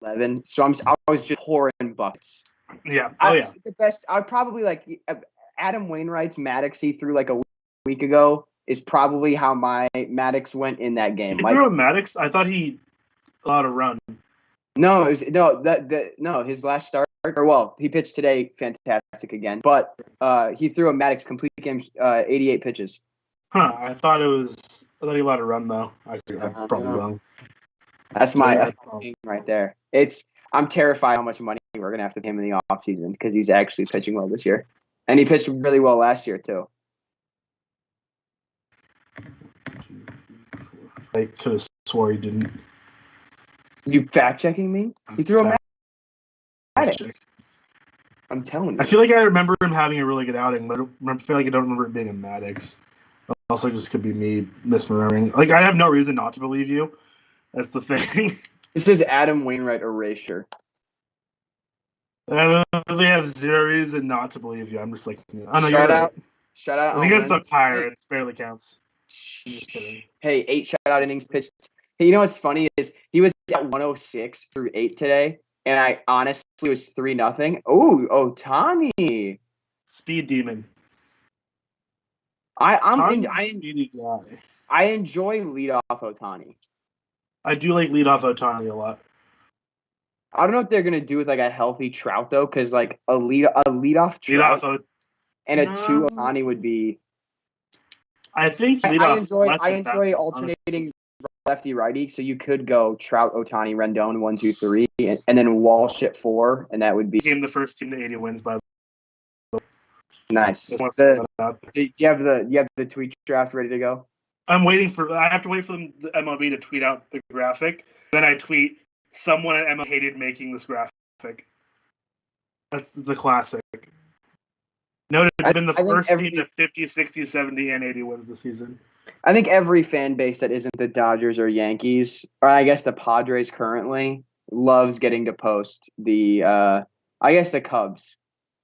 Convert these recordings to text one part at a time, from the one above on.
11. So I was just pouring buckets. Yeah. The best. I'd probably like Adam Wainwright's Maddox he threw like a week ago is probably how my Maddox went in that game. He threw a Maddox? I thought he allowed a run. No, it was his last start. He pitched today, fantastic again. But he threw a Maddox complete game, 88 pitches. Huh? I thought he allowed a run though. I'm probably wrong. That's my thing right there. I'm terrified how much money we're gonna have to pay him in the offseason because he's actually pitching well this year, and he pitched really well last year too. I could have swore he didn't. You fact checking me? He threw a Maddox. I'm telling you. I feel like I remember him having a really good outing, but I feel like I don't remember it being a Maddox. Also, just could be me misremembering. Like, I have no reason not to believe you. That's the thing. This is Adam Wainwright erasure. I really have zero reason not to believe you. I'm just like, I know Shout you're out. right. Shout out. I think it's the Pirates. Barely counts. I'm just kidding. Hey, 8 shutout innings pitched. Hey, you know what's funny is he was at 106 through 8 today, and I honestly was 3-0. Oh, Ohtani. Speed demon. I enjoy leadoff Ohtani. I do like leadoff Ohtani a lot. I don't know what they're gonna do with like a healthy Trout though, because like a leadoff Trout and a 2 Ohtani would be. I think I enjoy alternating lefty righty, so you could go Trout, Ohtani, Rendon 1, 2, 3, and then Walsh at 4, and that would be. Became the first team to 80 wins by. Nice. Do you have the tweet draft ready to go? I have to wait for the MLB to tweet out the graphic. Then I tweet, someone at MLB hated making this graphic. That's the classic. Noted, they've been the first team to 50, 60, 70, and 80 wins this season. I think every fan base that isn't the Dodgers or Yankees, or I guess the Padres currently, loves getting to post the Cubs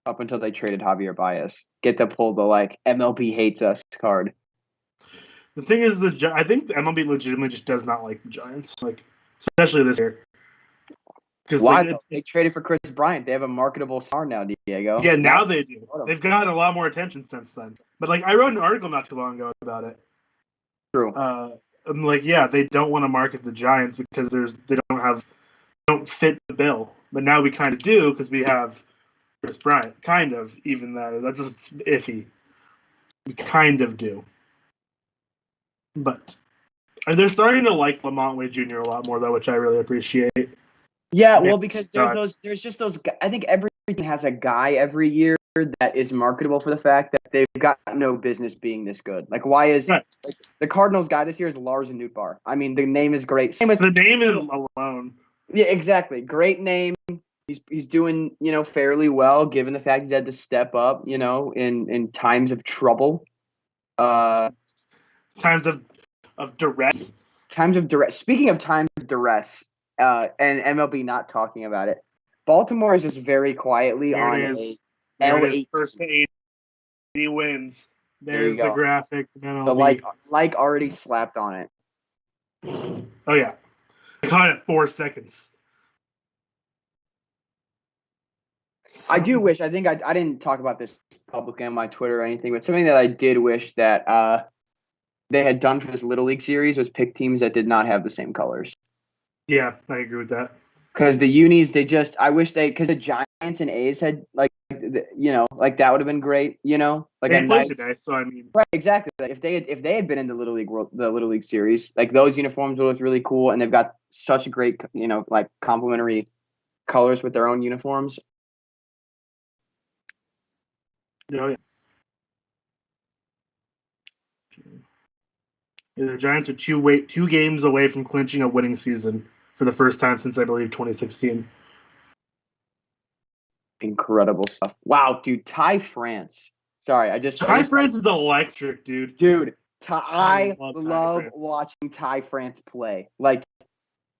up until they traded Javier Baez. Get to pull the like MLB hates us card. The thing is, I think the MLB legitimately just does not like the Giants, like especially this year. Why? They traded for Chris Bryant. They have a marketable star now, Diego. Yeah, now they do. They've gotten a lot more attention since then. But like, I wrote an article not too long ago about it. True. I'm like, yeah, they don't want to market the Giants because they don't fit the bill. But now we kind of do because we have Chris Bryant. Kind of, even though that's iffy. We kind of do. But they're starting to like Lamont Wade Jr. a lot more, though, which I really appreciate. Yeah, well, because there's just those. I think everything has a guy every year that is marketable for the fact that they've got no business being this good. Like, why is the Cardinals guy this year is Lars Nootbaar? I mean, the name is great. Same with the name is alone. Yeah, exactly. Great name. He's doing fairly well given the fact he's had to step up in times of trouble. Times of duress. Times of duress. Speaking of times of duress, and MLB not talking about it, Baltimore is just very quietly on L8. First to 80 wins. There's the graphics. The like already slapped on it. Oh, yeah. I caught it 4 seconds. I do wish, I think I didn't talk about this publicly on my Twitter or anything, but something that I did wish that they had done for this Little League series was pick teams that did not have the same colors. Yeah, I agree with that. Because the unis, because the Giants and A's had, like that would have been great, Like they played today, so I mean. Right, exactly. If they had been in the Little League series, like those uniforms would look really cool, and they've got such great, like complementary colors with their own uniforms. Oh, yeah. The Giants are two games away from clinching a winning season for the first time since, I believe, 2016. Incredible stuff. Wow, dude. Ty France. Sorry, Ty France is electric, dude. Dude, I love watching Ty France play. Like,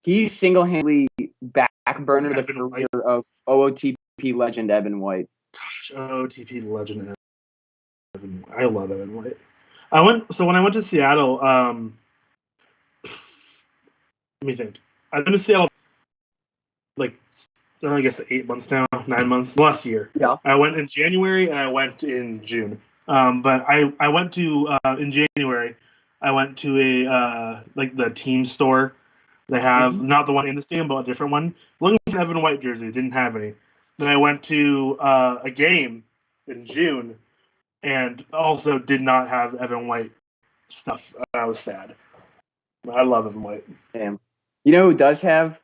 he single-handedly backburnered the career of OOTP legend Evan White. Gosh, OOTP legend Evan White. I love Evan White. When I went to Seattle, let me think. I went to Seattle like I guess 8 months now, 9 months, last year. Yeah. I went in January and I went in June. But I went to in January. I went to a like the team store. They have not the one in the stadium, but a different one. Looking for an Evan White jersey, didn't have any. Then I went to a game in June, and also did not have Evan White stuff. I was sad. I love Evan White. Damn. You know who does have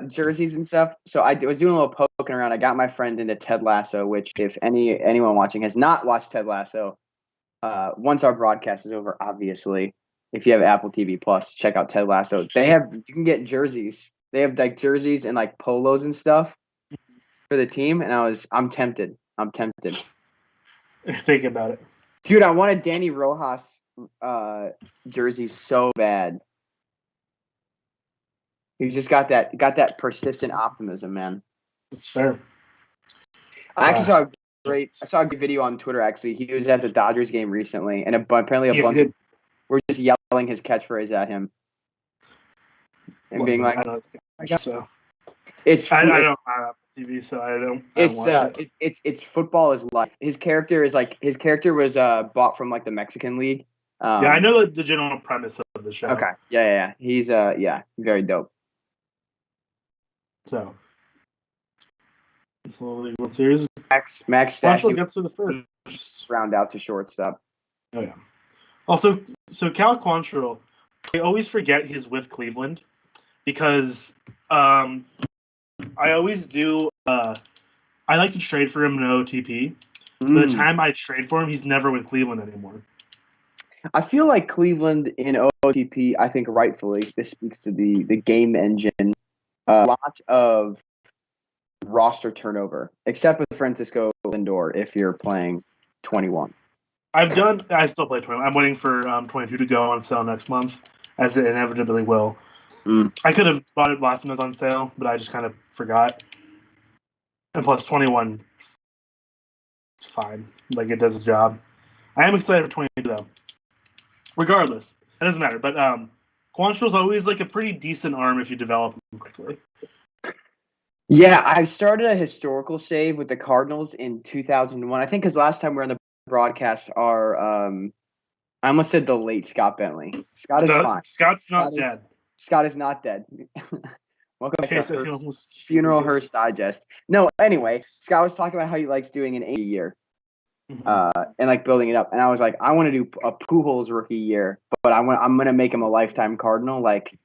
jerseys and stuff? So I was doing a little poking around. I got my friend into Ted Lasso, which if anyone watching has not watched Ted Lasso, once our broadcast is over, obviously, if you have Apple TV Plus, check out Ted Lasso. You can get jerseys. They have like jerseys and like polos and stuff for the team, and I'm tempted. Think about it. Dude, I wanted Danny Rojas jersey so bad. He's just got that persistent optimism, man. It's fair. I actually saw I saw a good video on Twitter. Actually, he was at the Dodgers game recently, and apparently a bunch of were just yelling his catchphrase at him, and being like, I guess so. I don't have Apple TV, so I don't watch it. It's football is life. His character was bought from like the Mexican League. Yeah, I know the general premise of the show. Okay. Yeah. He's very dope. So it's a little World Series. Max Stassi gets to the first round out to shortstop. Oh yeah. Also, so Cal Quantrill, I always forget he's with Cleveland because I always do. I like to trade for him in OTP. By the time I trade for him, he's never with Cleveland anymore. I feel like Cleveland in OTP, I think rightfully, this speaks to the game engine. A lot of roster turnover, except with Francisco Lindor if you're playing 21. I still play 21. I'm waiting for 22 to go on sale next month, as it inevitably will. I could have bought it last time it was on sale, but I just kind of forgot. And plus 21, it's fine. Like, it does its job. I am excited for 22, though. Regardless, it doesn't matter. But Quantrill's always like a pretty decent arm if you develop him quickly. Yeah, I started a historical save with the Cardinals in 2001. I think because last time we were on the broadcast, I almost said the late Scott Bentley. Scott is fine. Scott's not dead. Scott is not dead. Welcome to Funeral Hearse Digest. No, anyway, Scott was talking about how he likes doing an 80 year. And like building it up, and I was like, I want to do a Pujols rookie year, but I'm gonna make him a lifetime Cardinal. Like,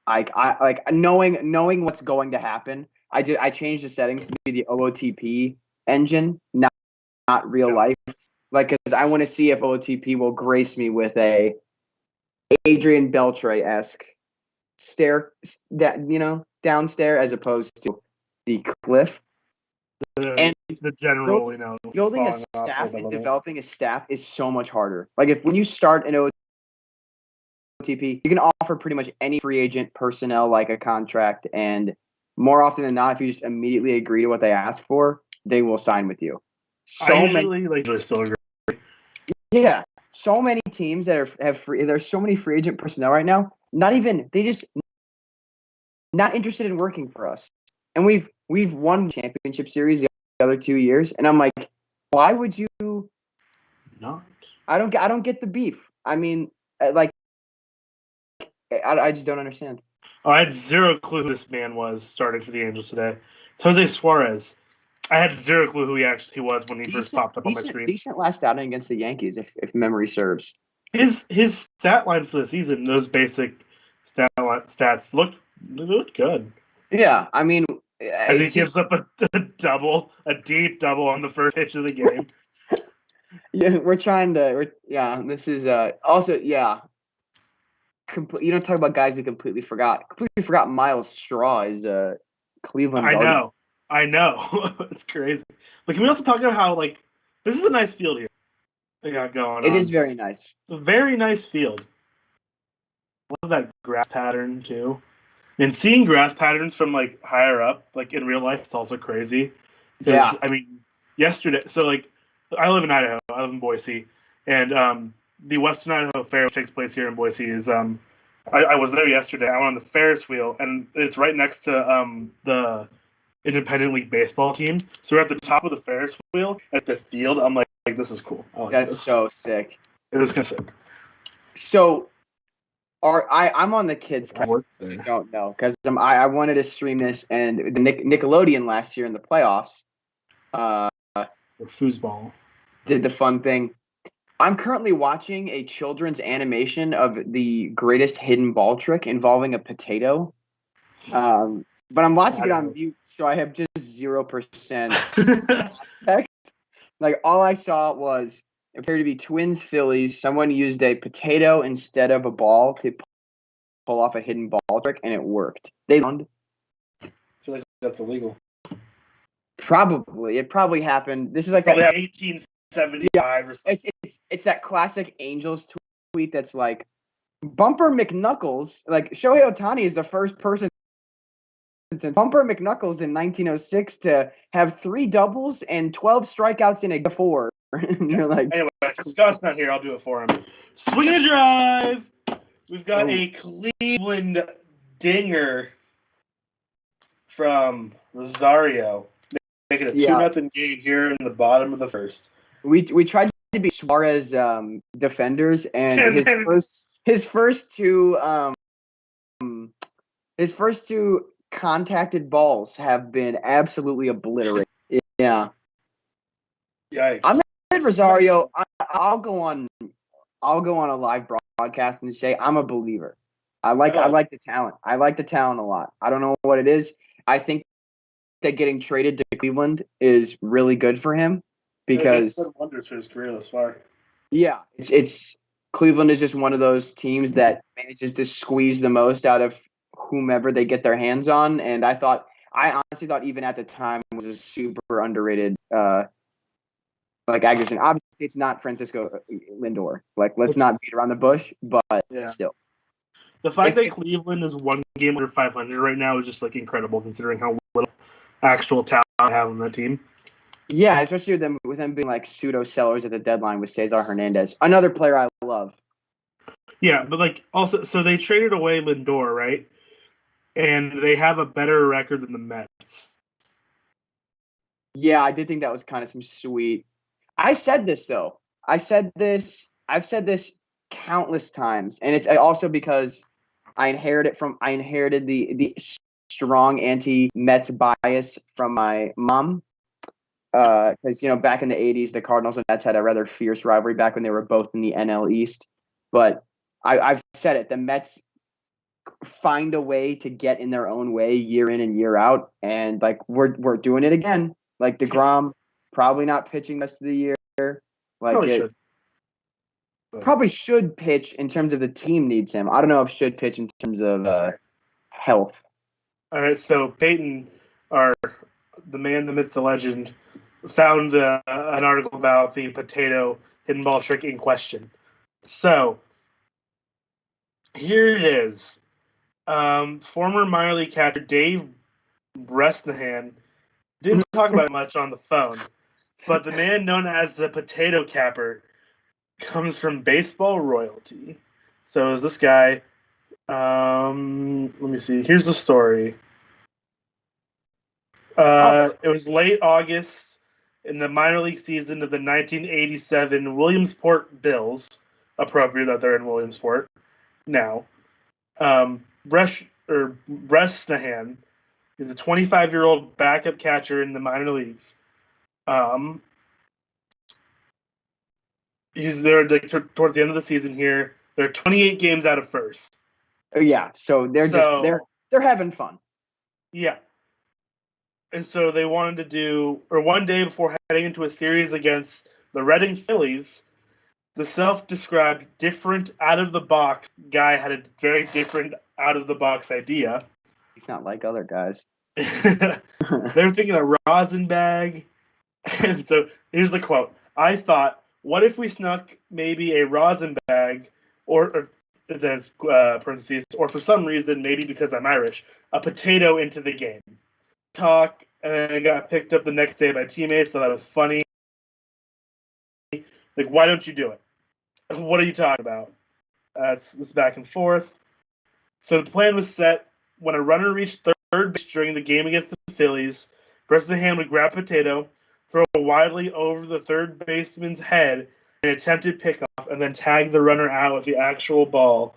I like knowing what's going to happen. I changed the settings to be the OOTP engine, not real life. Like, because I want to see if OOTP will grace me with a Adrian Beltre-esque downstairs as opposed to the cliff. And the general, building a staff and developing a staff is so much harder. Like when you start an OTP, you can offer pretty much any free agent personnel like a contract, and more often than not, if you just immediately agree to what they ask for, they will sign with you. Still agree. Yeah, so many teams that have free. There's so many free agent personnel right now. Not interested in working for us, and we've won the championship series the other 2 years, and I'm like, why would you not? I don't get the beef. I mean, I just don't understand. Oh, I had zero clue who this man was starting for the Angels today. It's Jose Suarez. I had zero clue who he was when he first popped up on my screen. Decent last outing against the Yankees, if memory serves. His stat line for the season, those basic stats looked good. Yeah, I mean, as he gives up a deep double on the first pitch of the game. Yeah, this is also, yeah. You don't talk about guys we completely forgot. Completely forgot Miles Straw is Cleveland. I know. It's crazy. But can we also talk about how, like, this is a nice field here they got going on. It is very nice. It's a very nice field. I love that grass pattern, too. And seeing grass patterns from, like, higher up, like, in real life, it's also crazy. Yeah. I mean, yesterday, so, like, I live in Idaho. I live in Boise. And the Western Idaho Fair, which takes place here in Boise, is I was there yesterday. I went on the Ferris wheel, and it's right next to the independent league baseball team. So we're at the top of the Ferris wheel at the field. I'm like this is cool. I like That's this. so sick. It was kind of sick. So, I'm on the kids' cast. I don't know because I wanted to stream this, and the Nickelodeon last year in the playoffs Foosball did the fun thing. I'm currently watching a children's animation of the greatest hidden ball trick involving a potato. But I'm watching it on mute, so I have just 0% text. Like, all I saw was it appeared to be Twins Phillies. Someone used a potato instead of a ball to pull off a hidden ball trick, and it worked. I feel like that's illegal. Probably. It probably happened. This is like probably 1875 or something. It's that classic Angels tweet that's like, Bumper McKnuckles, like Shohei Ohtani is the first person Bumper McKnuckles in 1906 to have 3 doubles and 12 strikeouts in a 4. And you're like, anyway, Scott's not here. I'll do it for him. Swing and a drive. We've got a Cleveland dinger from Rosario, making a 2-0 game here in the bottom of the first. We tried to be Suarez defenders, and his first two contacted balls have been absolutely obliterated. Yeah. Yikes. I'm at Rosario. I'll go on a live broadcast and say I'm a believer. I like the talent. I like the talent a lot. I don't know what it is. I think that getting traded to Cleveland is really good for him because it's done wonders for his career thus far. Yeah, it's Cleveland is just one of those teams that manages to squeeze the most out of whomever they get their hands on, and I honestly thought even at the time it was a super underrated acquisition. Obviously, it's not Francisco Lindor. Like, let's not beat around the bush, but still. The fact that Cleveland is 1 game under 500 right now is just like incredible, considering how little actual talent I have on that team. Yeah, especially with them being like pseudo sellers at the deadline with Cesar Hernandez, another player I love. Yeah, but like also, so they traded away Lindor, right? And they have a better record than the Mets. Yeah, I did think that was kind of some sweet. I said this though. I've said this countless times, and it's also because I inherited the strong anti-Mets bias from my mom. Because back in the 80s, the Cardinals and Mets had a rather fierce rivalry back when they were both in the NL East. But I've said it: the Mets find a way to get in their own way year in and year out, and like we're doing it again. Like DeGrom, probably not pitching the rest of the year. Like probably should pitch in terms of the team needs him. I don't know if should pitch in terms of health. All right, so Peyton, the man, the myth, the legend, found an article about the potato hidden ball trick in question. So here it is. Former minor league catcher Dave Bresnahan didn't talk about it much on the phone, but the man known as the Potato Capper comes from baseball royalty. So is this guy? Let me see. Here's the story. It was late August in the minor league season of the 1987 Williamsport Bills. Appropriate that they're in Williamsport now. Bresnahan is a 25-year-old backup catcher in the minor leagues. He's there towards the end of the season here. They're 28 games out of first. Yeah, so they're having fun. Yeah. And so they wanted to do, or one day before heading into a series against the Reading Phillies, the self-described different out-of-the-box guy had a very different out-of-the-box idea. He's not like other guys. They were thinking a rosin bag. And so here's the quote. I thought, what if we snuck maybe a rosin bag, or there's parentheses, or for some reason, maybe because I'm Irish, a potato into the game. Talk, and then I got picked up the next day by teammates. Thought that was funny. Like, why don't you do it? What are you talking about? It's back and forth. So the plan was set when a runner reached third base during the game against the Phillies, Bresnahan would grab a potato, throw it widely over the third baseman's head, an attempted pickoff, and then tag the runner out with the actual ball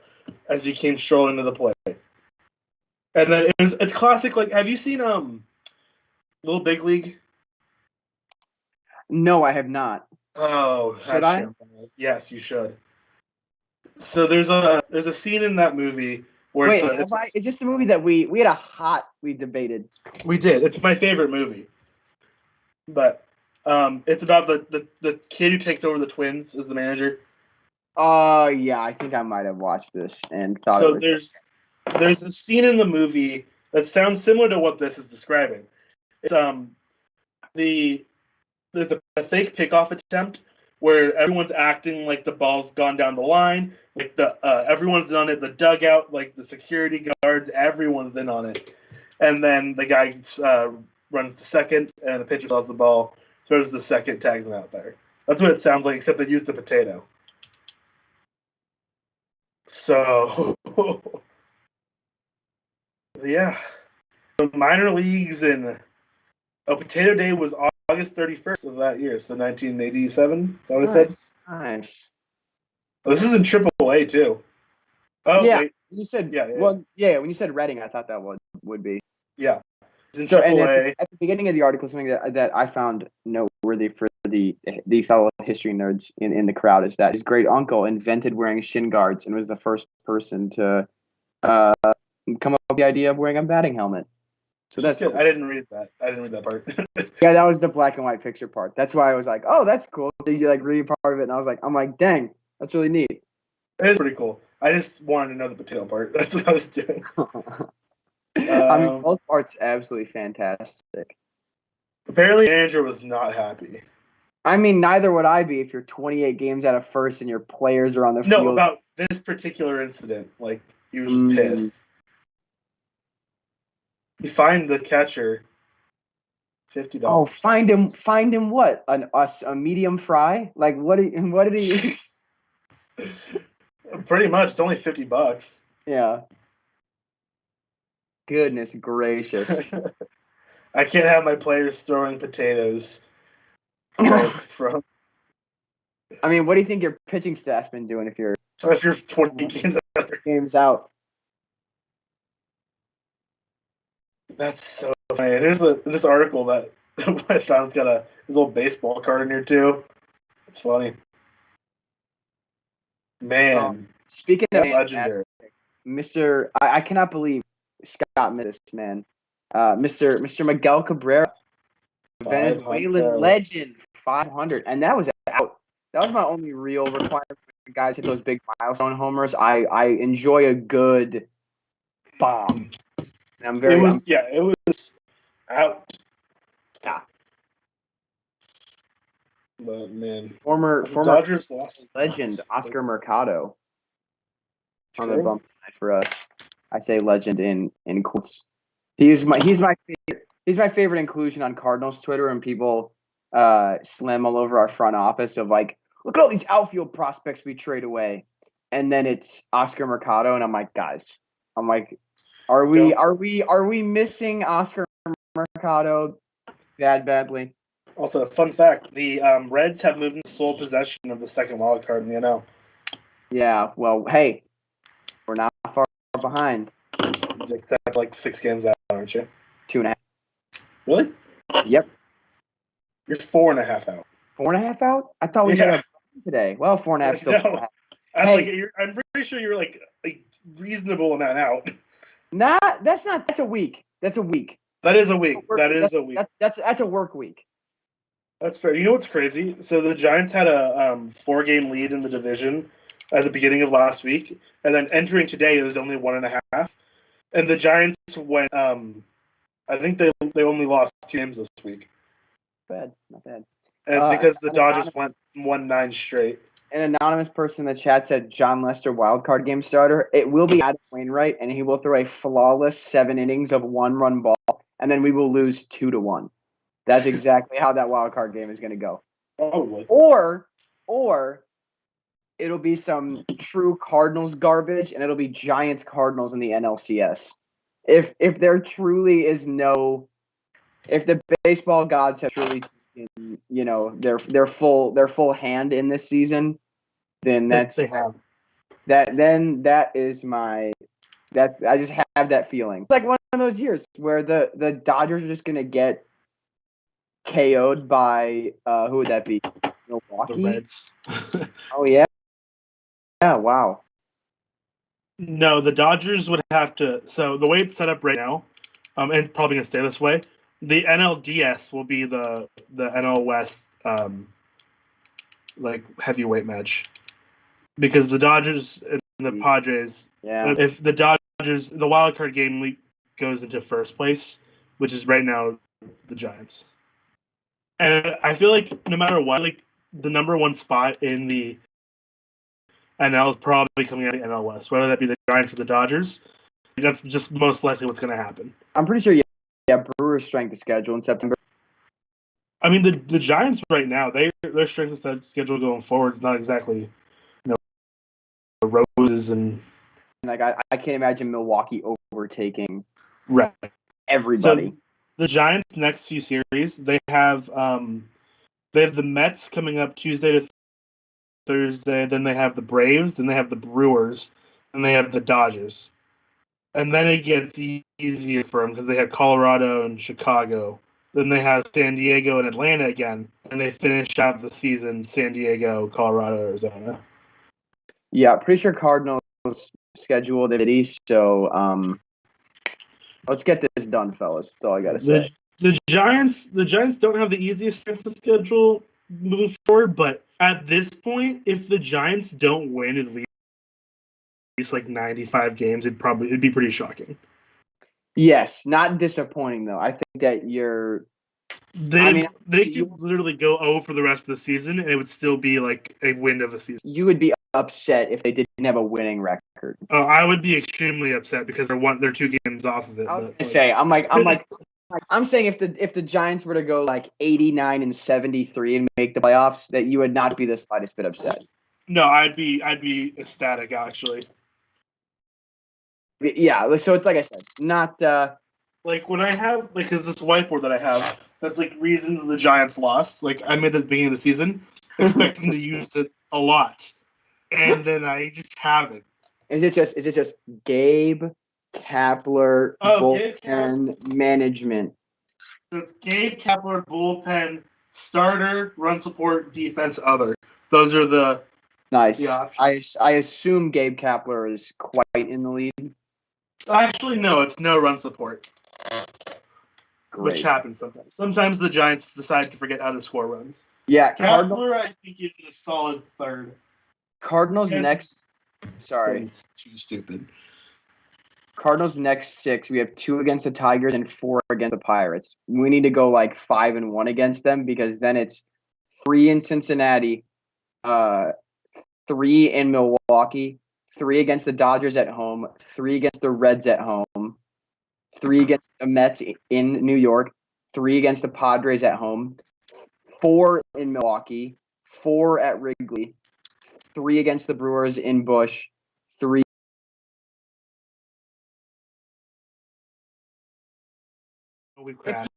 as he came strolling to the plate. And then it's classic. Like, have you seen Little Big League? No, I have not. Oh, should I? Yes, you should. So there's a scene in that movie where Wait, is this the movie that we had a hotly debated? We did. It's my favorite movie. But it's about the kid who takes over the Twins as the manager. Oh yeah, I think I might have watched this and thought. So there's a scene in the movie that sounds similar to what this is describing. It's there's a fake pickoff attempt where everyone's acting like the ball's gone down the line, like everyone's in on it, the dugout, like the security guards, everyone's in on it, and then the guy runs to second, and the pitcher throws the ball, throws the second, tags him out there. That's what it sounds like, except they used the potato. So, yeah. The minor leagues in Potato Day was August 31st of that year, so 1987. Is that what it said? Nice. Oh, this is in AAA, too. Oh, yeah. wait. You said, yeah. Well, yeah, when you said Reading, I thought that would be. Yeah. It's in so, AAA. And at the beginning of the article, something that I found noteworthy for the fellow history nerds in the crowd is that his great uncle invented wearing shin guards and was the first person to come up with the idea of wearing a batting helmet. So that's cool. I didn't read that part. Yeah, that was the black and white picture part. That's why I was like, oh, that's cool. So you like read part of it, and I'm like, dang, that's really neat. It is pretty cool. I just wanted to know the potato part. That's what I was doing. I mean, both parts absolutely fantastic. Apparently, Andrew was not happy. I mean, neither would I be if you're 28 games out of first and your players are on the field. No, about this particular incident. Like, he was just pissed. He fined the catcher $50. Oh, find him what? A medium fry? Like what did he Pretty much. It's only $50. Yeah. Goodness gracious. I can't have my players throwing potatoes from I mean, what do you think your pitching staff's been doing if you're 20 games out? That's so funny. There's this article that I found's got his old baseball card in here too. It's funny. Man. Speaking of legendary. Mr. I cannot believe Scott missed this, man. Mr. Miguel Cabrera, Venezuelan legend, 500, and that was out. That was my only real requirement for guys hit those big milestone homers. I enjoy a good bomb. And it was out. Yeah. But man, former Dodgers lost legend Oscar Mercado on the bump tonight for us. I say legend in quotes. He's my favorite inclusion on Cardinals Twitter, and people slam all over our front office of like, look at all these outfield prospects we trade away, and then it's Oscar Mercado, and I'm like, guys, are we missing Oscar Mercado that badly? Also, a fun fact: the Reds have moved into sole possession of the second wild card in the NL. Yeah, well, hey, we're not far behind. Except like 6 games out, aren't you? 2.5. Really? Yep. You're 4.5 out. 4.5 out? I thought we had a today. Well, 4.5 still. No. I'm pretty sure you're like a reasonable amount out. Nah, that's not. That's a week. That's a week. That is a week. That's a work week. That's fair. You know what's crazy? So the Giants had a 4-game lead in the division at the beginning of last week, and then entering today it was only 1.5. And the Giants went. I think they only lost 2 games this week. Not bad. And it's because the Dodgers won 9 straight. An anonymous person in the chat said John Lester wildcard game starter. It will be Adam Wainwright, and he will throw a flawless 7 innings of 1-run ball, and then we will lose 2-1. That's exactly how that wildcard game is going to go. Probably. Or it'll be some true Cardinals garbage, and it'll be Giants Cardinals in the NLCS. If there truly is no, if the baseball gods have truly taken, their full hand in this season, then That they have. that is my that I just have that feeling. It's like one of those years where the Dodgers are just gonna get KO'd by who would that be? Milwaukee? The Reds. Oh yeah. Yeah, wow. No, the Dodgers would have to. So the way it's set up right now, and probably gonna stay this way, the NLDS will be the NL West like heavyweight match, because the Dodgers and the Padres. Yeah. If the Dodgers, the wild card game goes into first place, which is right now the Giants, and I feel like no matter what, like the number one spot in the NL is probably coming out of the NL West, whether that be the Giants or the Dodgers. That's just most likely what's going to happen. I'm pretty sure, yeah, Brewers' strength of schedule in September. I mean, the Giants right now, their strength of schedule going forward is not exactly, roses and like I can't imagine Milwaukee overtaking right everybody. So the Giants' next few series, they have the Mets coming up Tuesday to Thursday, then they have the Braves, then they have the Brewers, and they have the Dodgers. And then it gets easier for them because they have Colorado and Chicago. Then they have San Diego and Atlanta again, and they finish out the season San Diego, Colorado, Arizona. Yeah, pretty sure Cardinals scheduled it east. So let's get this done, fellas. That's all I gotta say. The Giants don't have the easiest strength of schedule moving forward, but at this point, if the Giants don't win at least like 95 games, it'd be pretty shocking. Yes, not disappointing though. I think that they could literally go 0 for the rest of the season, and it would still be like a win of a season. You would be upset if they didn't have a winning record. Oh, I would be extremely upset because they're 2 games off of it. I was gonna say, I'm saying if the Giants were to go like 89-73 and make the playoffs, that you would not be the slightest bit upset. No, I'd be ecstatic actually. Yeah, so it's like I said, not like when I have because this whiteboard that I have, that's like reasons the Giants lost. Like I made at the beginning of the season, expecting to use it a lot, and then I just haven't. Is it just Gabe Kapler bullpen management? It's Gabe Kapler bullpen starter, run support, defense, other. Those are the nice. The options. I assume Gabe Kapler is quite in the lead. Actually, no, it's no run support. Great. Which happens sometimes. Sometimes the Giants decide to forget how to score runs. Yeah, Kapler, I think, is a solid third. Cardinals next. Sorry. It's too stupid. Cardinals next 6. We have 2 against the Tigers and 4 against the Pirates. We need to go like 5-1 against them because then it's 3 in Cincinnati, 3 in Milwaukee, 3 against the Dodgers at home, 3 against the Reds at home, 3 against the Mets in New York, 3 against the Padres at home, 4 in Milwaukee, 4 at Wrigley, 3 against the Brewers in Busch, 3.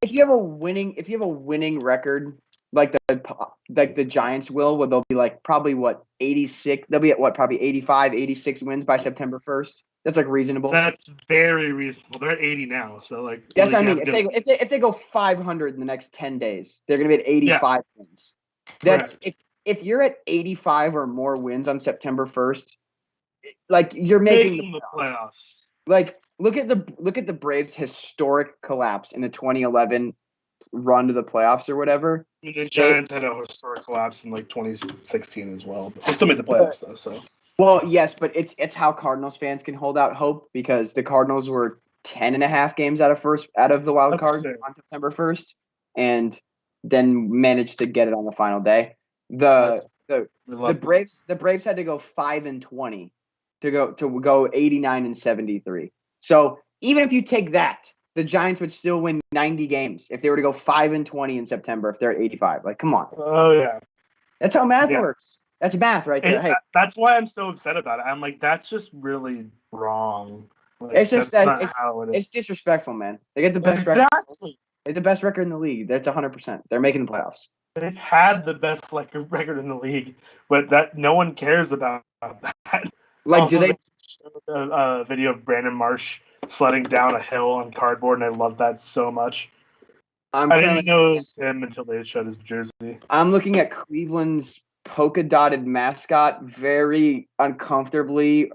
If you have a winning record like the Giants will, where they'll be like probably 86. They'll be at probably 85, 86 wins by September 1st. That's like reasonable. That's very reasonable. They're at 80 now, so like. That's what I mean. If they go 500 in the next 10 days, they're gonna be at 85 wins. That's if you're at 85 or more wins on September 1st, like you're making the playoffs. Like look at the Braves' historic collapse in the 2011 run to the playoffs or whatever. I mean, the Giants had a historic collapse in like 2016 as well, but they still made the playoffs though. So. Well, yes, but it's how Cardinals fans can hold out hope because the Cardinals were 10.5 games out of the wild card on September 1st, and then managed to get it on the final day. The Braves had to go 5-20 to go 89-73. So even if you take that, the Giants would still win 90 games if they were to go 5-20 in September if they're at 85. Like, come on. Oh yeah, that's how math works. That's math right there. Hey, that's why I'm so upset about it. I'm like, that's just really wrong. Like, it's just that's that not how it is. it's disrespectful, man. They get the best record. They get the best record in the league. That's 100%. They're making the playoffs. They've had the best record in the league, but that no one cares about that. Like, Also, do they? showed a video of Brandon Marsh sledding down a hill on cardboard, and I love that so much. I didn't know it was him until they showed his jersey. I'm looking at Cleveland's polka dotted mascot very uncomfortably,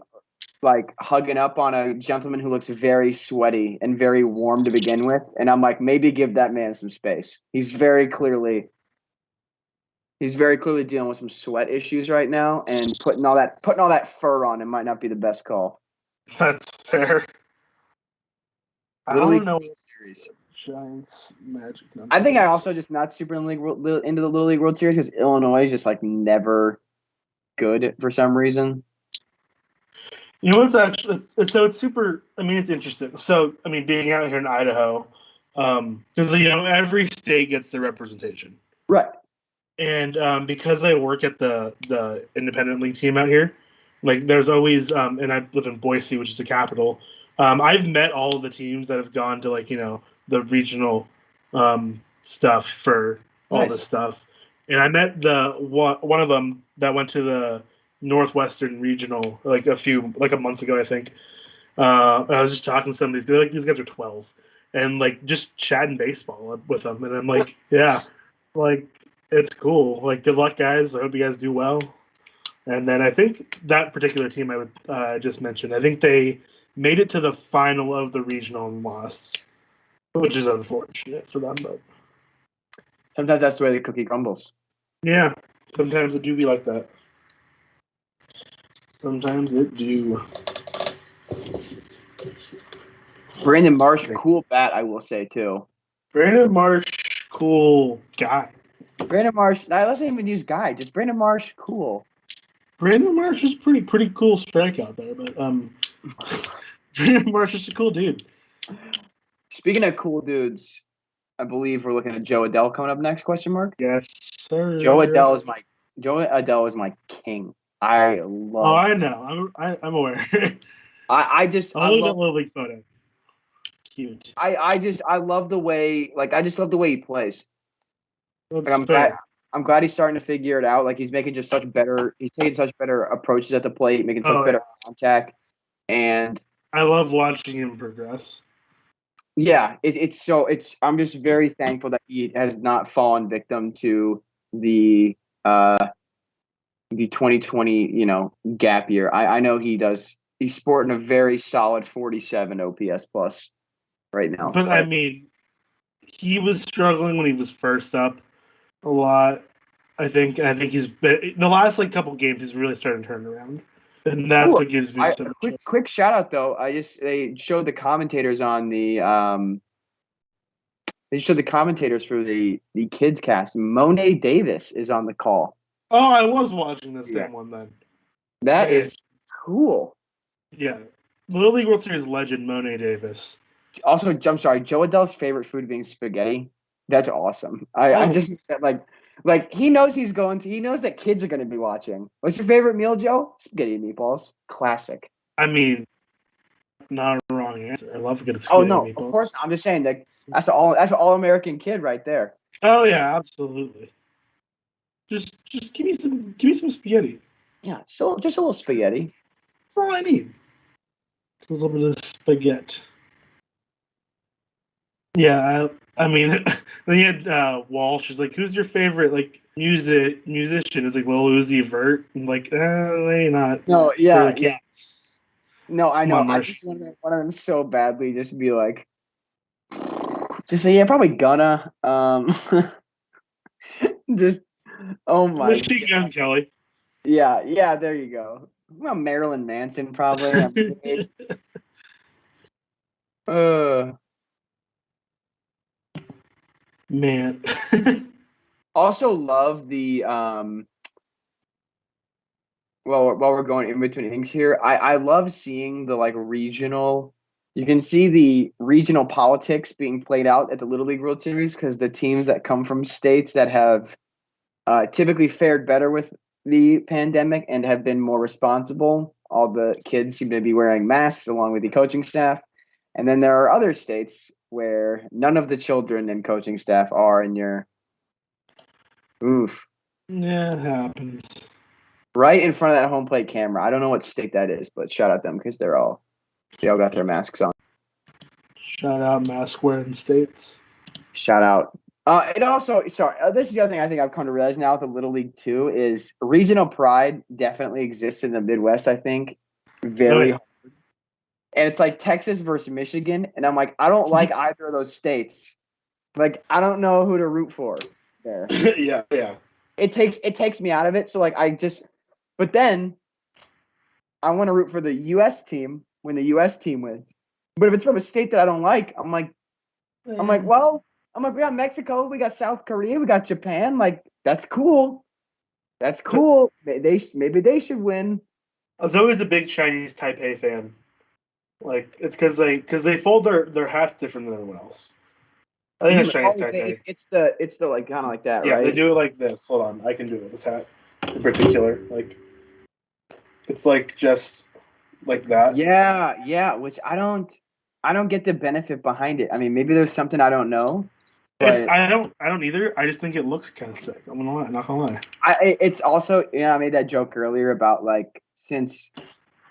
like hugging up on a gentleman who looks very sweaty and very warm to begin with, and I'm like, maybe give that man some space. He's very clearly dealing with some sweat issues right now, and putting all that fur on him might not be the best call. That's fair. I don't know. Series. Giants Magic numbers. I think I also just not super into the Little League World Series because Illinois is just like never good for some reason. You know what's actually so it's super. I mean, it's interesting. So I mean, being out here in Idaho, because every state gets their representation, right? And because I work at the independent league team out here, like there's always and I live in Boise, which is the capital. I've met all of the teams that have gone to the regional stuff for all this stuff, and I met one of them that went to the Northwestern Regional a month ago, I think. And I was just talking to some of these guys. These guys are 12, and just chatting baseball with them, and I'm like, yeah, it's cool. Good luck, guys. I hope you guys do well. And then I think that particular team I would just mention, I think they made it to the final of the regional and lost, which is unfortunate for them. But sometimes that's the way the cookie crumbles. Yeah, sometimes it do be like that. Sometimes it do. Brandon Marsh, cool bat, I will say too. Brandon Marsh, cool guy. Brandon Marsh, let's not even use guy. Just Brandon Marsh, cool. Brandon Marsh is pretty cool strikeout there, but Brandon Marsh is a cool dude. Speaking of cool dudes, I believe we're looking at Joe Adell coming up next? Question mark. Yes, sir. Joe Adell is my king. I love. Oh, I know. I'm aware. I love that little league photo. Cute. I love the way he plays. That's fair. I'm glad he's starting to figure it out. He's making he's taking such better approaches at the plate, making such better contact, and I love watching him progress. Yeah, I'm just very thankful that he has not fallen victim to the 2020 gap year. I know he does. He's sporting a very solid 47 OPS plus right now. But I mean, he was struggling when he was first up a lot, I think. And I think he's been the last couple games he's really starting to turn around. And that's what gives me so much. Quick shout out though. They showed the commentators on the they showed the commentators for the kids cast. Monet Davis is on the call. Oh, I was watching this damn one then. That is cool. Yeah. Little League World Series legend Monet Davis. Also, I'm sorry, Joe Adell's favorite food being spaghetti. That's awesome. I just he knows he knows that kids are going to be watching. What's your favorite meal, Joe? Spaghetti and meatballs. Classic. I mean, not a wrong answer. I love a good spaghetti and meatballs. Of course not. I'm just saying that's an all-American kid right there. Oh yeah, absolutely. Just give me some spaghetti. Yeah, so just a little spaghetti. That's all I need. It's a little bit of spaghetti. Yeah, I mean, then you had Walsh. She's like, "Who's your favorite musician?" Is Lil Uzi Vert. I'm like, maybe not. No, yeah, yes. No, I know. I just want one of them so badly. Just be like, just say, yeah, probably gonna. Just, oh my. Machine Gun Kelly. Yeah. There you go. Well, Marilyn Manson probably. Man. Also love the while we're going in between innings here, I love seeing the regional. You can see the regional politics being played out at the Little League World Series because the teams that come from states that have typically fared better with the pandemic and have been more responsible. All the kids seem to be wearing masks along with the coaching staff. And then there are other states where none of the children and coaching staff are, and you're oof. Yeah, it happens. Right in front of that home plate camera. I don't know what state that is, but shout out them because they all got their masks on. Shout out mask wearing states. Shout out. And also, this is the other thing I think I've come to realize now with the Little League too is regional pride definitely exists in the Midwest. I think very hard. And it's like Texas versus Michigan, and I'm like, I don't like either of those states. Like, I don't know who to root for there. Yeah. It takes me out of it. So like, but then I want to root for the U.S. team when the U.S. team wins. But if it's from a state that I don't like, I'm like, we got Mexico, we got South Korea, we got Japan. Like, that's cool. That's cool. Maybe they should win. I was always a big Chinese Taipei fan. Like, it's because they fold their hats different than everyone else. I think it's Chinese Taipei. It's the like kind of like that, yeah, right? They do it like this. Hold on, I can do it with this hat in particular. Like, it's like just like that. Yeah. Which I don't get the benefit behind it. I mean, maybe there's something I don't know. But I don't either. I just think it looks kind of sick. I'm not gonna lie. It's also, I made that joke earlier about like since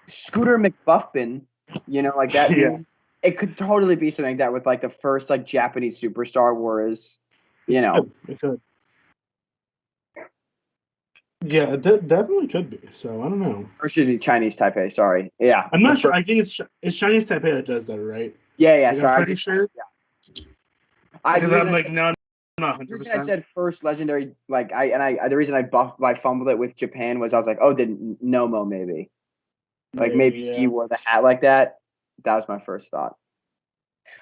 Scooter McBuffin, like that. Yeah. It could totally be something like that with like the first like Japanese superstar wars. It could. Yeah, it definitely could be. So I don't know. Or excuse me, Chinese Taipei. Sorry. Yeah, I'm not sure. I think it's Chinese Taipei that does that, right? Yeah. Like, Sorry, I'm pretty sure. Yeah. I'm like, no, I'm not 100%. The reason I said first legendary, the reason I fumbled it with Japan was I was like, oh, did Nomo maybe? Like maybe he wore the hat like that. That was my first thought.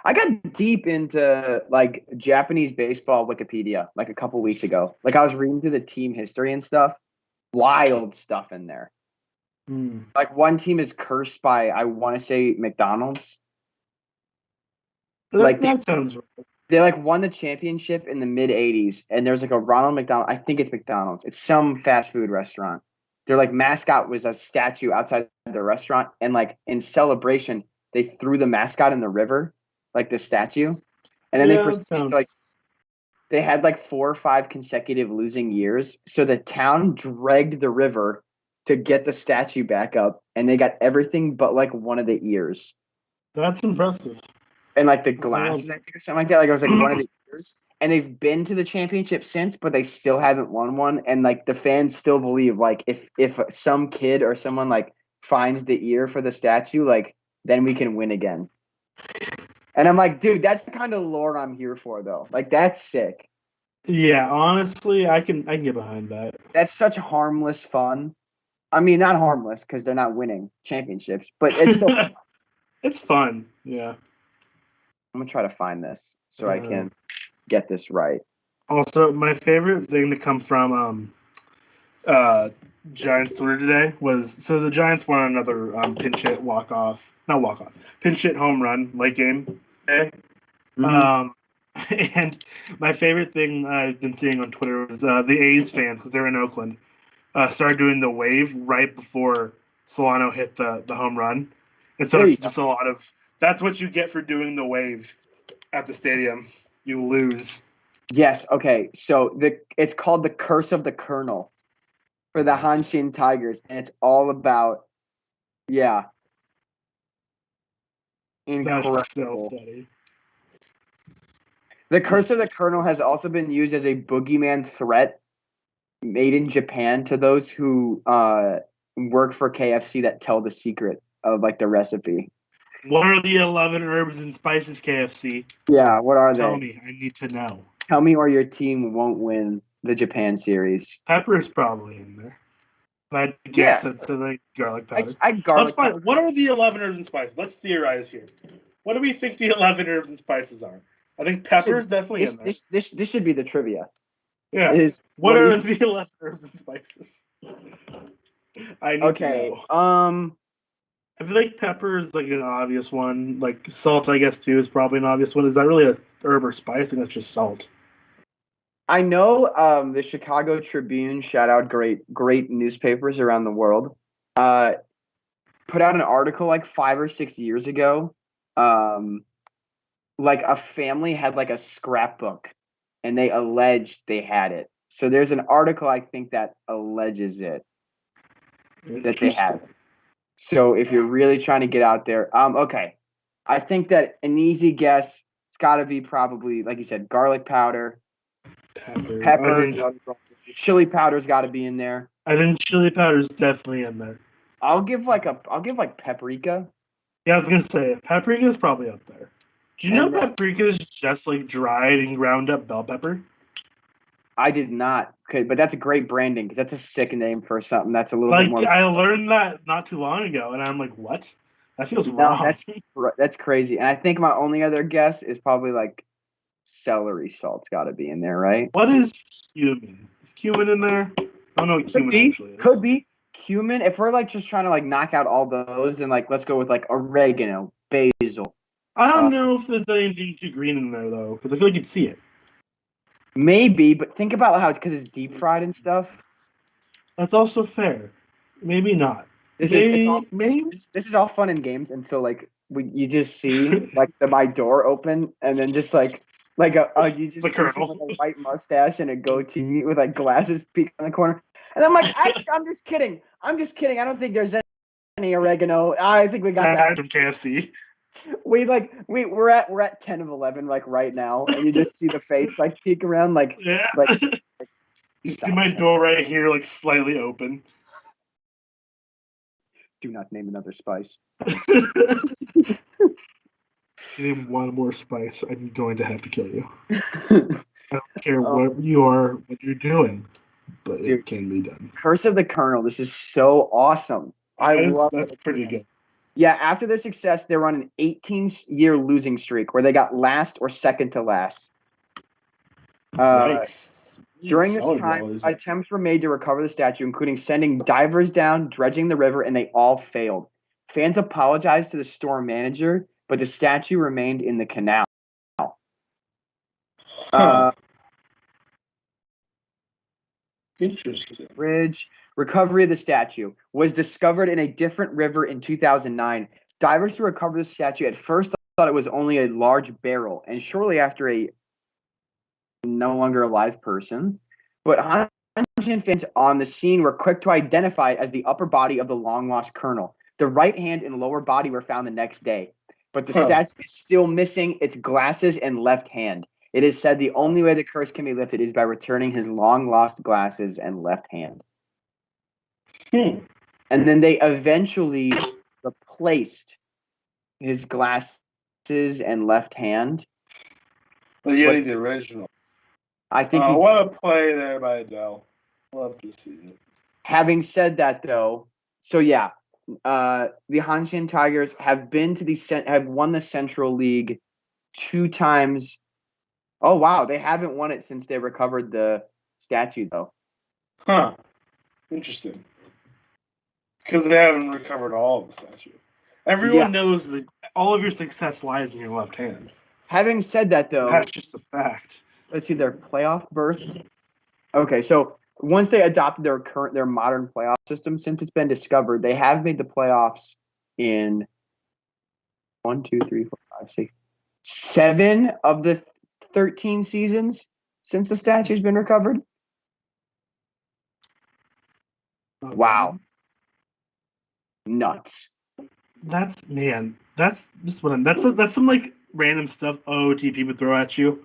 I got deep into like Japanese baseball Wikipedia like a couple weeks ago. Like I was reading through the team history and stuff. Wild stuff in there. Like one team is cursed by, I want to say, McDonald's. That sounds right. They like won the championship in the mid '80s, and there's like a Ronald McDonald. I think it's McDonald's. It's some fast food restaurant. Their like mascot was a statue outside the restaurant, and like in celebration, they threw the mascot in the river, like the statue, and then they proceeded to, like they had like 4 or 5 consecutive losing years. So the town dragged the river to get the statue back up, and they got everything but like one of the ears. That's impressive. And like the glasses, I think, or something like that. Like it was like one of the years. And they've been to the championship since, but they still haven't won one. And like the fans still believe like if some kid or someone like finds the ear for the statue, like then we can win again. And I'm like, dude, that's the kind of lore I'm here for, though. Like that's sick. Yeah, honestly, I can get behind that. That's such harmless fun. I mean, not harmless because they're not winning championships, but it's still fun. It's fun. Yeah. I'm gonna try to find this so I can get this right. Also, my favorite thing to come from Giants Twitter today was the Giants won another pinch hit pinch hit home run late game today. And my favorite thing I've been seeing on Twitter was the A's fans, because they're in Oakland, started doing the wave right before Solano hit the home run, and so it's just a lot of. That's what you get for doing the wave at the stadium. You lose. Yes. Okay. So it's called the Curse of the Colonel for the Hanshin Tigers, and it's all about incredible. That's so funny. The Curse of the Colonel has also been used as a boogeyman threat made in Japan to those who work for KFC that tell the secret of like the recipe. What are the 11 herbs and spices, KFC? Yeah, what are they? Tell me. I need to know. Tell me, or your team won't win the Japan series. Pepper is probably in there. That gets it to the garlic powder. Let's find. What are the 11 herbs and spices? Let's theorize here. What do we think the 11 herbs and spices are? I think pepper is definitely in there. This should be the trivia. Yeah. What are the 11 herbs and spices? I need to know. I feel like pepper is like an obvious one. Like salt, I guess, too, is probably an obvious one. Is that really a herb or spice? I think that's just salt. I know the Chicago Tribune, shout out great newspapers around the world, uh, put out an article like 5 or 6 years ago. Um, like a family had like a scrapbook and they alleged they had it. So there's an article I think that alleges it that they had it. So if you're really trying to get out there, okay. I think that an easy guess, it's gotta be probably, like you said, garlic powder, pepper, chili powder's gotta be in there. I think chili powder's definitely in there. I'll give like paprika. Yeah, I was gonna say paprika's probably up there. Do you know paprika is just like dried and ground up bell pepper? I did not. Okay, but that's a great branding because that's a sick name for something that's a little Like bit more. I learned that not too long ago, and I'm like, what? That feels wrong. That's crazy. And I think my only other guess is probably like celery salt's got to be in there, right? What is cumin? Is cumin in there? I don't know what cumin actually is. Could be cumin. If we're like just trying to like knock out all those, then like let's go with like oregano, basil. I don't know if there's anything too green in there though, because I feel like you'd see it. Maybe, but think about how because it's deep fried and stuff. That's also fair. Maybe not. This is all fun and games until like you just see like my door open and then just like you just see someone with a white mustache and a goatee with like glasses peeking in the corner, and I'm like, I'm just kidding. I don't think there's any oregano. I think we got that from KFC. We're at 10 of 11 like right now, and you just see the face like peek around like yeah. like you see my door right here like slightly open. Do not name another spice. Name one more spice, I'm going to have to kill you. I don't care what you are, what you're doing, but it can be done. Curse of the Colonel. This is so awesome. That's pretty good. Yeah, after their success, they were on an 18-year losing streak where they got last or second to last. During this time, attempts were made to recover the statue, including sending divers down, dredging the river, and they all failed. Fans apologized to the store manager, but the statue remained in the canal. Interesting. Bridge. Recovery of the statue was discovered in a different river in 2009. Divers who recovered the statue at first thought it was only a large barrel, and shortly after a no longer alive person. But Hanshin fans on the scene were quick to identify it as the upper body of the long-lost colonel. The right hand and lower body were found the next day, but the statue is still missing its glasses and left hand. It is said the only way the curse can be lifted is by returning his long-lost glasses and left hand. And then they eventually replaced his glasses and left hand. But yet the original. I think what a play there by Adele. Love to see it. Having said that, though, so yeah, the Hanshin Tigers have won the Central League 2 times. Oh wow, they haven't won it since they recovered the statue, though. Huh. Interesting. Because they haven't recovered all of the statue. Everyone knows that all of your success lies in your left hand. Having said that, though, that's just a fact. Let's see their playoff berth. Okay, so once they adopted their modern playoff system, since it's been discovered, they have made the playoffs in 1, 2, 3, 4, 5, 6, 7 of the 13 seasons since the statue's been recovered. Wow. Nuts. That's some like random stuff OOTP would throw at you.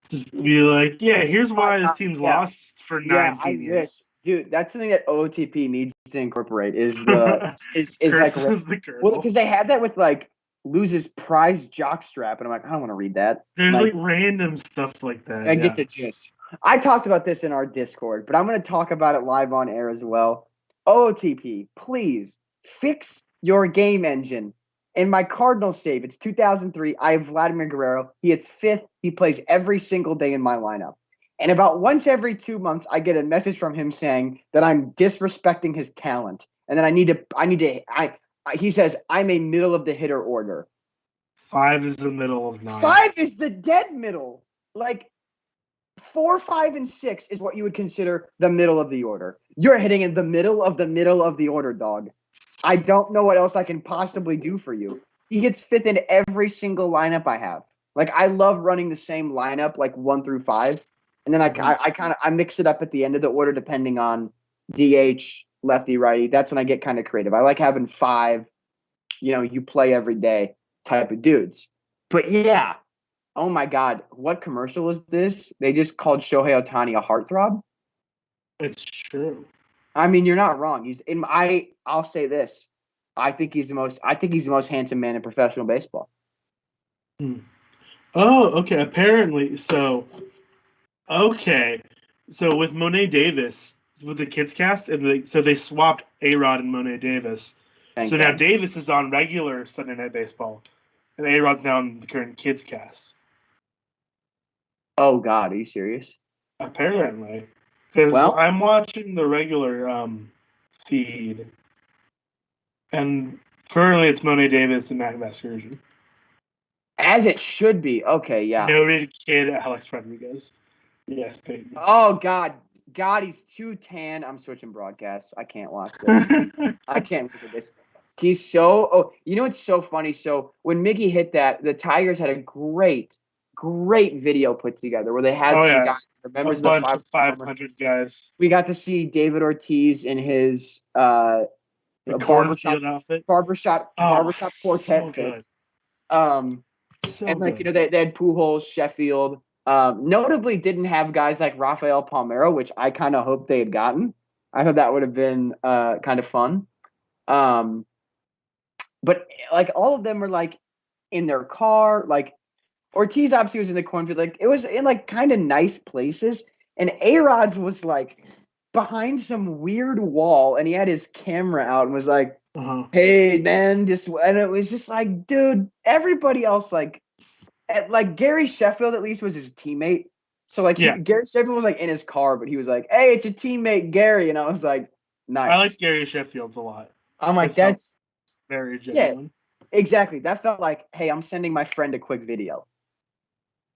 Just be like, yeah, here's why this team's lost for 19 years. Dude, that's something that OOTP needs to incorporate is like because they had that with like loses prize jockstrap, and I'm like, I don't want to read that. There's like random stuff like that. I get the gist. I talked about this in our Discord, but I'm going to talk about it live on air as well. OOTP, please fix your game engine. In my Cardinals save, it's 2003. I have Vladimir Guerrero. He hits 5th. He plays every single day in my lineup. And about once every 2 months, I get a message from him saying that I'm disrespecting his talent, and that he says I'm a middle of the hitter order. 5 is the middle of 9. 5 is the dead middle. Like, 4, 5, and 6 is what you would consider the middle of the order. You're hitting in the middle of the order, dog. I don't know what else I can possibly do for you. He gets 5th in every single lineup I have. Like, I love running the same lineup, like 1 through 5, and then I mix it up at the end of the order depending on DH, lefty, righty. That's when I get kind of creative. I like having 5, you play every day type of dudes. But yeah, oh my God, what commercial was this? They just called Shohei Ohtani a heartthrob. It's true. I mean, you're not wrong. I'll say this. I think he's the most handsome man in professional baseball. Oh, okay. Apparently, so with Monet Davis with the kids cast, and so they swapped A-Rod and Monet Davis. Thank Now God. Davis is on regular Sunday Night Baseball, and A-Rod's now on the current kids cast. Oh God, are you serious? Apparently, because I'm watching the regular feed, and currently it's Monet Davis and Mac Vasgersian. As it should be. Okay, yeah. Noted kid Alex Rodriguez. Yes, Peyton. Oh God, he's too tan. I'm switching broadcasts. I can't watch this. I can't look at this. He's so. Oh, it's so funny. So when Miggy hit that, the Tigers had a great video put together where they had some guys. Remember a bunch of 500 guys. We got to see David Ortiz in his cornfield outfit, barbershop quartet. So good. And they had Pujols, Sheffield. Notably didn't have guys like Rafael Palmeiro, which I kind of hoped they had gotten. I thought that would have been kind of fun. But like all of them were like in their car. Like Ortiz obviously was in the cornfield. Like it was in like kind of nice places. And A-Rod's was like behind some weird wall, and he had his camera out and was like, "Hey man," and it was just like, dude, everybody else like Gary Sheffield at least was his teammate. So like Gary Sheffield was like in his car, but he was like, "Hey, it's your teammate Gary," and I was like, "Nice." I like Gary Sheffield's a lot. I'm like, that's very genuine. Yeah, exactly. That felt like, hey, I'm sending my friend a quick video.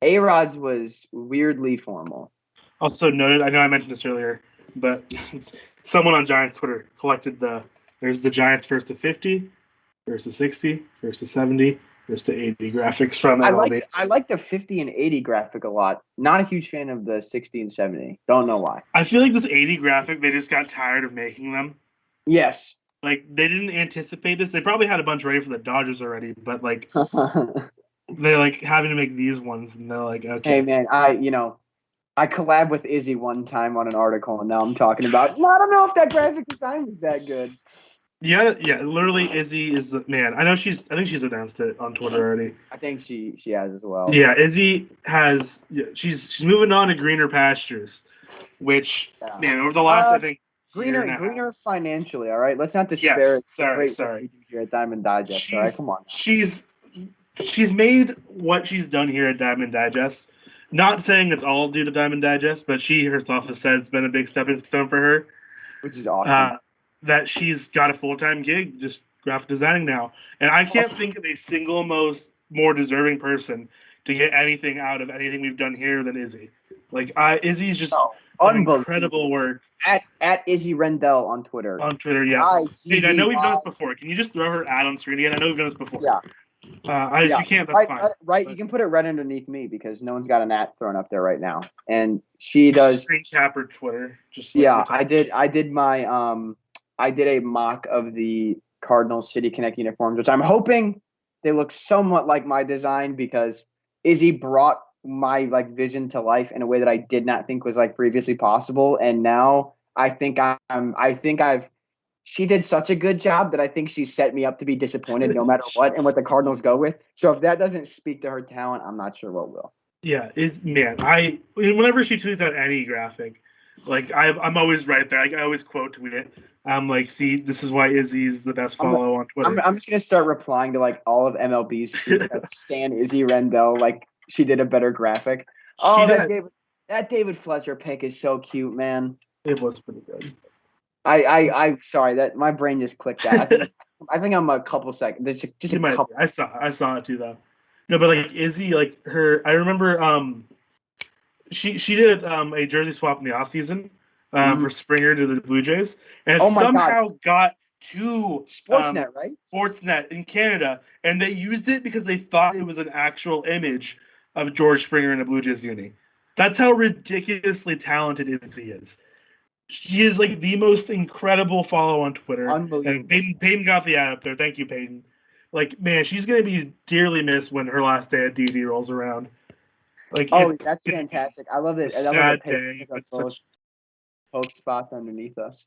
A-Rod's was weirdly formal. Also noted, I know I mentioned this earlier, but someone on Giants Twitter collected there's the Giants first to 50, first to 60, first to 70, first to 80 graphics from MLB. I like the 50 and 80 graphic a lot. Not a huge fan of the 60 and 70. Don't know why. I feel like this 80 graphic, they just got tired of making them. Yes. Like, they didn't anticipate this. They probably had a bunch ready for the Dodgers already, but, like, they're, like, having to make these ones, and they're like, okay. Hey, man, I collabed with Izzy one time on an article, and now I'm talking about, well, I don't know if that graphic design was that good. Yeah, literally, Izzy is the man. I think she's announced it on Twitter already. I think she has as well. Yeah, Izzy has. Yeah, she's moving on to greener pastures, which man, over the last I think greener financially. All right, let's not disparage. Yes, sorry. Here at Diamond Digest. All right, come on. She's made what she's done here at Diamond Digest. Not saying it's all due to Diamond Digest, but she herself has said it's been a big stepping stone for her, which is awesome. That she's got a full-time gig just graphic designing now. And I can't think of a single more deserving person to get anything out of anything we've done here than Izzy. Like, Izzy's just incredible work. At Izzy Rendell on Twitter. On Twitter, yeah. Hey, I know we've done this before. Can you just throw her ad on screen again? I know we've done this before. Yeah. If you can't, that's fine. Right, you can put it right underneath me because no one's got an ad thrown up there right now. And she does. Screen capper Twitter. Just I did a mock of the Cardinals City Connect uniforms, which I'm hoping they look somewhat like my design because Izzy brought my vision to life in a way that I did not think was previously possible. And now she did such a good job that I think she set me up to be disappointed no matter what and what the Cardinals go with. So if that doesn't speak to her talent, I'm not sure what will. Yeah, whenever she tweets out any graphic, I'm always right there. I always quote tweet it. I'm like, see, this is why Izzy's the best follow on Twitter. I'm just gonna start replying to all of MLB's tweets that stan Izzy Rendell she did a better graphic. That David Fletcher pick is so cute, man. It was pretty good. I sorry that my brain just clicked out. I think I'm a couple seconds. Just a couple. I saw it too though. No, but Izzy, her. I remember she did a jersey swap in the offseason for Springer to the Blue Jays, and it Oh my somehow got to Sportsnet, right? Sportsnet in Canada, and they used it because they thought it was an actual image of George Springer in a Blue Jays uni. That's how ridiculously talented Izzy is. She is like the most incredible follow on Twitter. Unbelievable. And Peyton got the ad up there. Thank you, Peyton. Like, man, she's gonna be dearly missed when her last day at DD rolls around. Like, Oh, that's fantastic! I love it. I love sad that Peyton day, took up but both poke spots underneath us.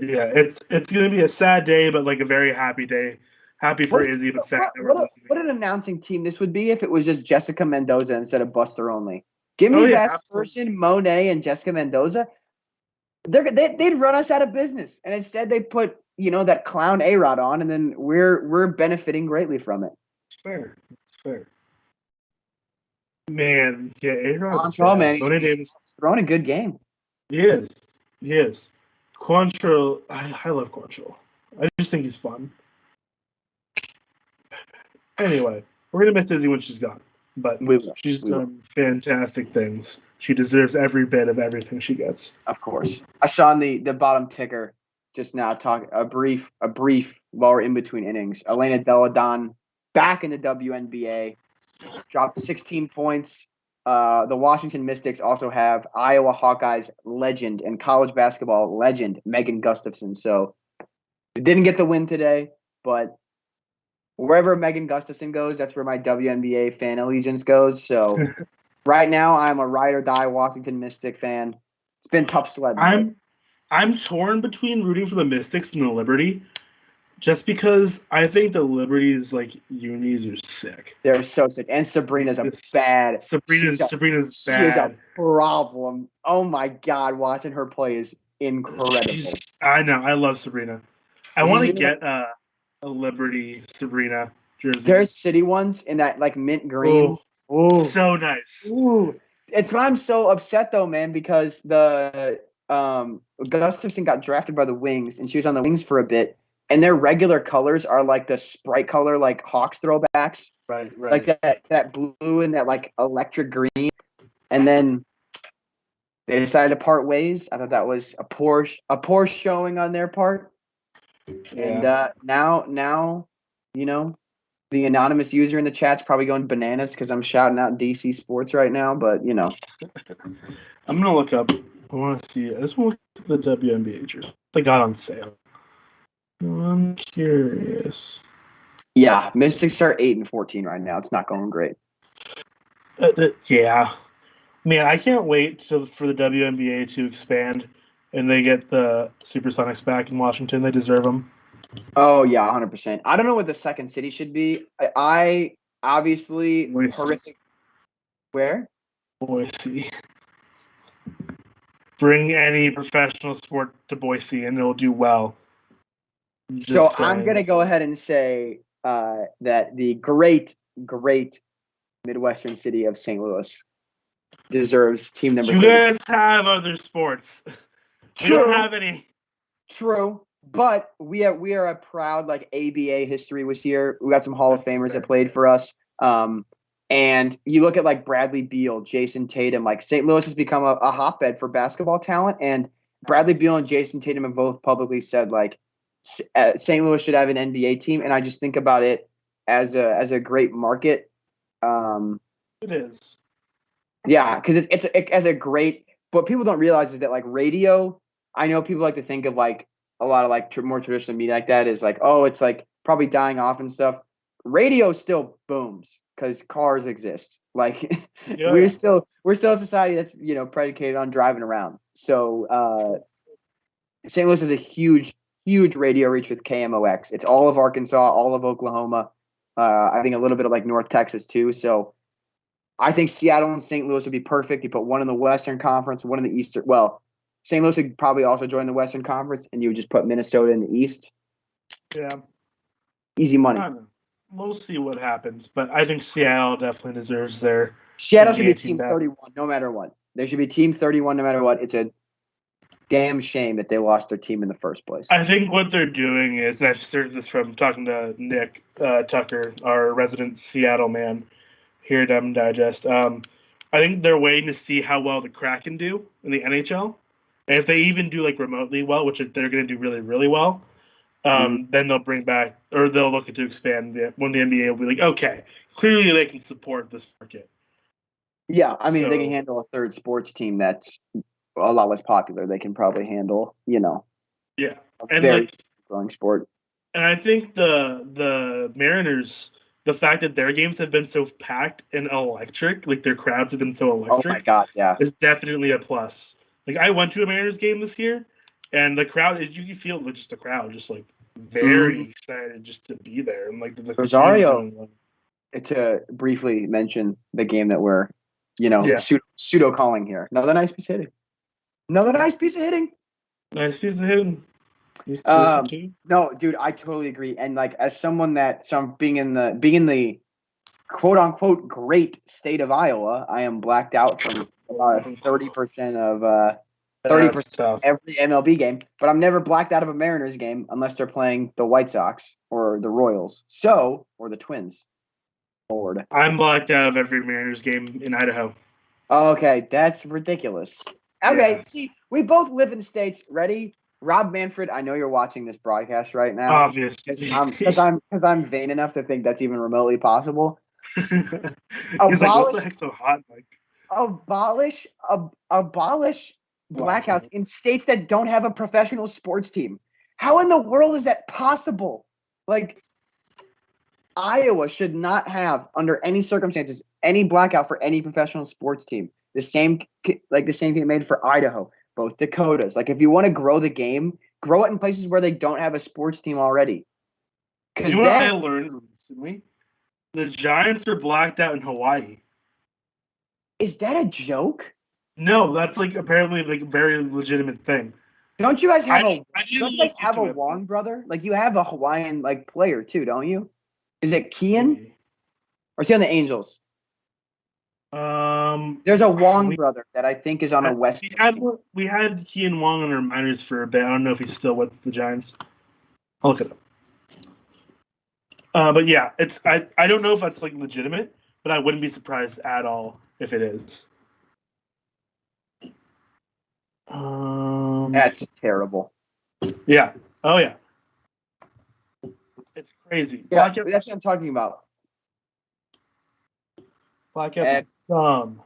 yeah, it's gonna be a sad day, but like a very happy day. Happy for What, Izzy, but sad. what an announcing team this would be if it was just Jessica Mendoza instead of Buster only. Give me that person, Monet and Jessica Mendoza. They'd run us out of business, and instead they put that clown A-Rod on, and then we're benefiting greatly from it. It's fair. It's fair. Man, yeah, A-Rod. Quantrill, man, he's throwing a good game. He is. Quantrill, I love Quantrill. I just think he's fun. Anyway, we're gonna miss Izzy when she's gone, but she's done fantastic things. She deserves every bit of everything she gets. Of course. I saw in the bottom ticker just now a brief while we're in between innings. Elena Deladon back in the WNBA, dropped 16 points. The Washington Mystics also have Iowa Hawkeyes legend and college basketball legend Megan Gustafson. So we didn't get the win today, but wherever Megan Gustafson goes, that's where my WNBA fan allegiance goes. So right now, I'm a ride or die Washington Mystic fan. It's been tough sledding. I'm torn between rooting for the Mystics and the Liberty, just because I think the Liberty's unis are sick. They're so sick, and Sabrina's bad. Sabrina's bad. She's a problem. Oh my God, watching her play is incredible. I know. I love Sabrina. I want to get a Liberty Sabrina jersey. There's city ones in that mint green. Oh, so nice. Ooh. It's why I'm so upset though, man, because the Gustafson got drafted by the Wings, and she was on the Wings for a bit, and their regular colors are like the Sprite color, like Hawks throwbacks, right, like that blue and that electric green, and then they decided to part ways. I thought that was a poor showing on their part, and now the anonymous user in the chat's probably going bananas because I'm shouting out DC sports right now, but I'm gonna look up. I want to see it. I just want to look at the WNBA jersey they got on sale. I'm curious. Yeah, Mystics are 8-14 right now. It's not going great. Yeah, man, I can't wait for the WNBA to expand and they get the Supersonics back in Washington. They deserve them. Oh yeah, 100%. I don't know what the second city should be. I obviously horrific. Where? Boise. Bring any professional sport to Boise, and it'll do well. So I'm gonna go ahead and say that the great Midwestern city of St. Louis deserves team number 3. You guys have other sports. We don't have any. True. But we are a proud ABA history was here. We got some Hall of Famers that played for us. And you look at Bradley Beal, Jason Tatum. St. Louis has become a hotbed for basketball talent. And Bradley Beal and Jason Tatum have both publicly said St. Louis should have an NBA team. And I just think about it as a great market. It is. Yeah, because it's as a great. What people don't realize is that radio. I know people like to think of a lot of more traditional media like that is it's probably dying off and stuff. Radio still booms because cars exist. We're still a society that's predicated on driving around. So St. Louis has a huge radio reach with KMOX. It's all of Arkansas, all of Oklahoma. I think a little bit of North Texas too. So I think Seattle and St. Louis would be perfect. You put one in the Western Conference, one in the Eastern. Well, St. Louis would probably also join the Western Conference, and you would just put Minnesota in the East. Yeah. Easy money. We'll see what happens, but I think Seattle definitely deserves their. Seattle should be Team 31 no matter what. There should be Team 31 no matter what. It's a damn shame that they lost their team in the first place. I think what they're doing is, and I've heard this from talking to Nick Tucker, our resident Seattle man here at Diamond Digest. I think they're waiting to see how well the Kraken do in the NHL, and if they even do like remotely well, which they're going to do really, really well, then they'll bring back or they'll look to expand when the NBA will be like, okay, clearly they can support this market. Yeah, I mean, if they can handle a third sports team that's a lot less popular, they can probably handle, yeah, a very growing sport. And I think the Mariners, the fact that their games have been so packed and electric, like their crowds have been so electric, oh my God, yeah, is definitely a plus. Like I went to a Mariners game this year, and the crowd, you can feel just the crowd, just like very excited just to be there, and like the Rosario. To briefly mention the game that we're, pseudo calling here. Another nice piece of hitting. Nice piece of hitting. No, dude, I totally agree. And like as someone being in the quote unquote great state of Iowa, I am blacked out from 30% of 30% every MLB game, but I'm never blacked out of a Mariners game unless they're playing the White Sox or the Royals. Or the Twins. Lord. I'm blacked out of every Mariners game in Idaho. Okay, that's ridiculous. Okay, See, we both live in states. Ready? Rob Manfred, I know you're watching this broadcast right now. Obviously. Because I'm vain enough to think that's even remotely possible. He's like, what the heck's so hot, Mike? Abolish blackouts in states that don't have a professional sports team. How in the world is that possible? Like, Iowa should not have, under any circumstances, any blackout for any professional sports team. The same thing made for Idaho, both Dakotas. Like, if you want to grow the game, grow it in places where they don't have a sports team already. You know what I learned recently? The Giants are blacked out in Hawaii. Is that a joke? No, that's like apparently like a very legitimate thing. Don't you guys have a Wong brother? Like you have a Hawaiian like player too, don't you? Is it Kian? Or is he on the Angels? There's a Wong brother that I think is on the West. We had Kian Wong on our minors for a bit. I don't know if he's still with the Giants. I'll look it up. But yeah, I don't know if that's like legitimate, but I wouldn't be surprised at all if it is. That's terrible. Yeah. Oh yeah. It's crazy. Yeah, that's what I'm talking about. Blackouts are dumb.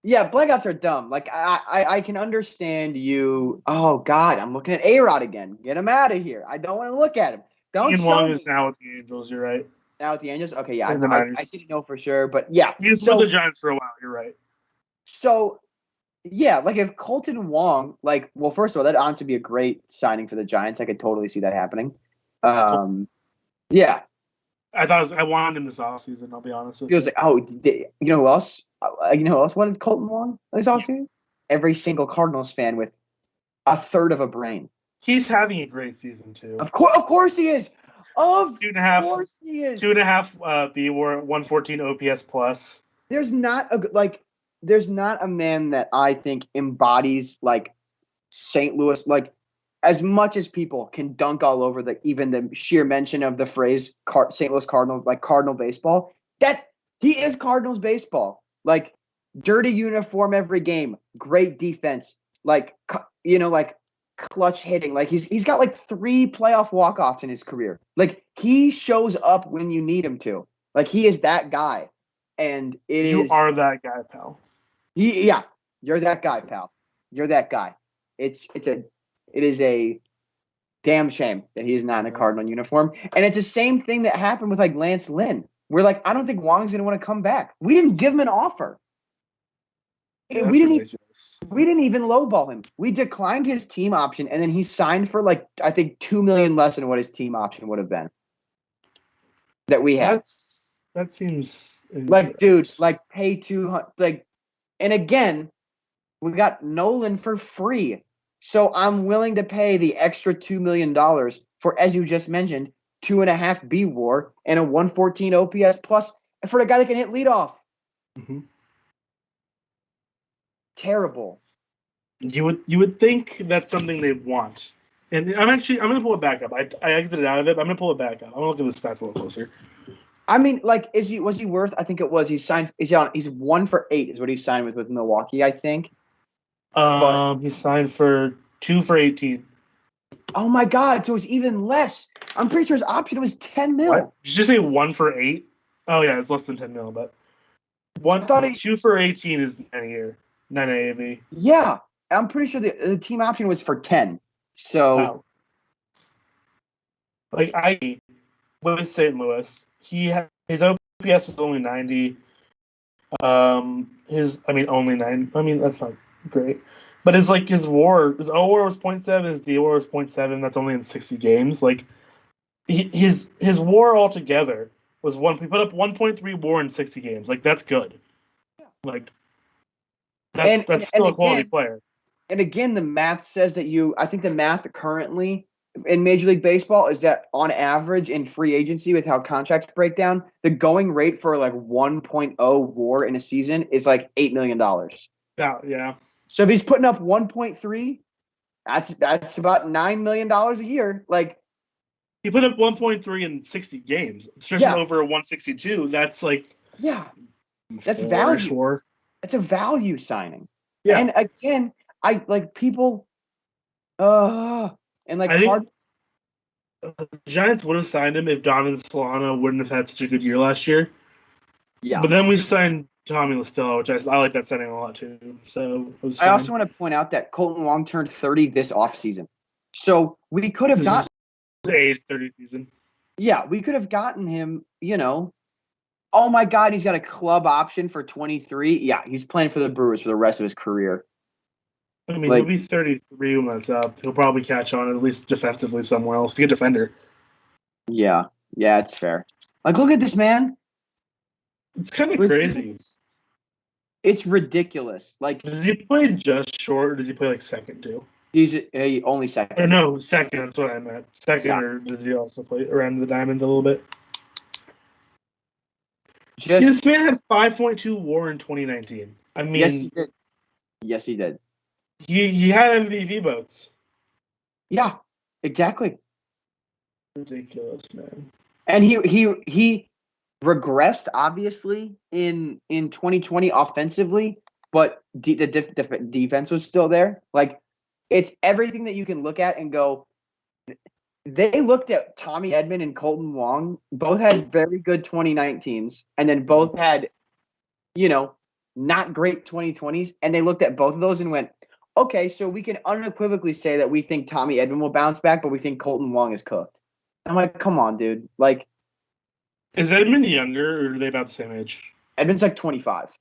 Yeah, blackouts are dumb. Like I can understand you. Oh God, I'm looking at A-Rod again. Get him out of here. I don't want to look at him. Ian Wong is now with the Angels. You're right. Now with the Angels. Okay, yeah, I didn't know for sure, but yeah, he was with the Giants for a while. You're right. So, yeah, like if Colton Wong, first of all, that'd honestly be a great signing for the Giants. I could totally see that happening. Yeah. I wanted him this offseason, I'll be honest with you. He was like, you know who else? You know who else wanted Colton Wong this offseason? Every single Cardinals fan with a third of a brain. He's having a great season too. Of course he is. Of 2.5. course he is. 2.5 B-WAR, 114 OPS plus. There's not a man that I think embodies like St. Louis, like as much as people can dunk all over even the sheer mention of the phrase St. Louis Cardinals, like Cardinal baseball, that he is Cardinals baseball. Like dirty uniform every game, great defense, like clutch hitting. Like he's got like 3 playoff walk-offs in his career. Like he shows up when you need him to. Like he is that guy. And you are that guy, pal. You're that guy, pal. You're that guy. It is a damn shame that he is not in a Cardinal uniform. And it's the same thing that happened with like Lance Lynn. We're like, I don't think Wong's gonna want to come back. We didn't give him an offer. Yeah, we didn't even lowball him. We declined his team option, and then he signed for like I think $2 million less than what his team option would have been. That we had. That seems like, dude, like pay 200. Like, and again, we got Nolan for free, so I'm willing to pay the extra $2 million for, as you just mentioned, 2.5 B-WAR and a 114 OPS plus for a guy that can hit leadoff. Mm-hmm. Terrible. You would think that's something they want. And I'm going to pull it back up. I exited out of it, but I'm going to pull it back up. I'm going to look at the stats a little closer. I mean, like, was he worth? I think it was. He's 1 for 8 is what he signed with Milwaukee, I think. But He signed for 2 for 18. oh my God, so it's even less. I'm pretty sure his option was 10 mil. What? Did you say 1 for 8? Oh yeah, it's less than 10 mil, but I thought 2 for 18 is 9 a year, 9 AAV. yeah, I'm pretty sure the team option was for 10. So Wow. Like I with St. Louis, his OPS was only 90. Only 9. I mean, that's not great. But his WAR, his OWAR was 0.7, his DWAR was 0.7. That's only in 60 games. Like his WAR altogether was one. He put up 1.3 WAR in 60 games. Like that's good. Like that's still a quality player. And again, the math says that I think the math currently in Major League Baseball is that on average in free agency with how contracts break down, the going rate for like 1.0 WAR in a season is like $8 million. Yeah. So if he's putting up 1.3, that's about $9 million a year. Like he put up 1.3 in 60 games, stretching over 162. That's like that's value. Sure. It's a value signing. Yeah. And again, I like people and like I think the Giants would have signed him if Donovan Solano wouldn't have had such a good year last year. Yeah. But then we signed Tommy LaStella, which I like that signing a lot too. So it was fun. I also want to point out that Colton Wong turned 30 this offseason. So we could have gotten his age 30 season. Yeah, we could have gotten him, oh my God, he's got a club option for 23. Yeah, he's playing for the Brewers for the rest of his career. I mean, he'll be 33 when that's up. He'll probably catch on at least defensively somewhere else to get a defender. Yeah, it's fair. Like, look at this man. It's kind of crazy. It's ridiculous. Like, does he play just short, or does he play like second too? He's only second. Or no, second. That's what I meant. Second, or does he also play around the diamond a little bit? This man had 5.2 WAR in 2019. I mean, yes, he did. Yes, he did. He had MVP votes. Yeah, exactly. Ridiculous, man. And he regressed obviously in 2020 offensively, but the defense was still there. Like, it's everything that you can look at and go. They looked at Tommy Edman and Colton Wong. Both had very good 2019s, and then both had, not great 2020s. And they looked at both of those and went, okay, so we can unequivocally say that we think Tommy Edman will bounce back, but we think Colton Wong is cooked. I'm like, come on, dude. Like, is Edman younger, or are they about the same age? Edman's like 25.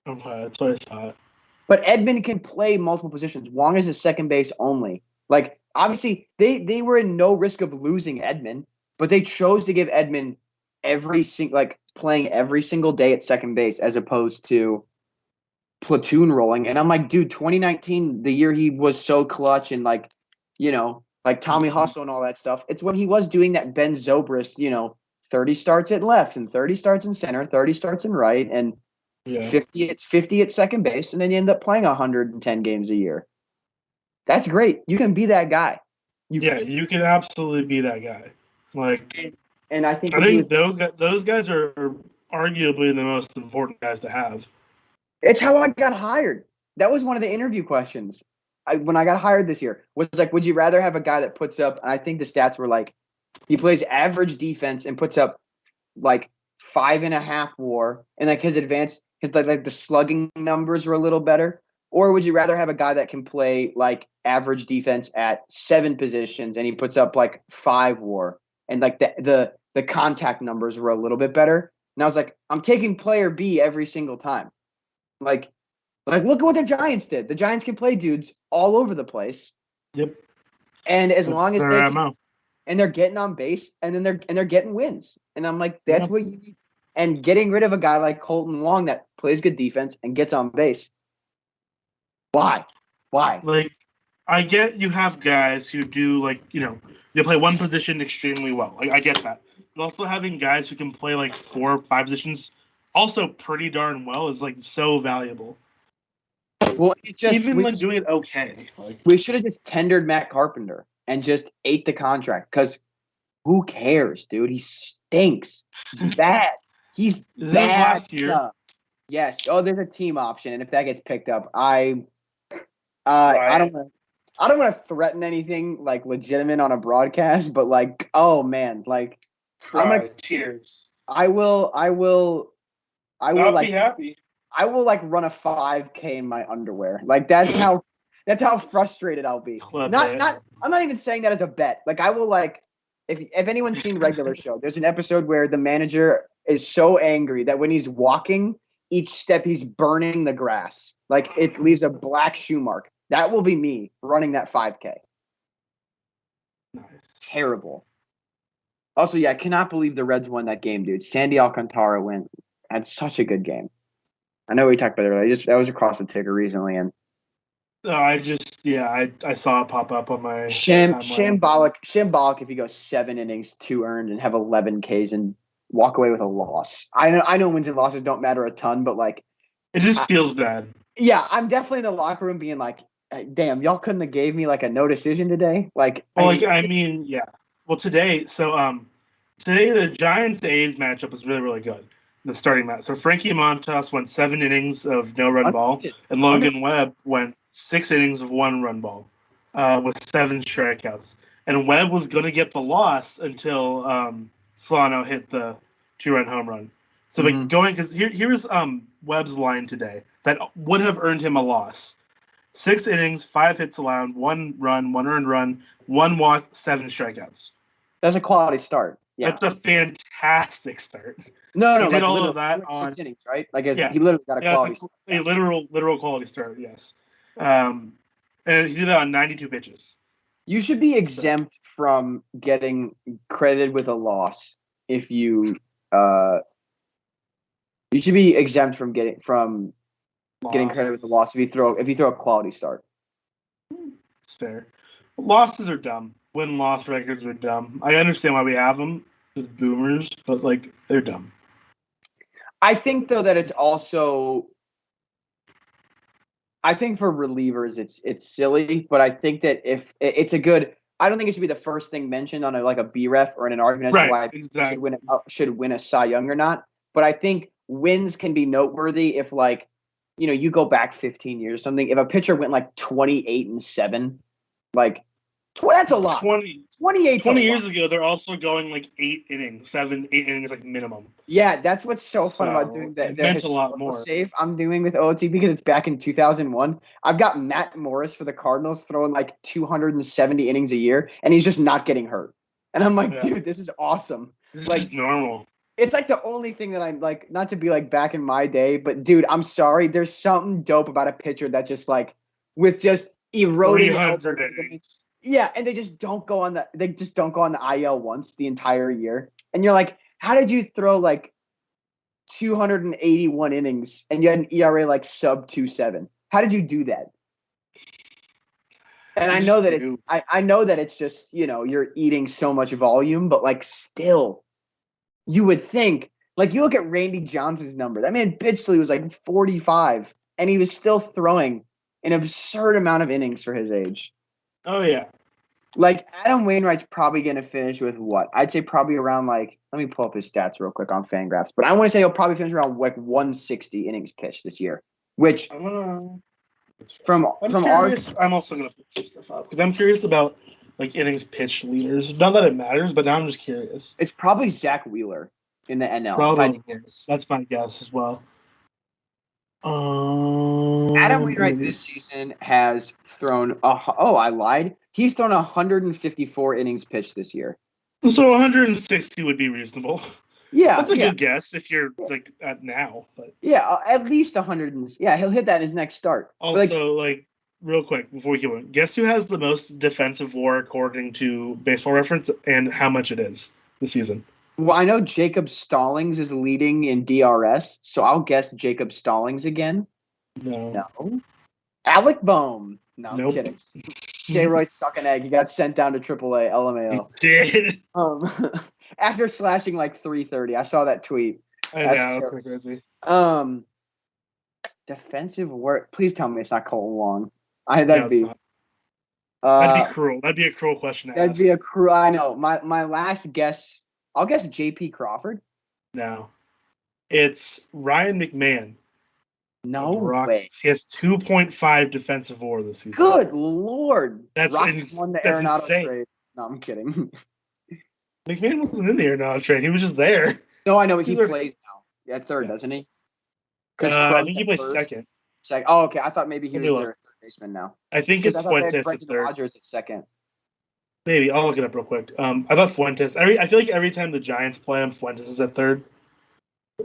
Okay, that's what I thought. But Edman can play multiple positions. Wong is a second base only. Like, obviously, they were in no risk of losing Edman, but they chose to give Edman playing every single day at second base as opposed to platoon rolling. And I'm like, dude, 2019, the year he was so clutch and like Tommy Hustle and all that stuff, it's when he was doing that Ben Zobrist, 30 starts at left and 30 starts in center, 30 starts in right, and 50 at second base, and then you end up playing 110 games a year. That's great. You can be that guy. You can absolutely be that guy. Like, and I think those guys are arguably the most important guys to have. It's how I got hired. That was one of the interview questions. When I got hired this year, was like, would you rather have a guy that puts up, and I think the stats were like, he plays average defense and puts up like 5.5 WAR, and like his the slugging numbers were a little better? Or would you rather have a guy that can play like average defense at 7 positions and he puts up like 5 WAR and like the contact numbers were a little bit better? And I was like, I'm taking player B every single time. Like look at what the Giants did. The Giants can play dudes all over the place. Yep. And as long as they're getting on base and then they're getting wins. And I'm like, that's what you need. And getting rid of a guy like Colton Wong that plays good defense and gets on base. Why? Like, I get you have guys who do they play one position extremely well. Like, I get that. But also having guys who can play like 4 or 5 positions also pretty darn well is like so valuable. Well, doing it okay. We should have just tendered Matt Carpenter and just ate the contract because Who cares, dude? He stinks. He's bad. He's This bad. is last year. Stuff. Yes. Oh, there's a team option, and if that gets picked up, I don't want to threaten anything like legitimate on a broadcast, but like, oh man, like tears. I will I'll like be happy. I will like run a 5K in my underwear. Like that's how frustrated I'll be. I'm not even saying that as a bet. Like I will like if anyone's seen regular show, there's an episode where the manager is so angry that when he's walking, each step he's burning the grass. Like it leaves a black shoe mark. That will be me running that 5K. Nice. Terrible. Also, yeah, I cannot believe the Reds won that game, dude. Sandy Alcantara had such a good game. I know we talked about it earlier. I was across the ticker recently, and I saw it pop up on my Shambolic. If you go 7 innings, 2 earned, and have 11 Ks and walk away with a loss. I know wins and losses don't matter a ton, but like it just feels bad. Yeah, I'm definitely in the locker room being like, damn, y'all couldn't have gave me like a no decision today. Like, well, yeah. Well, today the Giants A's matchup was really, really good. The starting match. So Frankie Montas went 7 innings of no run ball, and Logan Webb went 6 innings of 1 run ball, with 7 strikeouts. And Webb was going to get the loss until Solano hit the 2-run home run. So, because here's Webb's line today that would have earned him a loss: 6 innings, 5 hits allowed, 1 run, 1 earned run, 1 walk, 7 strikeouts. That's a quality start. Yeah, that's a fantastic start. No, he did all of that on 6 innings, right? Like, he literally got a quality start. A literal quality start. Yes, and he did that on 92 pitches. You should be exempt from getting credited with a loss if you. You should be exempt from getting credit with the loss if you throw a quality start. It's fair. Losses are dumb. Win-loss records are dumb. I understand why we have them as boomers, but like they're dumb. I think though that it's also. I think for relievers it's silly, but I think that if it's a good. I don't think it should be the first thing mentioned on a B-ref or in an argument as to why should win a Cy Young or not. But I think wins can be noteworthy if you go back 15 years or something. If a pitcher went 28-7, that's a lot. 20 years ago, they're also going 8 innings, 8 innings minimum. Yeah, that's what's so fun about doing that. It meant a lot more. Save I'm doing with OT because it's back in 2001. I've got Matt Morris for the Cardinals throwing 270 innings a year, and he's just not getting hurt. And I'm like, dude, this is awesome. This is normal. It's the only thing that I'm not to be back in my day, but dude, I'm sorry. There's something dope about a pitcher that just with just eroding 300 innings. Yeah, and they just don't go on the IL once the entire year. And you're like, how did you throw 281 innings and you had an ERA sub 2.7? How did you do that? And I know that it's just, you're eating so much volume, but still. You would think, you look at Randy Johnson's number. That man pitched till he was 45, and he was still throwing an absurd amount of innings for his age. Oh, yeah. Adam Wainwright's probably going to finish with what? I'd say probably around, let me pull up his stats real quick on Fangraphs. But I want to say he'll probably finish around 160 innings pitched this year, which I'm curious. I'm also going to put some stuff up because I'm curious about innings pitched leaders. Not that it matters, but now I'm just curious. It's probably Zach Wheeler in the NL. Probably. That's my guess as well. Adam Wainwright this season has thrown. I lied. He's thrown 154 innings pitched this year. So 160 would be reasonable. Yeah, that's a good guess if you're at now. But at least 100. He'll hit that in his next start. Also, real quick before we keep on, guess who has the most defensive WAR according to Baseball Reference and how much it is this season? Well, I know Jacob Stallings is leading in DRS, so I'll guess Jacob Stallings again. No. Alec Bohm. No, nope. I'm kidding. J-Roy sucking egg. He got sent down to AAA. LMAO. He did. After slashing 330. I saw that tweet. I know, that's crazy. Defensive work. Please tell me it's not Colton Wong. That'd be cruel. That'd be a cruel question to That'd ask. be a cruel. I know. My last guess. I'll guess J.P. Crawford. No, it's Ryan McMahon. No Of the way. Rockies. He has 2.5 defensive WAR this season. Good lord. That's Rockies won the that's Arenado insane. trade. No, I'm kidding. McMahon wasn't in the Arenado trade. He was just there. No, I know he He's our- plays now. At third, Yeah. doesn't he? Because I think he plays second. Oh, okay. I thought maybe he Let me was look. their third baseman now. I think Because it's I thought they had Fuentes at Brendan third. Rodgers at second. Maybe I'll look it up real quick. I thought Fuentes. I feel like every time the Giants play him, Fuentes is at third.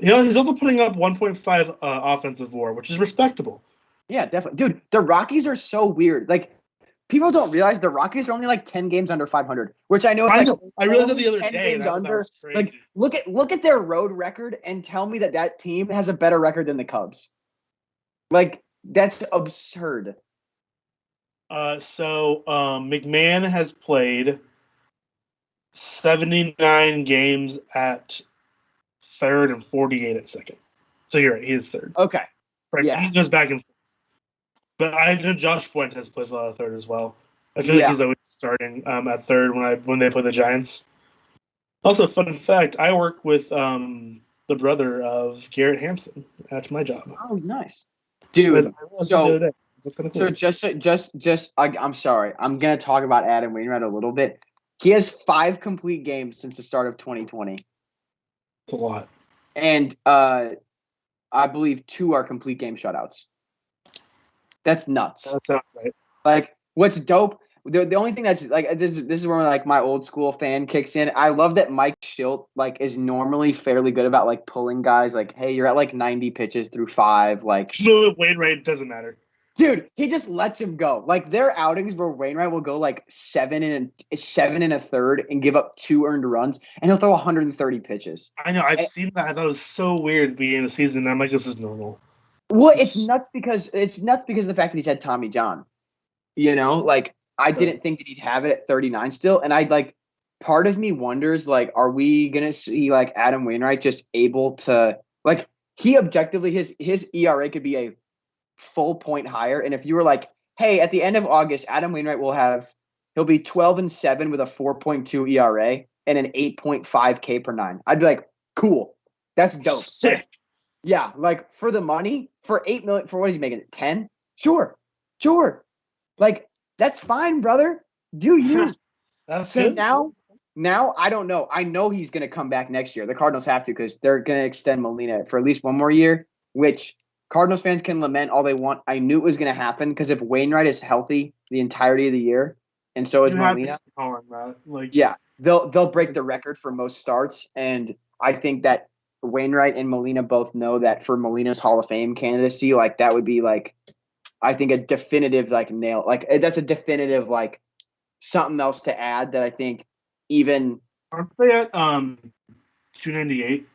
You know, he's also putting up 1.5 offensive WAR, which is respectable. Yeah, definitely. Dude, the Rockies are so weird. Like, people don't realize the Rockies are only like 10 games under 500, which I know it's I realized that the other 10 day. games That under. was crazy. Like, look at their road record and tell me that team has a better record than the Cubs. Like, that's absurd. So McMahon has played 79 games at third and 48 at second. So you're right, he is third. Okay. Right, Yeah. he goes back and forth. But I know Josh Fuentes plays a lot of third as well. I feel like he's always starting at third when they play the Giants. Also, fun fact: I work with the brother of Garrett Hampson at my job. Oh, nice, dude. So that's kind of cool. just I'm sorry. I'm gonna talk about Adam Wainwright a little bit. He has 5 complete games since the start of 2020. It's a lot. And I believe 2 are complete game shutouts. That's nuts. That sounds right. Like, what's dope? The only thing that's like this is where like my old school fan kicks in. I love that Mike Schilt like is normally fairly good about like pulling guys. Like, hey, you're at like 90 pitches through 5. Like, no, Wainwright doesn't matter. Dude, he just lets him go. Like, their outings where Wainwright will go like 7 and a third and give up 2 earned runs, and he'll throw 130 pitches. I know. I've seen that. I thought it was so weird at the beginning of the season. I'm like, this is normal. Well, it's nuts because of the fact that he's had Tommy John. You know, like I didn't think that he'd have it at 39 still, and I'd like part of me wonders like, are we gonna see like Adam Wainwright just able to like he objectively his ERA could be a full point higher, and if you were like, hey, at the end of August, Adam Wainwright he'll be 12-7 with a 4.2 ERA and an 8.5 K per 9. I'd be like, cool, that's dope. Sick. Yeah, like for the money, for $8 million, for what is he making? 10? Sure. Like that's fine, brother. Do you? That's so good. Now I don't know. I know he's going to come back next year. The Cardinals have to because they're going to extend Molina for at least one more year, which Cardinals fans can lament all they want. I knew it was going to happen because if Wainwright is healthy the entirety of the year, and so is Molina, they'll break the record for most starts. And I think that Wainwright and Molina both know that for Molina's Hall of Fame candidacy, like that would be like, I think a definitive like nail. Like that's a definitive like something else to add that I think even aren't they at 298?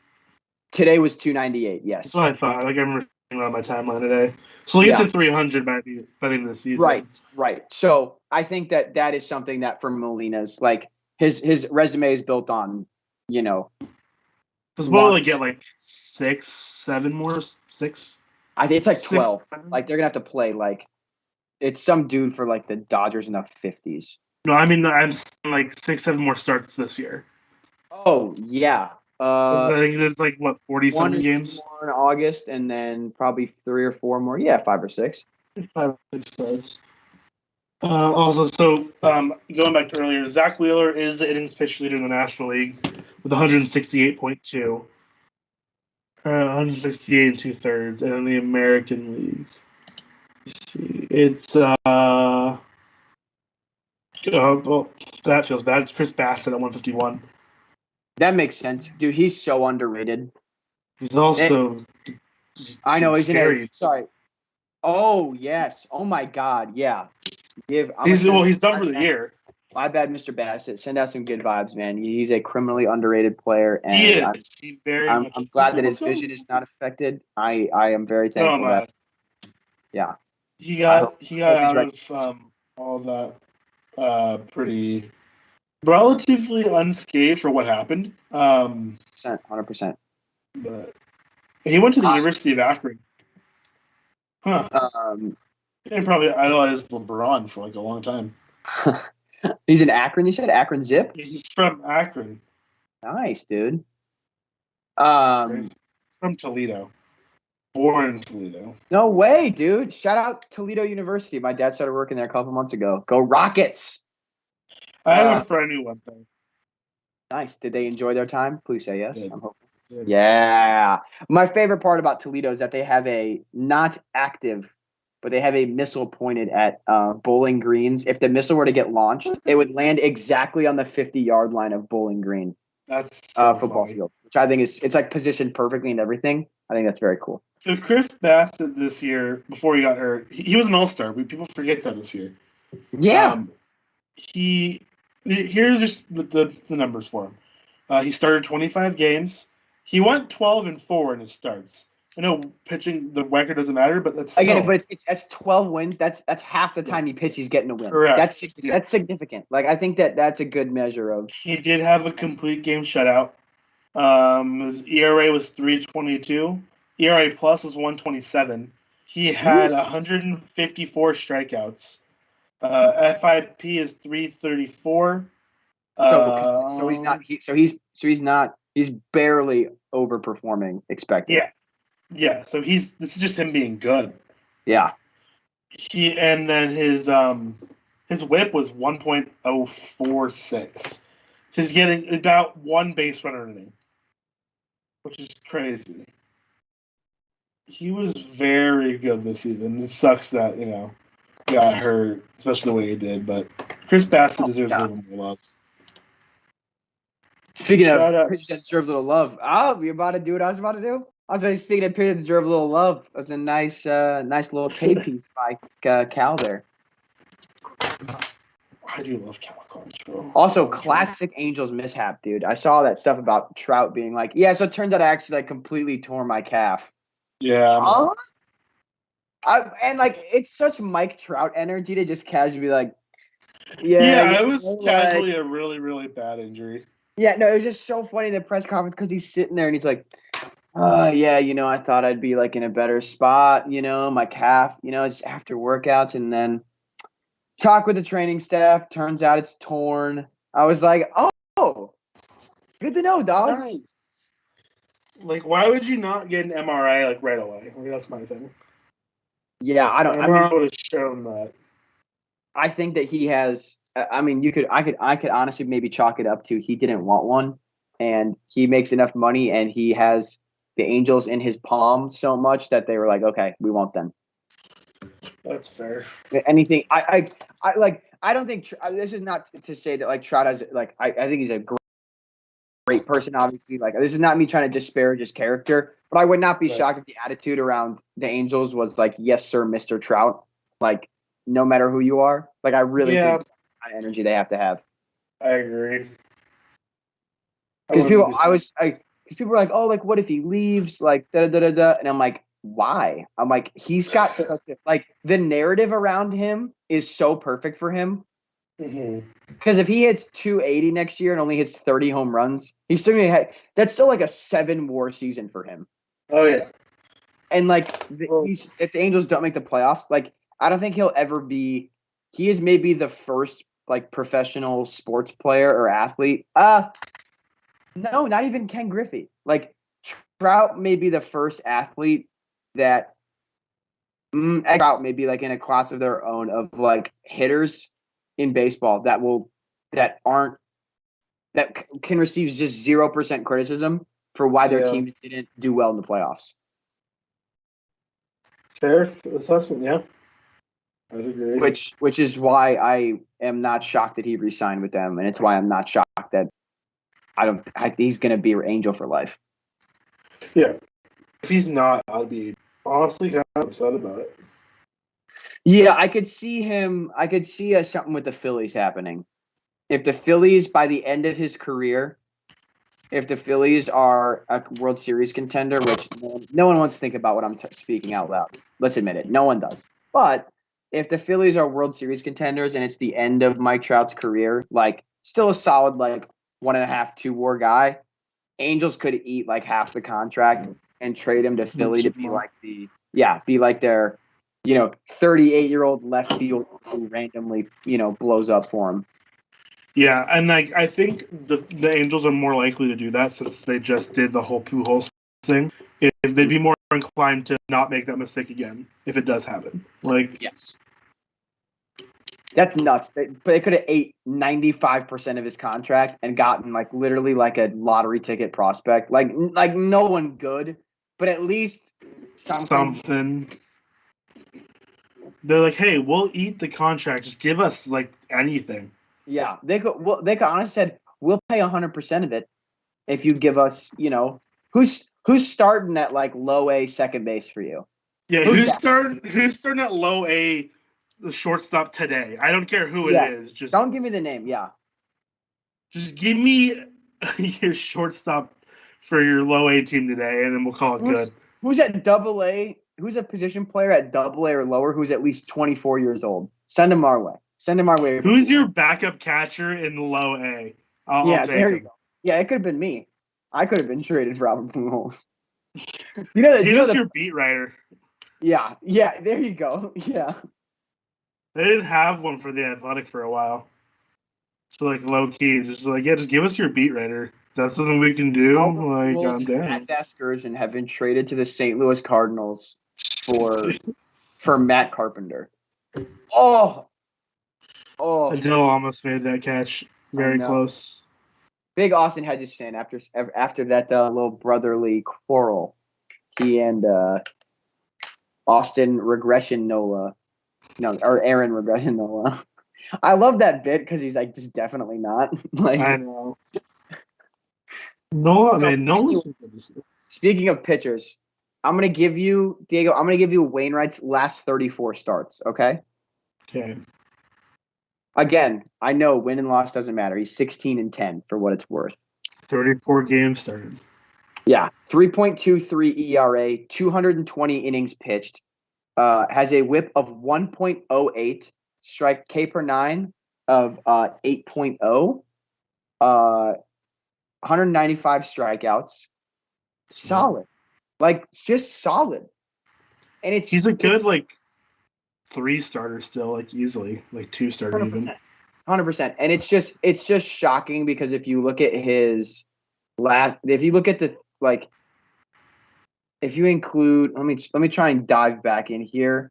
Today was 298. Yes, that's what I thought. Like I remember seeing that on my timeline today. So they get to 300 by the end of the season. Right. So I think that is something that for Molina's like his resume is built on, you know. Because what will they get like 6, 7 more? 6? I think it's like 12. 7? Like they're gonna have to play like it's some dude for like the Dodgers in the 50s. No, I mean I'm like 6, 7 more starts this year. Oh yeah. I think there's like what 40-something games. More in August, and then probably 3 or 4 more. Yeah, 5 or 6. 5 or 6 starts. Also, going back to earlier, Zach Wheeler is the innings pitch leader in the National League with 168.2. 168 and 2/3, and in the American League, let's see, it's well, that feels bad. It's Chris Bassett at 151. That makes sense, dude. He's so underrated. He's also, I know he's scary. Sorry. Oh yes. Oh my God. Yeah. He's done for the year. My bad, Mr. Bassett. Send out some good vibes, man. He's a criminally underrated player, and he is. I'm glad that his vision is not affected. I am very thankful that. Yeah. He got out of all that pretty relatively unscathed for what happened. 100%. But he went to the University of Akron. Huh. And probably idolized LeBron for like a long time. He's in Akron. You said Akron Zip. He's from Akron. Nice, dude. He's from Toledo. Born in Toledo. No way, dude. Shout out Toledo University. My dad started working there a couple months ago. Go Rockets! I have a friend who went there. Nice. Did they enjoy their time? Please say yes. Did. I'm hoping. Did. Yeah. My favorite part about Toledo is that they have a not active, but they have a missile pointed at Bowling Greens. If the missile were to get launched, it would land exactly on the 50-yard line of Bowling Green. That's so football funny. field, which I think it's like positioned perfectly and everything. I think that's very cool. So Chris Bassett this year, before he got hurt, he was an all-star. People forget that this year. Yeah. Here's just the numbers for him. He started 25 games. He went 12-4 in his starts. I know pitching the record doesn't matter, but that's again, but that's 12 wins. That's half the time he pitches, he's getting a win. Correct. That's significant. Like I think that's a good measure of. He did have a complete game shutout. His ERA was 3.22. ERA plus was 1.27. He had 154 strikeouts. FIP is 3.34. So he's not. He's barely overperforming expected. Yeah. So this is just him being good. Yeah. And then his WHIP was 1.046. So he's getting about one base runner inning, which is crazy. He was very good this season. It sucks that, he got hurt, especially the way he did, but Chris Bassett deserves a little more love. Speaking of pitchers that deserve a little love, you about to do what I was about to do? I was speaking of pitchers that deserve a little love. It was a nice little K piece by Cal there. I do love Cal Control. Also, classic Angels mishap, dude. I saw that stuff about Trout being like, yeah, so it turns out I actually completely tore my calf. Yeah. Huh? And it's such Mike Trout energy to just casually be like, yeah, it was casually a really, really bad injury. Yeah, no, it was just so funny in the press conference because he's sitting there and he's like, yeah, I thought I'd be in a better spot, my calf, just after workouts, and then talk with the training staff. Turns out it's torn. I was like, oh, good to know, dog. Nice. Why would you not get an MRI right away? That's my thing. Yeah, I don't. MRI would have shown that. I think that he has. I could honestly maybe chalk it up to he didn't want one, and he makes enough money, and he has the Angels in his palm so much that they were like, okay, we want them. That's fair. Anything I don't think this is not to say that Trout has I think he's a great person. Obviously, this is not me trying to disparage his character, but I would not be shocked if the attitude around the Angels was yes, sir, Mr. Trout. No matter who you are, I really think that's the kind of energy they have to have. I agree. Because people were like, oh, what if he leaves? Da da da da. And I'm like, why? I'm like, he's got such a the narrative around him is so perfect for him. Because if he hits 280 next year and only hits 30 home runs, he's still gonna that's still a 7-WAR season for him. Oh yeah. And if the Angels don't make the playoffs, I don't think he'll ever be. He is maybe the first professional sports player or athlete. No, not even Ken Griffey. Trout may be the first athlete that Trout may be in a class of their own of hitters in baseball that can receive just 0% criticism for why their teams didn't do well in the playoffs. Fair assessment, yeah. I'd agree. Which is why I am not shocked that he re-signed with them, and it's why I'm not shocked that he's going to be your Angel for life. Yeah. If he's not, I'd be honestly kind of upset about it. Yeah, I could see something with the Phillies happening. If the Phillies, by the end of his career, if the Phillies are a World Series contender, which no one wants to think about what I'm speaking out loud. Let's admit it. No one does. But if the Phillies are World Series contenders and it's the end of Mike Trout's career, still a solid 1.5, 2-WAR guy, Angels could eat half the contract and trade him to Philly to be their 38-year-old left field who randomly, blows up for him. Yeah, and I think the Angels are more likely to do that since they just did the whole Pujols thing. If they'd be more inclined to not make that mistake again if it does happen. Yes. That's nuts. But they could have ate 95% of his contract and gotten literally a lottery ticket prospect. Like no one good, but at least something. They're like, hey, we'll eat the contract. Just give us anything. Yeah, they could honestly said we'll pay 100% of it if you give us, who's starting at low A second base for you. Yeah, who's starting at low A, the shortstop today? I don't care who it is. Just don't give me the name. Yeah, just give me your shortstop for your low A team today, and then we'll call it good. Who's at Double A? Who's a position player at Double A or lower? Who's at least 24 years old? Send him our way. Who's your backup catcher in low A? I'll take there him. You go. Yeah, it could have been me. I could have been traded for Robert Pujols. Your beat writer. Yeah, there you go. Yeah. They didn't have one for the Athletic for a while. So low key, just give us your beat writer. That's something we can do. Pujols and Matt Vasgersian have been traded to the St. Louis Cardinals for Matt Carpenter. Oh, Adele almost made that catch. Very close. Big Austin Hedges fan after that little brotherly quarrel. He and Austin Regression Nola. No, or Aaron Regression Nola. I love that bit because he's just definitely not. I know. Nola's good this year. Speaking of pitchers, I'm gonna give you Wainwright's last 34 starts. Okay. Okay. Again, I know win and loss doesn't matter. He's 16-10 for what it's worth. 34 games started. Yeah, 3.23 ERA, 220 innings pitched. Has a WHIP of 1.08, strike K per 9 of 8.0, 195 strikeouts. Solid, just solid. And he's a good 3 starter still, easily 2 starter 100%. Even. 100%. And it's just shocking because if you look at his if you look at the if you include, let me try and dive back in here.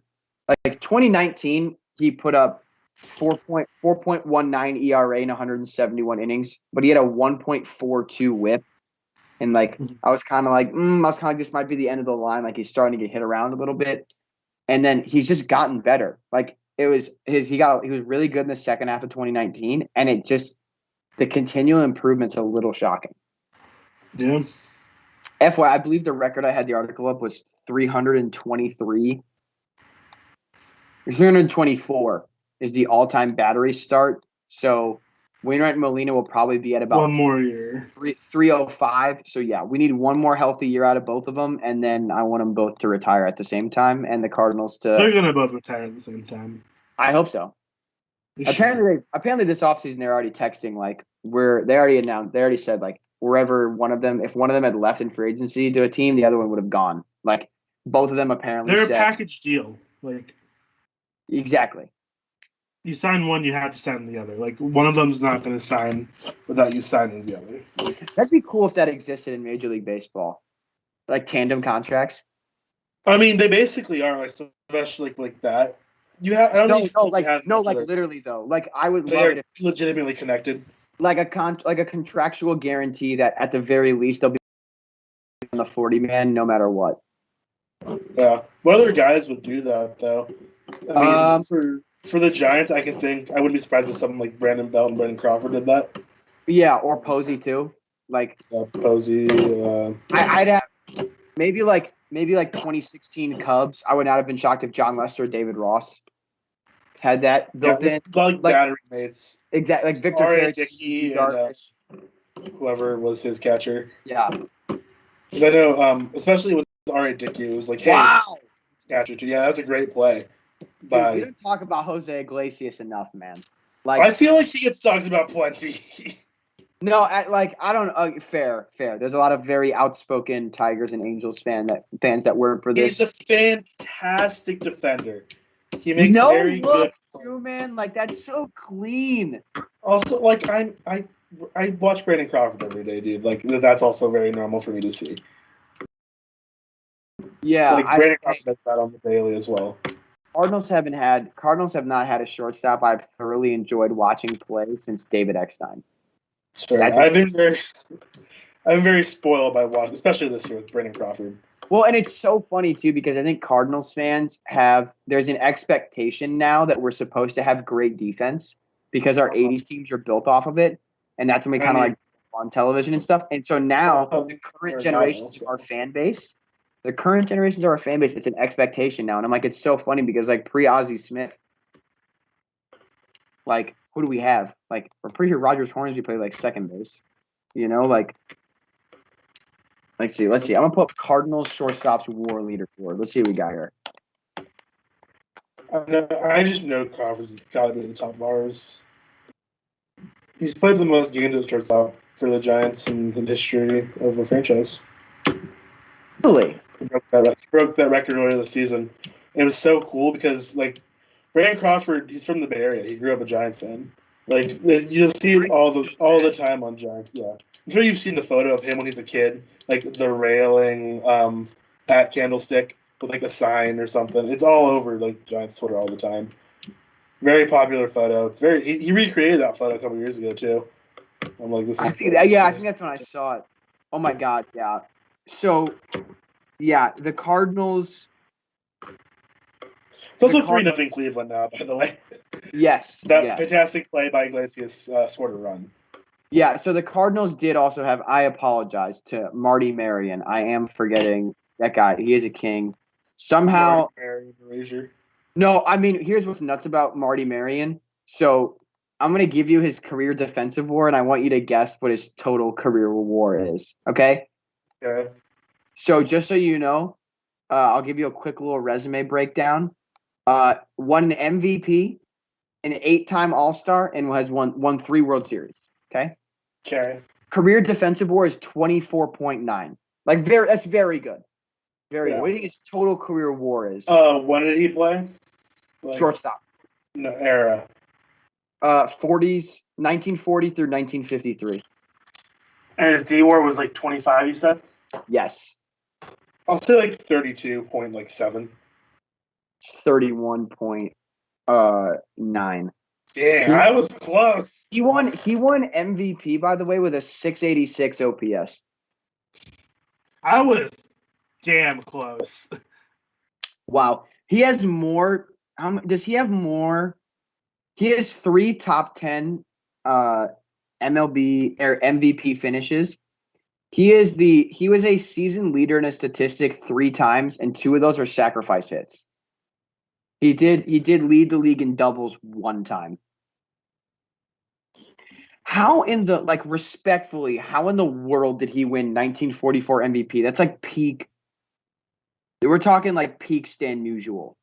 2019, he put up 4.19 ERA in 171 innings, but he had a 1.42 WHIP. And I was kind of this might be the end of the line. He's starting to get hit around a little bit. And then he's just gotten better. He was really good in the second half of 2019, and the continual improvement's a little shocking. Yeah. FYI, I believe the record I had the article up was 323. 324 is the all-time battery start. So Wainwright and Molina will probably be at about one more year. 305. So yeah, we need one more healthy year out of both of them, and then I want them both to retire at the same time, and the Cardinals to. They're gonna both retire at the same time. I hope so. Apparently this offseason they're already texting they already said wherever if one of them had left in free agency to a team, the other one would have gone. Both of them apparently they're a package deal. Exactly. You sign one, you have to sign the other. One of them's not going to sign without you signing the other. That'd be cool if that existed in Major League Baseball, tandem contracts. I mean, they basically are especially that. You have literally though. I would love it if legitimately connected. A contractual guarantee that at the very least they'll be on the 40-man no matter what. Yeah, what other guys would do that though? I mean, for the Giants, I wouldn't be surprised if someone like Brandon Belt and Brandon Crawford did that. Yeah, or Posey too. Posey. I'd have maybe 2016 Cubs. I would not have been shocked if John Lester or David Ross had that built in. Battery mates. Exactly, Victor R.A. Dickey and whoever was his catcher. Yeah. Because I know, especially with R.A. Dickey, it was hey, wow, catcher too. Yeah, that's a great play. Dude, we don't talk about Jose Iglesias enough, man. I feel like he gets talked about plenty. No, I don't. Fair. There's a lot of very outspoken Tigers and Angels fans that work for He's this. a fantastic defender. He makes No very good look, too, man. plays. Like that's so clean. Also, like I watch Brandon Crawford every day, dude. Like that's also very normal for me to see. Yeah, Like Brandon Crawford does that on the daily as well. Cardinals have not had a shortstop I've thoroughly enjoyed watching play since David Eckstein. Sure, I've been very spoiled by watching, especially this year with Brandon Crawford. Well, and it's so funny too because I think Cardinals fans there's an expectation now that we're supposed to have great defense because our 80s teams are built off of it, and that's when we kind of like on television and stuff. And so now the current generations of our fan base, it's an expectation now, and I'm like, it's so funny because like pre-Ozzie Smith, like who do we have? Like we're pretty sure Rogers Hornsby played like second base, like. Let's see. I'm gonna put Cardinals shortstops WAR leaderboard. Let's see what we got here. I just know Crawford's got to be at the top of ours. He's played the most games at shortstop for the Giants in the history of the franchise. Really? He broke that record earlier this season. And it was so cool because like Brandon Crawford, he's from the Bay Area. He grew up a Giants fan. Like you'll see it all the time on Giants. Yeah, I'm sure you've seen the photo of him when he's a kid, like the railing bat candlestick with like a sign or something. It's all over like Giants Twitter all the time. Very popular photo. It's very he recreated that photo a couple years ago too. I'm like, this is. I think that's when I saw it. Oh my god, yeah. So, yeah, the Cardinals. It's also 3-0 Cleveland now, by the way. Yes. That fantastic play by Iglesias scored a run. Yeah, so the Cardinals did also have. I apologize to Marty Marion. I am forgetting that guy. He is a king. Somehow. No, I mean, here's what's nuts about Marty Marion. So I'm going to give you his career defensive WAR, and I want you to guess what his total career WAR is. Okay? Okay. So just so you know, I'll give you a quick little resume breakdown. Won an MVP, an 8-time All-Star, and has won 3 World Series. Okay? Okay. Career defensive WAR is 24.9. That's very good. Very good. What do you think his total career WAR is? When did he play? Shortstop. No, era. 40s, 1940 through 1953. And his D WAR was like 25, you said? Yes. I'll say like 32.7. It's 31.9. Damn, I was close. He won MVP, by the way, with a 686 OPS. I was damn close. Wow. He has more. Does he have more? He has 3 top 10 MLB or MVP finishes. He was a season leader in a statistic 3 times, and 2 of those are sacrifice hits. He did lead the league in doubles 1 time. How in the respectfully, how in the world did he win 1944 MVP? That's like peak. We're talking like peak Stan Musial.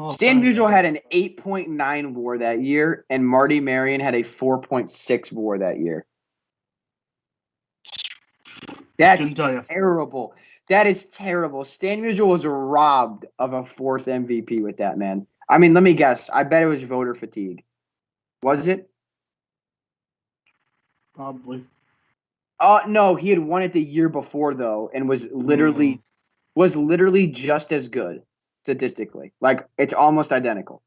Stan Musial had an 8.9 WAR that year, and Marty Marion had a 4.6 WAR that year. That's terrible. That is terrible. Stan Musial was robbed of a 4th MVP with that, man. I mean, let me guess. I bet it was voter fatigue. Was it? Probably. No, he had won it the year before though, and was literally just as good statistically. Like it's almost identical.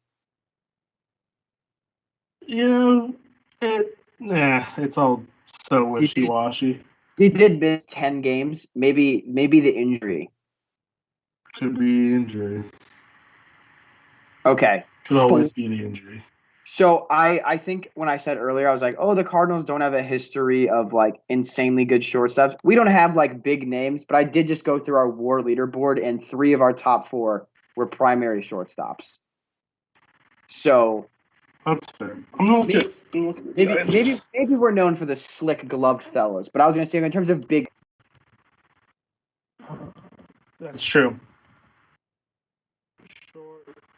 It's all so wishy-washy. He did miss 10 games. Maybe the injury. Could be injury. Okay. Could always be the injury. So I think when I said earlier, I was like, oh, the Cardinals don't have a history of like insanely good shortstops. We don't have like big names, but I did just go through our WAR leaderboard, and 3 of our top 4 were primary shortstops. So that's fair. I'm gonna look at maybe we're known for the slick gloved fellas, but I was gonna say in terms of big. That's true.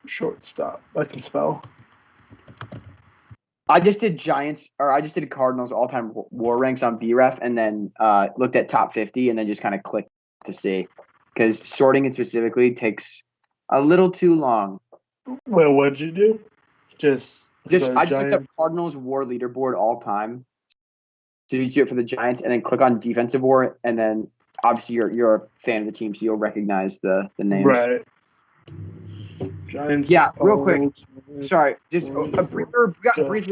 Shortstop. I can spell. I just did Cardinals all-time WAR ranks on BREF, and then looked at top 50, and then just kind of clicked to see, because sorting it specifically takes a little too long. Well, what'd you do? I just looked up Cardinals WAR leaderboard all time. So you see it for the Giants, and then click on defensive WAR, and then obviously you're a fan of the team, so you'll recognize the names. Right. Giants. Yeah, real quick. Sorry, just briefly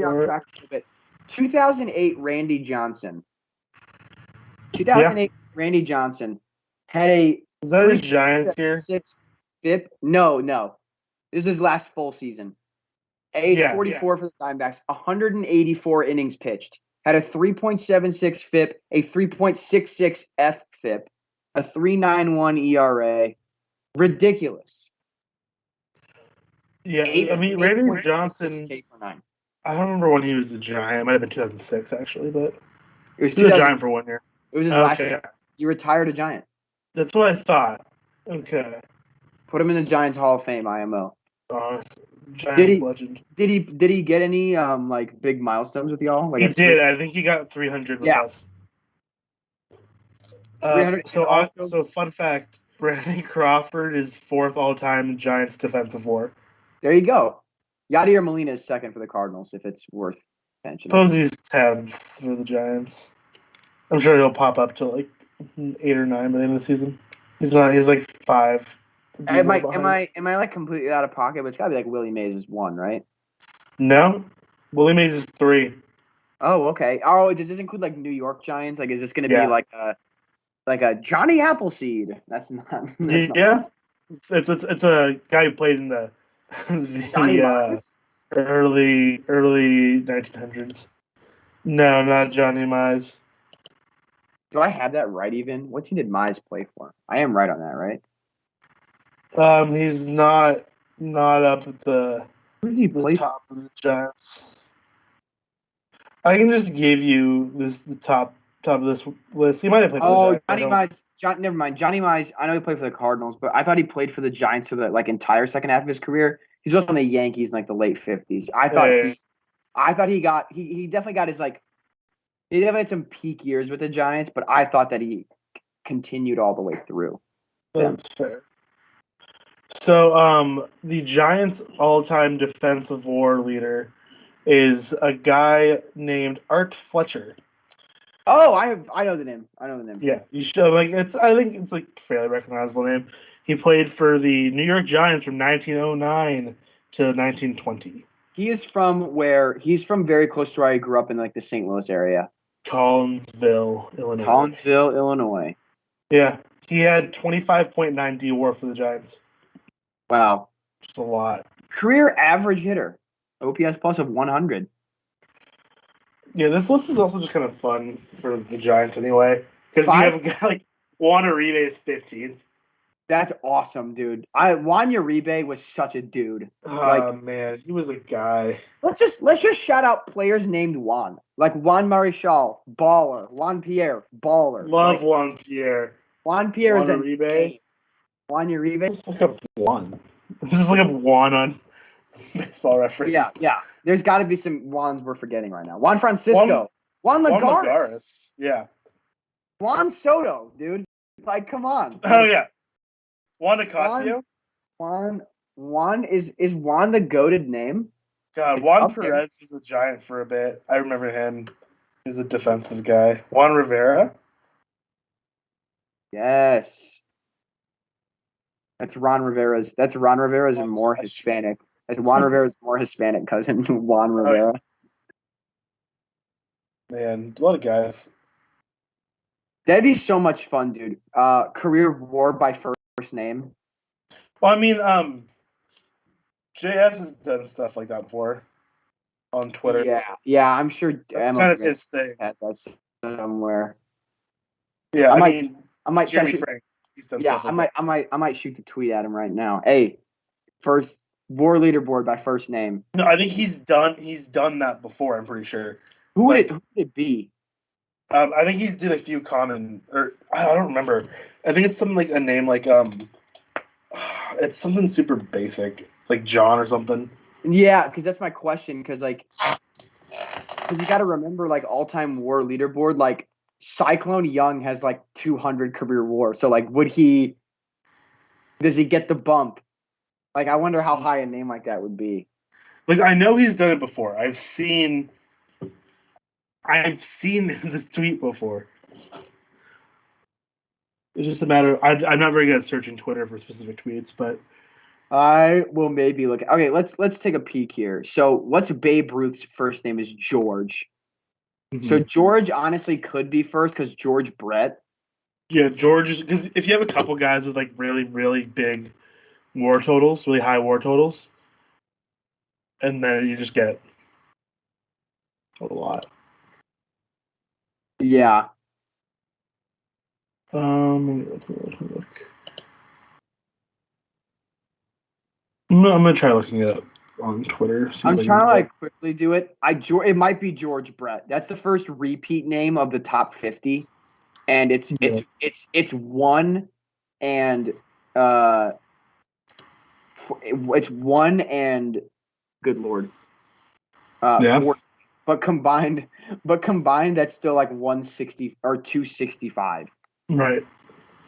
off track a little bit. 2008 Randy Johnson. 2008 Randy Johnson had a. Is that his Giants here? FIP. No. This is his last full season. Age 44 for the Diamondbacks. 184 innings pitched. Had a 3.76 FIP, a 3.66 FFIP, a 3.91 ERA. Ridiculous. Yeah, I mean, Randy Johnson, I don't remember when he was a Giant. It might have been 2006, actually, but he was a Giant for 1 year. It was his last year. He retired a Giant. That's what I thought. Okay. Put him in the Giants Hall of Fame, IMO. Giant legend. Did he get any like big milestones with y'all? Like he did. I think he got 300 with us. 300. So fun fact: Brandon Crawford is 4th all-time in Giants defensive WAR. There you go. Yadier Molina is 2nd for the Cardinals, if it's worth mentioning. Suppose he's 10th for the Giants. I'm sure he'll pop up to like 8 or 9 by the end of the season. He's not. He's like 5. Am I like completely out of pocket? But it's gotta be like Willie Mays is 1, right? No, Willie Mays is 3. Oh, okay. Oh, does this include like New York Giants? Like, is this gonna be like a Johnny Appleseed? That's not. Not. It's a guy who played in the early 1900s. No, not Johnny Mize. Do I have that right? Even what team did Mize play for? I am right on that, right? He's not up at the top of the Giants. I can just give you the top of this list. He might have played for the Giants. Never mind. Johnny Mize, I know he played for the Cardinals, but I thought he played for the Giants for the like entire second half of his career. He's also on the Yankees in like the late 50s. I thought he definitely got his like he definitely had some peak years with the Giants, but I thought that he continued all the way through. That's fair. So the Giants all-time defensive WAR leader is a guy named Art Fletcher. Oh, I know the name. Yeah, you should. I think it's like a fairly recognizable name. He played for the New York Giants from 1909 to 1920. He's from very close to where I grew up in, like the St. Louis area. Collinsville, Illinois. Yeah, he had 25.9 DWAR for the Giants. Wow, just a lot. Career average hitter, OPS plus of 100. Yeah, this list is also just kind of fun for the Giants anyway, because you have a guy like Juan Uribe is 15th. That's awesome, dude. Juan Uribe was such a dude. Oh man, he was a guy. Let's just shout out players named Juan, like Juan Marichal, baller. Juan Pierre, baller. Love Juan Pierre. Juan Pierre is a Uribe. Juan Uribe. Just look up Juan. Just look up Juan on Baseball Reference. Yeah. There's got to be some Juans we're forgetting right now. Juan Francisco. Juan Lagares. Yeah. Juan Soto, dude. Like, come on. Oh yeah. Juan Nicasio. Juan is Juan the goated name? God, Juan Perez was a Giant for a bit. I remember him. He was a defensive guy. Juan Rivera. Yes. That's Ron Rivera's more Hispanic. That's Juan Rivera's more Hispanic cousin, Juan Rivera. Man, a lot of guys. That'd be so much fun, dude. Career WAR by first name. Well, I mean, JF has done stuff like that before on Twitter. Yeah, I'm sure. That's kind of his thing. That's somewhere. Yeah, I might Jeremy Frank. He's done stuff like I might shoot the tweet at him right now. Hey, first WAR leaderboard by first name. No, I think he's done that before. I'm pretty sure. Who would it be? I think he did a few common, or I don't remember. I think it's something like a name like it's something super basic, like John or something. Yeah, because that's my question. Because like because you got to remember, like, all-time WAR leaderboard, like, Cyclone Young has, like, 200 career WAR. So, like, does he get the bump? Like, I wonder how high a name like that would be. Like, I know he's done it before. I've seen this tweet before. It's just a matter. I'm not very good at searching Twitter for specific tweets, but I will maybe look. Okay, let's take a peek here. So, what's Babe Ruth's first name is George. So George honestly could be first because George Brett. Yeah, George. Because if you have a couple guys with like really, really big WAR totals, really high WAR totals, and then you just get a lot. Yeah. Let's look. I'm gonna try looking it up on Twitter. I'm trying to like quickly do it. It might be George Brett. That's the first repeat name of the top 50, and it's 1 and it's 1 and good lord, 4, but combined that's still like 160 or 265. Right.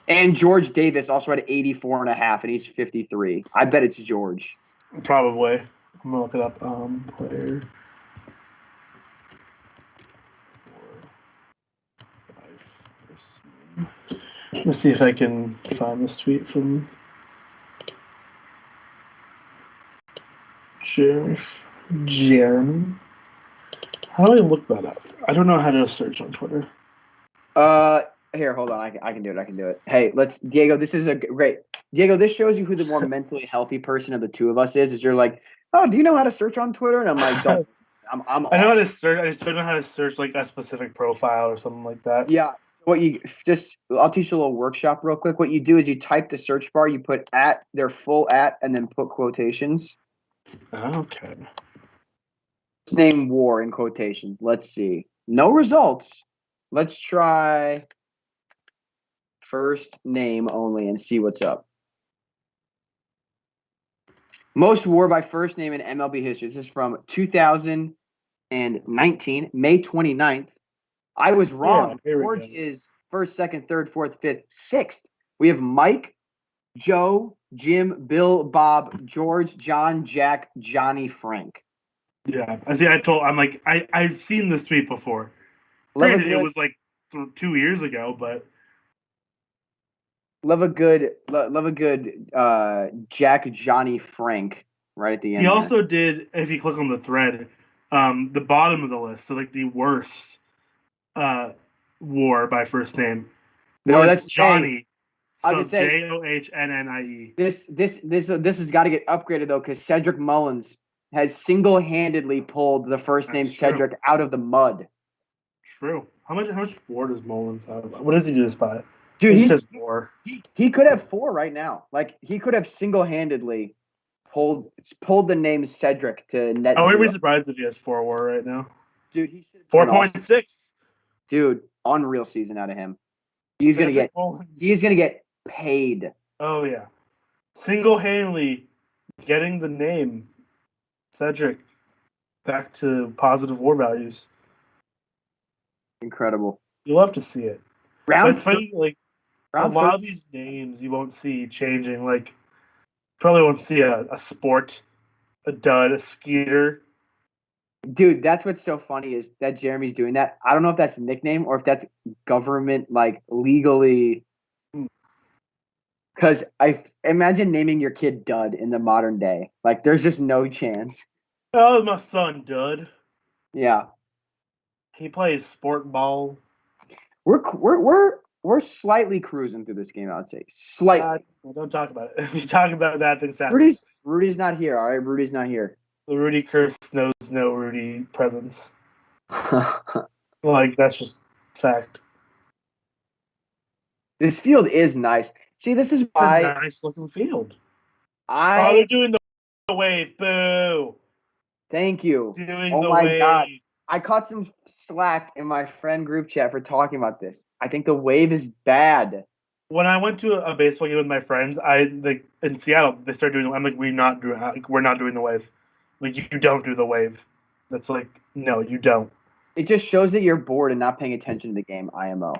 And George Davis also had 84.5, and he's 53. I bet it's George. Probably. I'm gonna look it up. Player. Let's see if I can find this tweet from Jeremy. How do I look that up? I don't know how to search on Twitter. Here, hold on. I can do it. Hey, Diego. This is a great Diego. This shows you who the more mentally healthy person of the two of us is. Is you're like, oh, do you know how to search on Twitter? And I'm like, don't. I know how to search. I just don't know how to search like a specific profile or something like that. Yeah. I'll teach you a little workshop real quick. What you do is you type the search bar, you put their full and then put quotations. Okay. Name WAR in quotations. Let's see. No results. Let's try first name only and see what's up. Most WAR by first name in MLB history. This is from 2019, May 29th. I was wrong. George is first, second, third, fourth, fifth, sixth. We have Mike, Joe, Jim, Bill, Bob, George, John, Jack, Johnny, Frank. Yeah. I've seen this tweet before. It was like 2 years ago, but love a good Jack, Johnny, Frank right at the end. He also did, if you click on the thread, the bottom of the list, so like the worst WAR by first name. No, that's Johnny. I was saying Johnnie. This has got to get upgraded though, because Cedric Mullins has single-handedly pulled the first name Cedric out of the mud. True. How much WAR does Mullins have? What does he do this by? Dude, he says WAR. He could have 4 right now. Like he could have single-handedly pulled the name Cedric to net. I wouldn't be surprised if he has 4 WAR right now. Dude, he should 4.6. Dude, unreal season out of him. He's gonna get paid. Oh yeah, single-handedly getting the name Cedric back to positive WAR values. Incredible. You love to see it. It's funny, like a lot of these names you won't see changing. Like probably won't see a sport, a dud, a Skeeter. Dude, that's what's so funny is that Jeremy's doing that. I don't know if that's a nickname or if that's government, like legally. Because I imagine naming your kid Dud in the modern day. Like, there's just no chance. Oh, my son, Dud. Yeah. He plays sport ball. We're slightly cruising through this game, I would say. Slightly. Don't talk about it. If you talk about that, things happen. Rudy's not here, all right? Rudy's not here. The Rudy curse knows no Rudy presence. Like, that's just fact. This field is nice. See, this is why. It's a nice looking field. They're doing the wave. Boo. Thank you. Doing the wave. God. I caught some slack in my friend group chat for talking about this. I think the wave is bad. When I went to a baseball game with my friends, in Seattle, they started doing. I'm like, we're not doing the wave. Like, you don't do the wave. That's like, no, you don't. It just shows that you're bored and not paying attention to the game. IMO.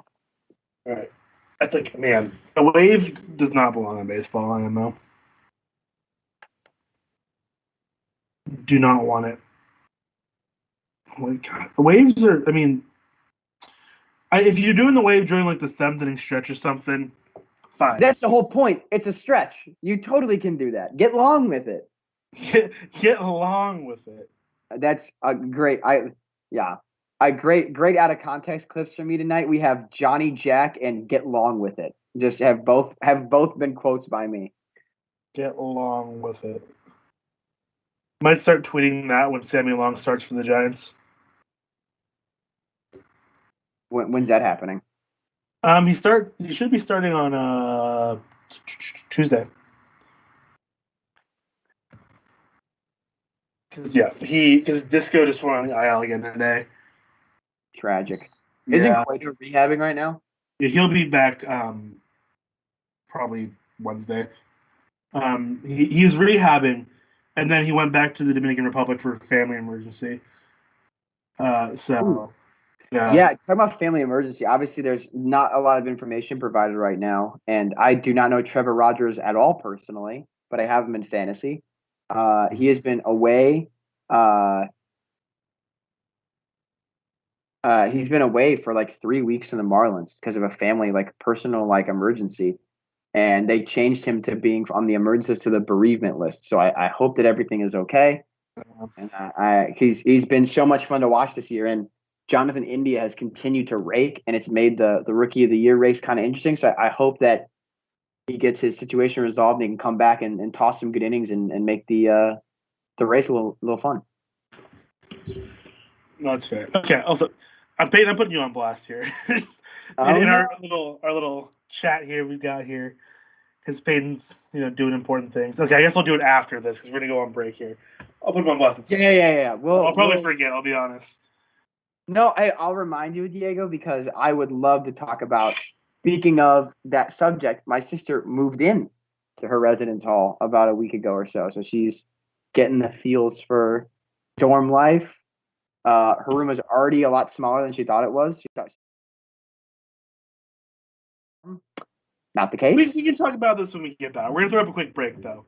All right. That's like, man, the wave does not belong in baseball, IMO. Do not want it. Oh my god. The waves are, I mean, if you're doing the wave during like the 7th inning stretch or something, fine. That's the whole point. It's a stretch. You totally can do that. Get long with it. Get along with it. That's a great. Great out of context clips from me tonight. We have Johnny Jack and Get Long with It. Just have both been quotes by me. Get along with it. Might start tweeting that when Sammy Long starts for the Giants. When's that happening? He should be starting on Tuesday. Because Disco just went on the IL again today. Tragic. Yeah. Isn't Cueto rehabbing right now? Yeah, he'll be back probably Wednesday. He's rehabbing, and then he went back to the Dominican Republic for a family emergency. Ooh. Yeah. Yeah, talking about family emergency. Obviously, there's not a lot of information provided right now, and I do not know Trevor Rogers at all personally, but I have him in fantasy. He has been away. He's been away for like 3 weeks from the Marlins because of a family personal emergency, and they changed him to being on the emergency to the bereavement list. So I hope that everything is okay. And he's been so much fun to watch this year, and Jonathan India has continued to rake, and it's made the Rookie of the Year race kind of interesting. So I hope that he gets his situation resolved and he can come back and toss some good innings and make the race a little fun. No, that's fair. Okay. Also, I'm putting you on blast here. in our little chat here we've got here, because Peyton's doing important things. Okay, I guess I'll do it after this because we're gonna go on break here. I'll put him on blast. Yeah. Well, I'll probably forget. I'll be honest. No, I'll remind you, Diego, because I would love to talk about. Speaking of that subject, my sister moved in to her residence hall about a week ago or so. So she's getting the feels for dorm life. Her room is already a lot smaller than she thought it was. Not the case. We can talk about this when we get back. We're gonna throw up a quick break though.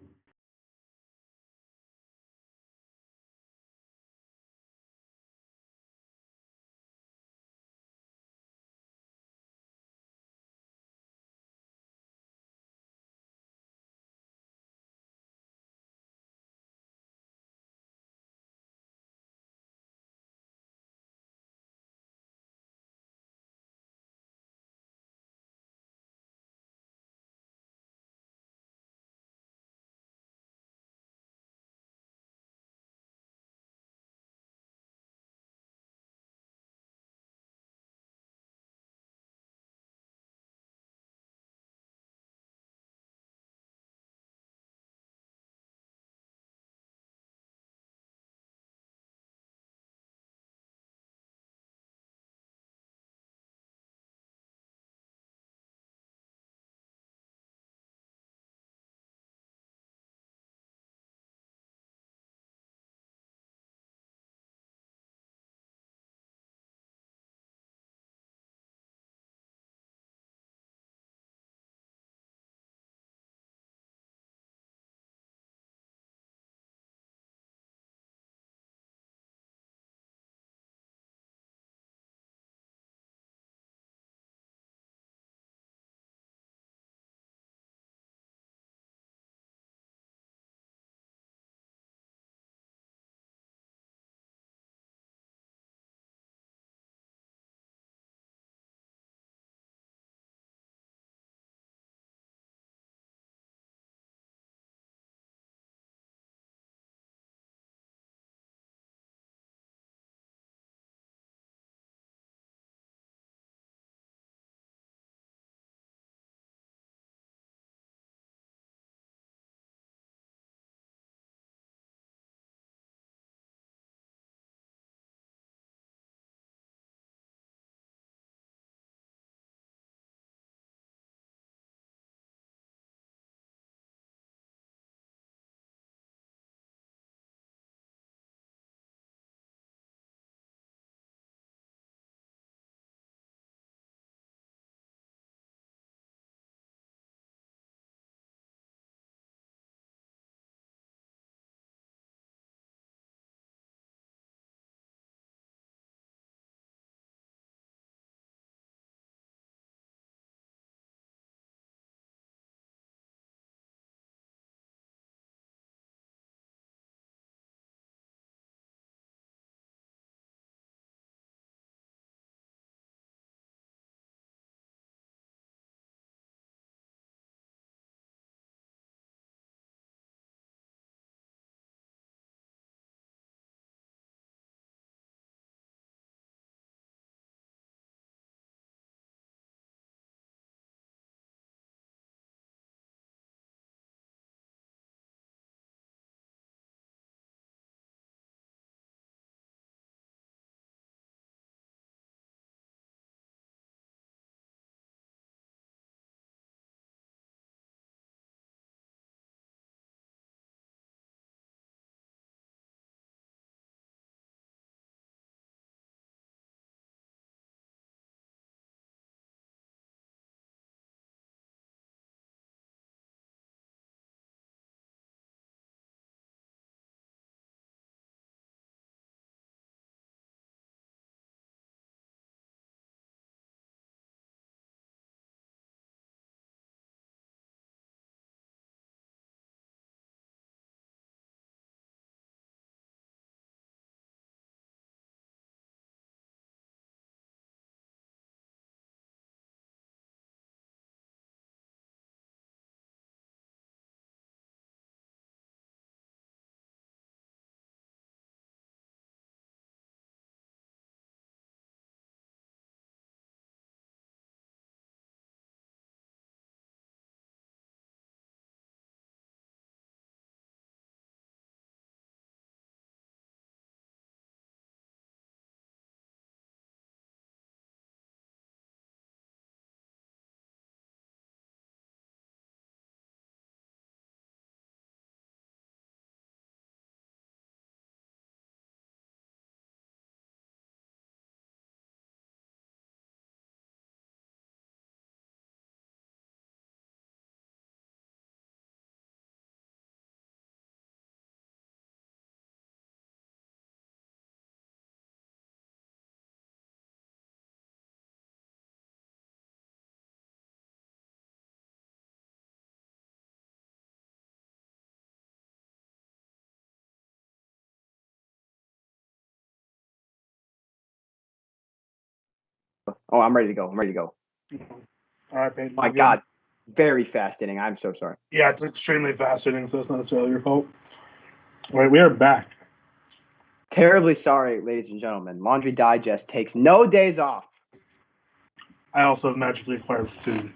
Oh, I'm ready to go. I'm ready to go. All right, Peyton. My God, very fascinating. I'm so sorry. Yeah, it's extremely fascinating, so it's not necessarily your fault. All right, we are back. Terribly sorry, ladies and gentlemen. Laundry Digest takes no days off. I also have magically acquired food.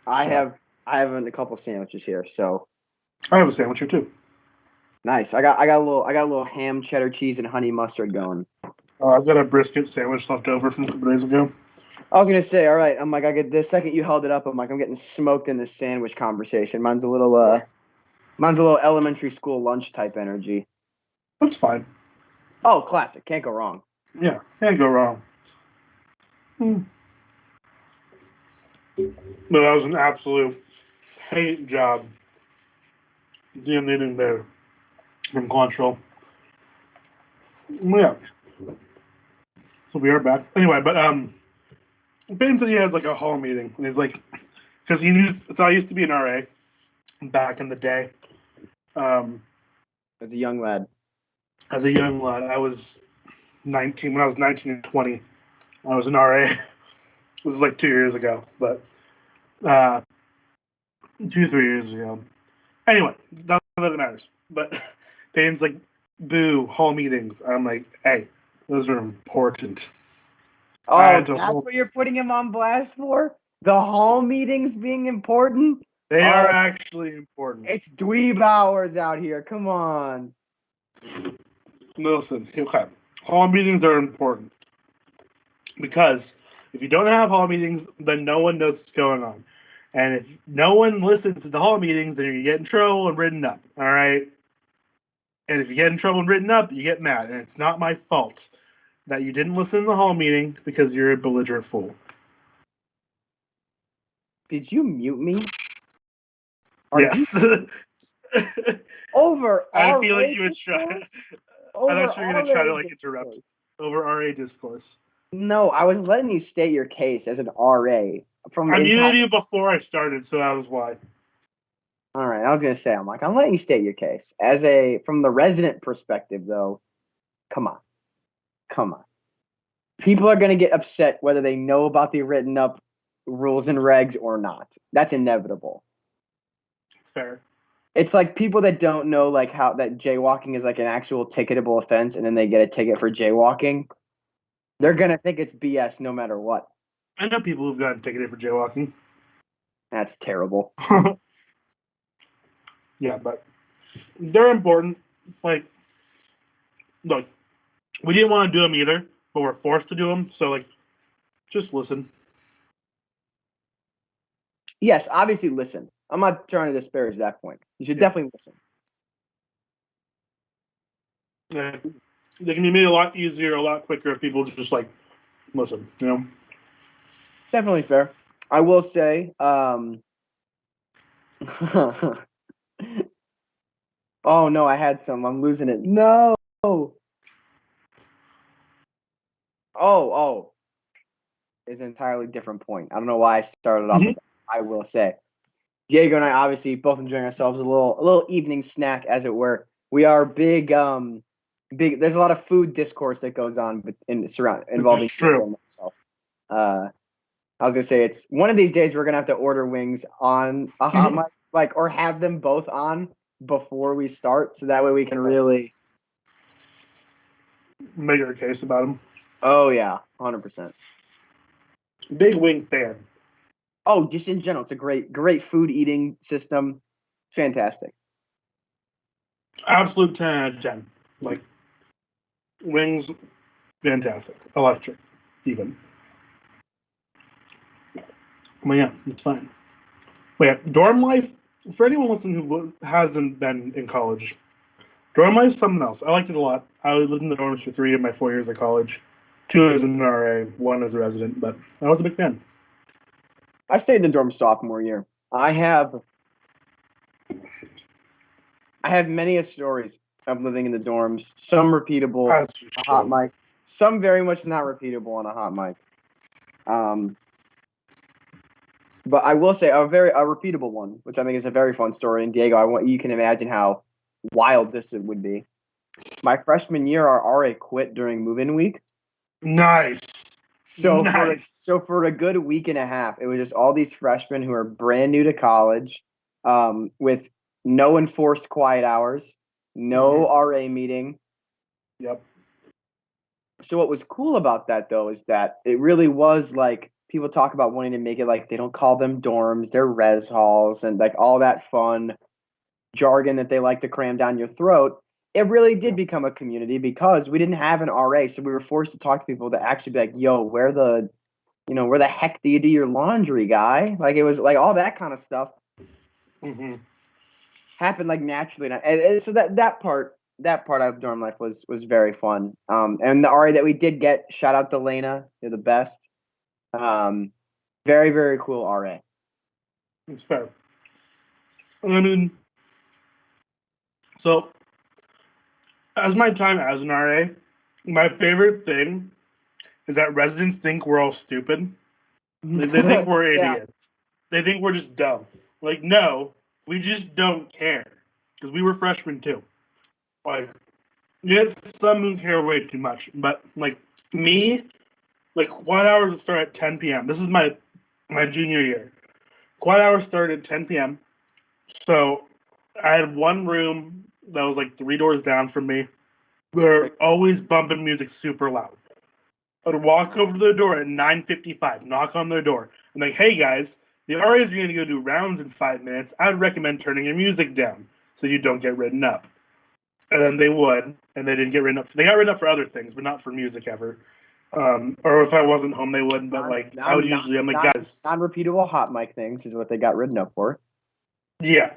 I have a couple sandwiches here, so I have a sandwich here too. nice. I got a little ham, cheddar cheese, and honey mustard going. I've got a brisket sandwich left over from a couple days ago. I was gonna say, all right. I'm like, the second you held it up, I'm like, I'm getting smoked in this sandwich conversation. Mine's a little elementary school lunch type energy. That's fine. Oh, classic. Can't go wrong. Yeah, can't go wrong. No, that was an absolute paint job. The knitting there from Quantrill. Yeah. So we are back. Anyway, but Ben said he has like a hall meeting, and he's like, because he knew. So I used to be an RA back in the day. As a young lad. As a young lad, I was 19. When I was 19 and 20, I was an RA. This was like 2 years ago, but 2-3 years ago. Anyway, not that it matters. But Payne's like, boo, hall meetings. I'm like, hey, those are important. Oh, that's what you're putting him on blast for? The hall meetings being important? They are actually important. It's dweeb hours out here. Come on. Listen, okay. Hall meetings are important. Because if you don't have hall meetings, then no one knows what's going on. And if no one listens to the hall meetings, then you get in trouble and written up. All right? And if you get in trouble and written up, you get mad. And it's not my fault that you didn't listen to the hall meeting because you're a belligerent fool. Did you mute me? Yes. Over I RA feel like you would discourse? try. I thought you were going to try to like interrupt over RA discourse. No, I was letting you state your case as an RA. I muted you before I started, so that was why. All right, I was gonna say, I'm letting you state your case from the resident perspective, though. Come on. People are gonna get upset whether they know about the written up rules and regs or not. That's inevitable. It's fair. It's like people that don't know like how that jaywalking is like an actual ticketable offense, and then they get a ticket for jaywalking. They're gonna think it's BS no matter what. I know people who've gotten ticketed for jaywalking. That's terrible. Yeah, but they're important. Like, look, we didn't want to do them either, but we're forced to do them. So, like, just listen. Yes, obviously listen. I'm not trying to disparage that point. You should definitely listen. Yeah. They can be made a lot easier, a lot quicker if people just, like, listen, you know? Definitely fair. I will say, oh no, I had some. I'm losing it. No. Oh. It's an entirely different point. I don't know why I started off with that. I will say. Diego and I obviously both enjoying ourselves a little evening snack, as it were. We are big. There's a lot of food discourse that goes on involving Diego and myself. I was gonna say it's one of these days we're gonna have to order wings on a hot mic, or have them both on before we start, so that way we can really make our case about them. Oh yeah, 100%. Big wing fan. Oh, just in general, it's a great food eating system. Fantastic. Absolute 10 out of 10. Like, wings, fantastic. Electric, even. Well, yeah, it's fine. But yeah, dorm life, for anyone listening who hasn't been in college, dorm life is something else. I liked it a lot. I lived in the dorms for 3 of my 4 years of college. 2 as an RA, 1 as a resident, but I was a big fan. I stayed in the dorm sophomore year. I have many stories of living in the dorms. Some repeatable on a hot mic. Some very much not repeatable on a hot mic. But I will say a repeatable one, which I think is a very fun story. And Diego, you can imagine how wild this would be. My freshman year, our RA quit during move-in week. Nice. Nice. So for a good week and a half, it was just all these freshmen who are brand new to college, with no enforced quiet hours, no RA meeting. Yep. So what was cool about that though is that it really was like people talk about wanting to make it like they don't call them dorms, they're res halls and like all that fun jargon that they like to cram down your throat. It really did become a community because we didn't have an RA, so we were forced to talk to people to actually be like, "Yo, where the heck do you do your laundry, guy?" Like it was like all that kind of stuff happened like naturally, and so that part of dorm life was very fun. And the RA that we did get, shout out to Lena, you're the best. Very very cool RA. It's fair. I mean, so as my time as an RA, my favorite thing is that residents think we're all stupid. They think we're idiots. They think we're just dumb. Like, no, we just don't care. Because we were freshmen too. Like, yes, some who care way too much. But, like, me, like, quad hours start at 10 p.m. This is my junior year. Quad hours started at 10 p.m. So I had one room that was like 3 doors down from me. They're always bumping music super loud. I'd walk over to their door at 9:55, knock on their door. I'm like, hey guys, the RAs are going to go do rounds in 5 minutes. I'd recommend turning your music down so you don't get written up. And then they would, and they didn't get written up. They got written up for other things, but not for music ever. Or if I wasn't home, they wouldn't. But like, I would usually, I'm like, guys, non-repeatable HotMic things is what they got written up for. Yeah.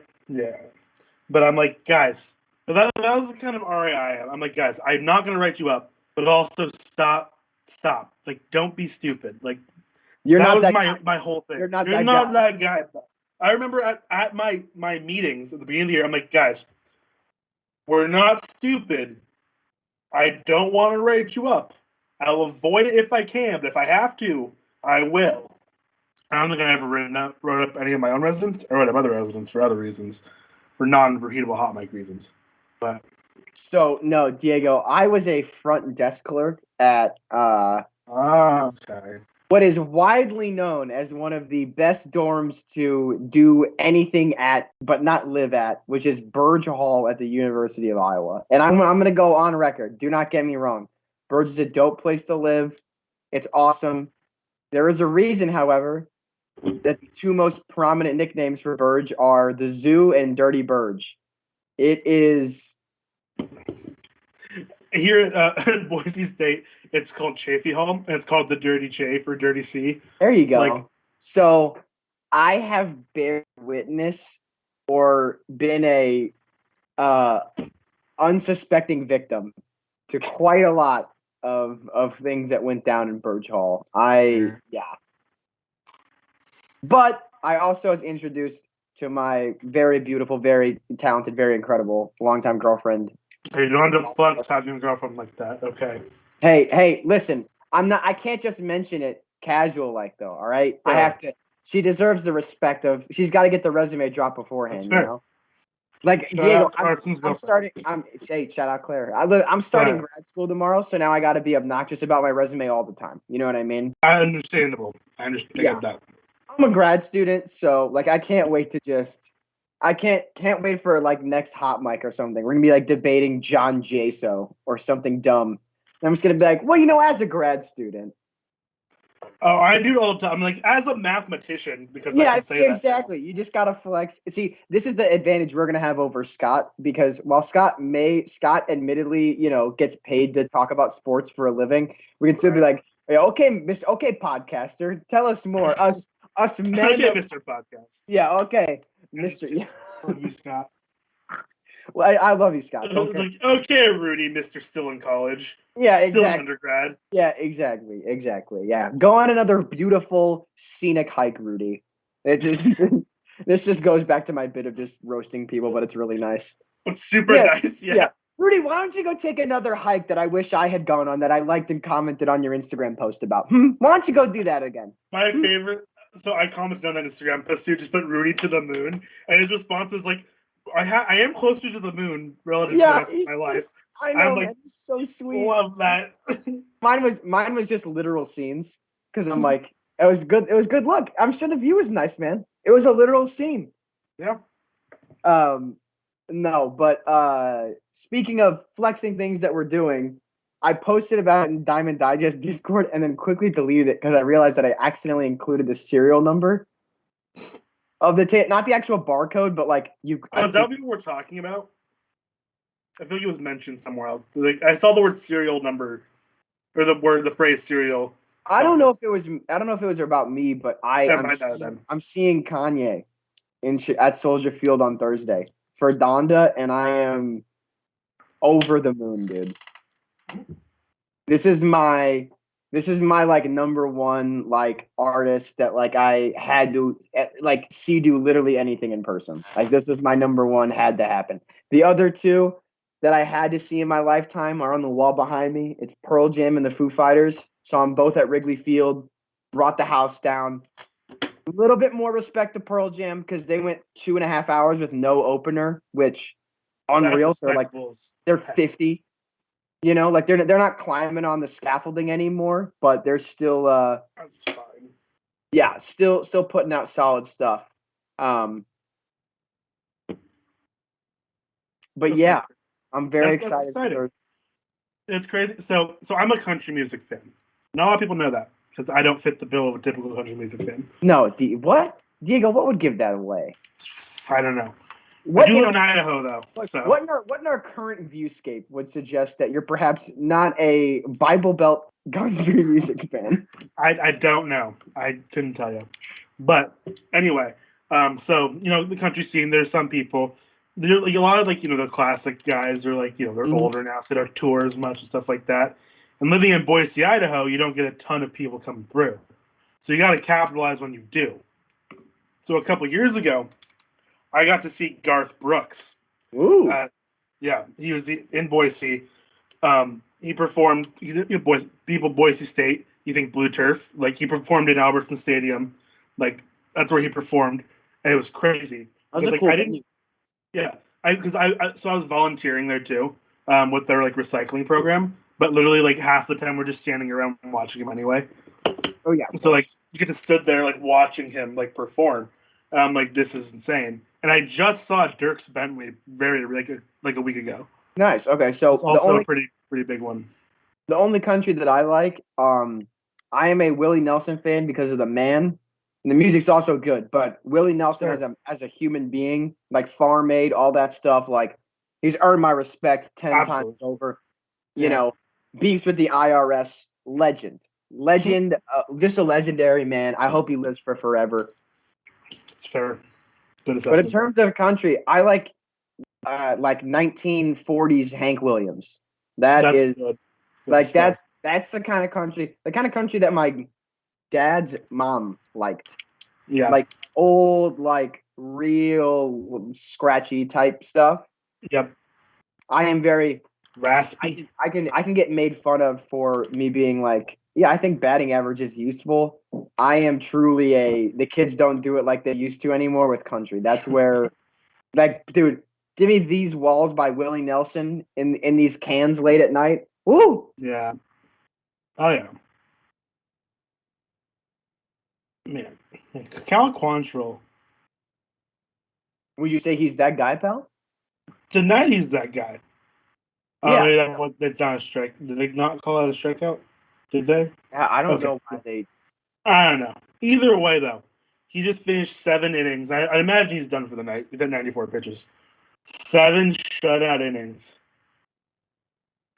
But I'm like, guys, but that was the kind of RA I am. I'm like, guys, I'm not going to write you up, but also stop. Like, don't be stupid. Like, that was my whole thing. You're not that guy. I remember at my meetings at the beginning of the year, I'm like, guys, we're not stupid. I don't want to write you up. I'll avoid it if I can, but if I have to, I will. I don't think I ever wrote up any of my own residents. I wrote up other residents for other reasons, for non-repeatable HotMic reasons. But so no, Diego, I was a front desk clerk at okay. what is widely known as one of the best dorms to do anything at, but not live at, which is Burge Hall at the University of Iowa. And I'm going to go on record. Do not get me wrong. Burge is a dope place to live. It's awesome. There is a reason, however, that the two most prominent nicknames for Burge are the Zoo and Dirty Burge. It is... Here at Boise State, it's called Chafee Hall, and it's called the Dirty Chafe or Dirty C. There you go. Like, so I have bear witness or been a unsuspecting victim to quite a lot of things that went down in Burge Hall. But I also was introduced to my very beautiful, very talented, very incredible longtime girlfriend. You don't have to flex having a girlfriend like that. Okay. Hey, listen, I can't just mention it casual like though, all right? Yeah. I have to. She deserves the respect of. She's got to get the resume dropped beforehand. That's fair. You know. Like shout Diego, I'm starting. Shout out Claire. I'm starting grad school tomorrow, so now I got to be obnoxious about my resume all the time. You know what I mean? Understandable. I understand. Yeah. That. I'm a grad student, so like I can't wait to just. I can't wait for like next HotMic or something. We're gonna be like debating John Jaso or something dumb. And I'm just gonna be like, well, as a grad student. Oh, I do it all the time. I'm like, as a mathematician, because I can say exactly. You just gotta flex. See, this is the advantage we're gonna have over Scott because while Scott admittedly, gets paid to talk about sports for a living, we can still be like, hey, okay, podcaster, tell us more. Us men. Okay, Mr. Podcast. Yeah, okay. Mr. Yeah. Love you, Scott. Well, I love you, Scott. Okay. It's like, okay, Rudy, Mr. Still in college. Yeah, exactly. Still in undergrad. Yeah, exactly. Yeah. Go on another beautiful scenic hike, Rudy. This just goes back to my bit of just roasting people, but it's really nice. It's super nice, yeah. Rudy, why don't you go take another hike that I wish I had gone on that I liked and commented on your Instagram post about? Why don't you go do that again? My favorite... So I commented on that Instagram post too, just put Rudy to the moon, and his response was like, I am closer to the moon relative to the rest of my life. I know, I'm like, man, he's so sweet. Love that. Mine was just literal scenes. because I'm like, it was good. It was good luck. I'm sure the view was nice, man. It was a literal scene. Yeah. No, but speaking of flexing things that we're doing, I posted about it in Diamond Digest Discord and then quickly deleted it because I realized that I accidentally included the serial number of the not the actual barcode, but like you. Oh, is that what we're talking about? I feel like it was mentioned somewhere else. Like I saw the word serial number, or the phrase serial. I don't know if it was about me, but I'm seeing Kanye at Soldier Field on Thursday for Donda, and I am over the moon, dude. This is my like number one like artist that like I had to like see do literally anything in person. Like this was my number one, had to happen. The other two that I had to see in my lifetime are on the wall behind me. It's Pearl Jam and the Foo Fighters. Saw them both at Wrigley Field. Brought the house down. A little bit more respect to Pearl Jam because they went 2.5 hours with no opener, which unreal. They're 50. You know, like they're not climbing on the scaffolding anymore, but they're still That's fine. Yeah, still putting out solid stuff. But yeah, I'm very excited. That's exciting. It's crazy. So I'm a country music fan. Not a lot of people know that because I don't fit the bill of a typical country music fan. No, what? Diego, what would give that away? I don't know. I do live in Idaho, though. What in our current viewscape would suggest that you're perhaps not a Bible Belt country music fan? I don't know. I couldn't tell you. But anyway, so the country scene. There's some people. There's like a lot of the classic guys are like they're older now, so they don't tour as much and stuff like that. And living in Boise, Idaho, you don't get a ton of people coming through, so you got to capitalize when you do. So a couple years ago, I got to see Garth Brooks. Ooh. Yeah, he was in Boise. He performed. Boise State. You think blue turf? Like he performed in Albertson Stadium. Like that's where he performed, and it was crazy. That was a cool venue. Yeah, I was volunteering there too, with their like recycling program. But literally, like half the time we're just standing around watching him anyway. Oh yeah. So like you get to stood there like watching him like perform. Like this is insane. And I just saw Dierks Bentley like a week ago. Nice. Okay, so it's also a pretty big one. The only country that I like, I am a Willie Nelson fan because of the man. And the music's also good, but Willie Nelson as a human being, like Farm Aid, all that stuff, like he's earned my respect 10 times over. You know, beefs with the IRS, legend, just a legendary man. I hope he lives for forever. It's fair. Good assessment. But in terms of country, I like 1940s Hank Williams. That's good. Like stuff. That's the kind of country that my dad's mom liked. Yeah. Like old, like real scratchy type stuff. Yep. I am very raspy. I can get made fun of for me being like, yeah, I think batting average is useful. I am truly the kids don't do it like they used to anymore with country. That's where like, dude, give me These Walls by Willie Nelson in these cans late at night. Woo! Yeah. Oh yeah. Man, Cal Quantrill. Would you say he's that guy, pal? Tonight he's that guy. Yeah. That's not a strike. Did they not call that a strikeout? Did they? I don't know why they. I don't know. Either way, though, he just finished 7 innings. I imagine he's done for the night. He's at 94 pitches. 7 shutout innings.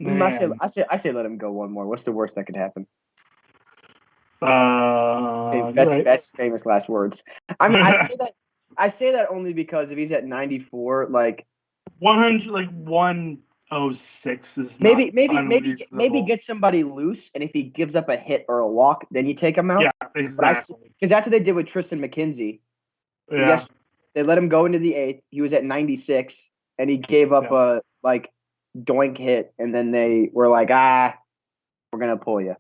I say let him go one more. What's the worst that could happen? That's famous last words. I mean, I say that only because if he's at 94, like 100, like 106 is maybe get somebody loose, and if he gives up a hit or a walk, then you take him out. Yeah, exactly. Because that's what they did with Tristan McKenzie. Yeah. Yes, they let him go into the 8th. He was at 96, and he gave up a like doink hit, and then they were like, we're gonna pull you.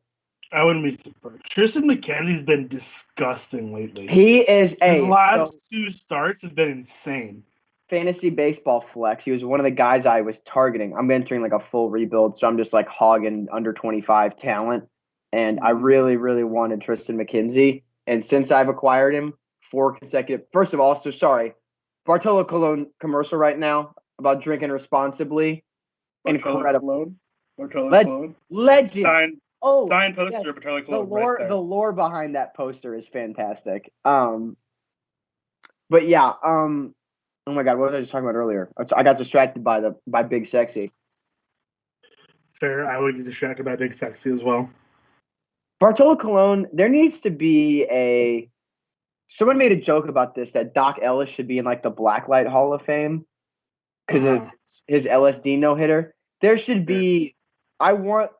I wouldn't be surprised. Tristan McKenzie's been disgusting lately. He is his last 2 starts have been insane. Fantasy baseball flex. He was one of the guys I was targeting. I'm entering like a full rebuild, so I'm just like hogging under 25 talent. and I really, really wanted Tristan McKenzie. And since I've acquired him, 4 consecutive. First of all, so sorry, Bartolo Colon commercial right now about drinking responsibly. Incredible. Legend. Signed poster, yes. Bartolo The Colon. lore, Right the lore behind that poster is fantastic. But yeah, oh my God, what was I just talking about earlier? I got distracted by Big Sexy. Fair. I would get distracted by Big Sexy as well. Bartolo Colon, there needs to be someone made a joke about this, that Doc Ellis should be in like the Blacklight Hall of Fame because of his LSD no-hitter. There should be, I want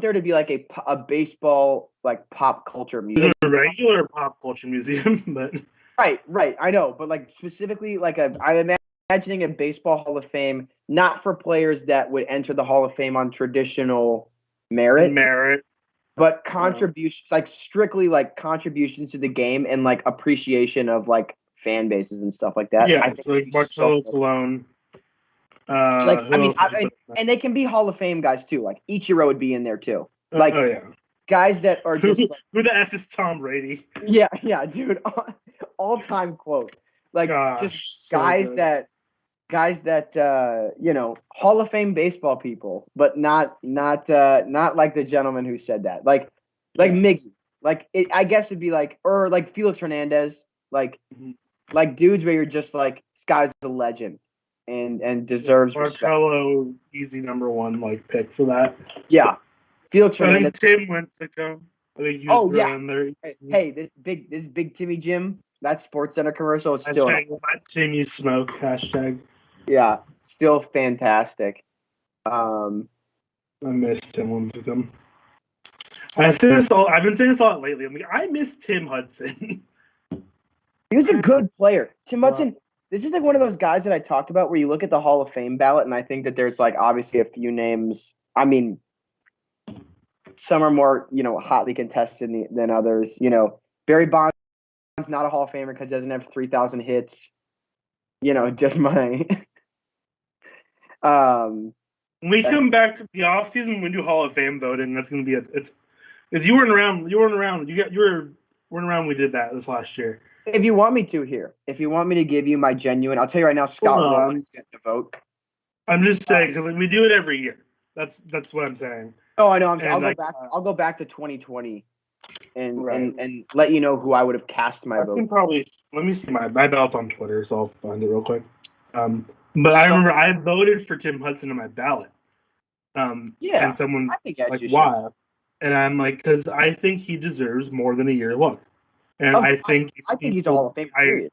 there to be like a baseball like pop culture museum. It's a regular pop culture museum, but Right. I know, but like specifically like I'm imagining a baseball Hall of Fame, not for players that would enter the Hall of Fame on traditional merit. But contributions, like strictly like contributions to the game and like appreciation of like fan bases and stuff like that. Yeah, I think so like Bartolo Colon. And they can be Hall of Fame guys too. Like Ichiro would be in there too. Like guys that are just like, who the F is Tom Brady? Yeah, dude. All time quote. Like just guys that Hall of Fame baseball people, but not like the gentleman who said that. Like Miggy. Like I guess it'd be like, or like Felix Hernandez, like dudes where you're just like, this guy's a legend and deserves respect. Bartolo, easy number 1 like pick for that. Yeah. Felix Hernandez. I think Tim Lincecum. I think around there. Hey, this big Timmy Jim, that Sports Center commercial is still let Timmy smoke #. Yeah, still fantastic. I miss Tim Lincecum. I've been saying this a lot lately. I'm like, I miss Tim Hudson. He was a good player. Tim Hudson, this is like one of those guys that I talked about where you look at the Hall of Fame ballot, and I think that there's like obviously a few names. I mean, some are more, hotly contested than others. Barry Bonds not a Hall of Famer because he doesn't have 3,000 hits. Just my. When we come back the offseason, we do Hall of Fame voting. That's going to be because you weren't around. You weren't around when we did that this last year. If you want me to give you my genuine, I'll tell you right now, Scott Rowland is getting to vote. I'm just saying because we do it every year. That's what I'm saying. Oh, I know. I'll go back to 2020 and let you know who I would have cast my vote. Let me see my ballot's on Twitter, so I'll find it real quick. But I remember I voted for Tim Hudson on my ballot. And someone's like, why? And I'm like, because I think he deserves more than a year look. And I think he's a Hall of Fame. Period.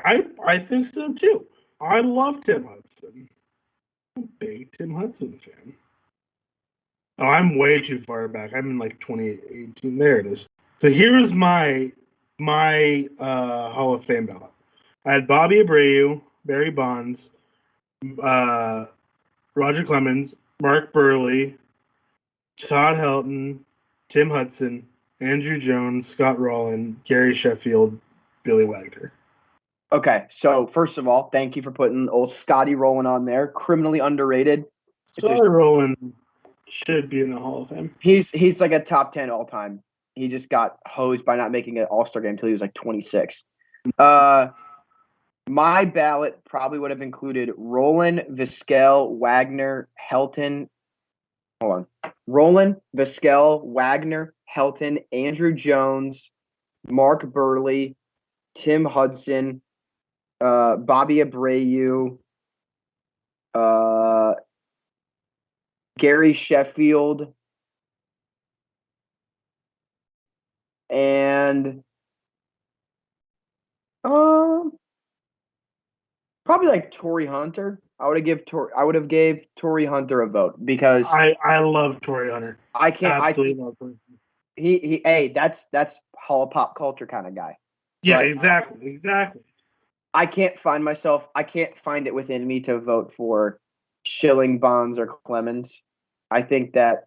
I think so too. I love Tim Hudson. I'm a big Tim Hudson fan. Oh, I'm way too far back. I'm in like 2018. There it is. So here's my Hall of Fame ballot. I had Bobby Abreu, Barry Bonds, Roger Clemens, Mark Burley, Todd Helton, Tim Hudson, Andrew Jones, Scott Rowland, Gary Sheffield, Billy Wagner. Okay, so first of all, thank you for putting old Scotty Rowland on there. Criminally underrated. Scotty Rowland should be in the Hall of Fame. He's like a top 10 all time. He just got hosed by not making an All-Star game until he was like 26. My ballot probably would have included Rowland, Vizquel, Wagner, Helton. Hold on. Rowland, Vizquel, Wagner, Helton, Andrew Jones, Mark Burley, Tim Hudson, Bobby Abreu, Gary Sheffield, and probably like Torrey Hunter. I would have gave Torrey Hunter a vote because I love Torrey Hunter. I absolutely love him. That's Hall of Pop culture kind of guy. Yeah, but, exactly. I can't find it within me to vote for Schilling, Bonds, or Clemens. I think that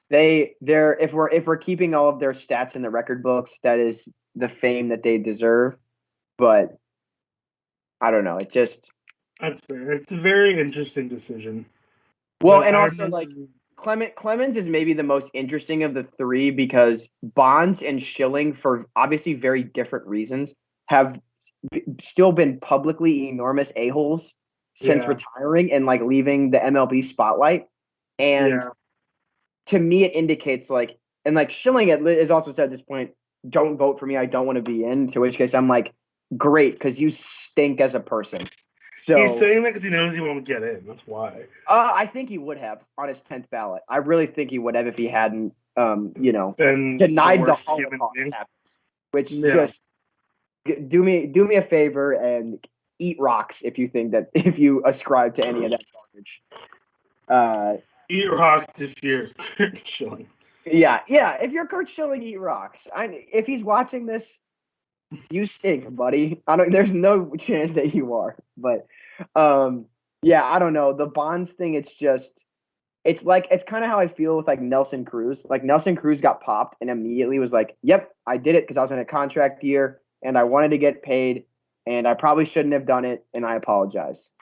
they're if we're keeping all of their stats in the record books, that is the fame that they deserve. But I don't know. That's fair. It's a very interesting decision. Well, and also like Clemens is maybe the most interesting of the three because Bonds and Schilling, for obviously very different reasons, have still been publicly enormous a-holes since retiring and like leaving the MLB spotlight. And to me, it indicates like, and like Schilling has also said at this point, don't vote for me. I don't want to be in. To which case I'm like, great, because you stink as a person. So he's saying that because he knows he won't get in. That's why. I think he would have on his 10th ballot. I really think he would have if he hadn't, Been denied the worst human Holocaust being. happened. Which just do me a favor and eat rocks if you ascribe to any of that garbage. Eat rocks if you're Schilling. Yeah. If you're Kurt Schilling, eat rocks. If he's watching this, you stink, buddy. There's no chance that you are. But I don't know. The Bonds thing, it's kind of how I feel with like Nelson Cruz. Like Nelson Cruz got popped and immediately was like, "Yep, I did it because I was in a contract year and I wanted to get paid and I probably shouldn't have done it and I apologize."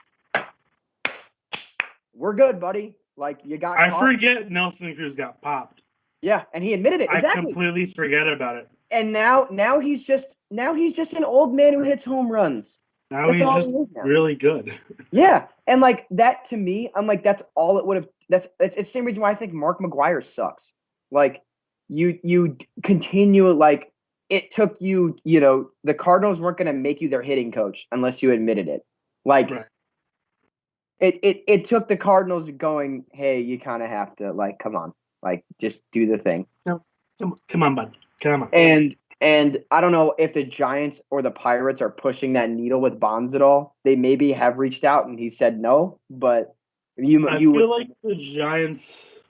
We're good, buddy. Like you got. I forget Nelson Cruz got popped. Yeah, and he admitted it. Exactly. I completely forget about it. And now he's just an old man who hits home runs. Now he's just really good. Yeah, and like that to me, I'm like that's all it would have. It's the same reason why I think Mark McGwire sucks. Like you continue like it took you. The Cardinals weren't going to make you their hitting coach unless you admitted it. Like it took the Cardinals going, hey, you kind of have to like come on, like just do the thing. No, come on, bud. Come on. And I don't know if the Giants or the Pirates are pushing that needle with Bonds at all. They maybe have reached out and he said no, but I feel like the Giants.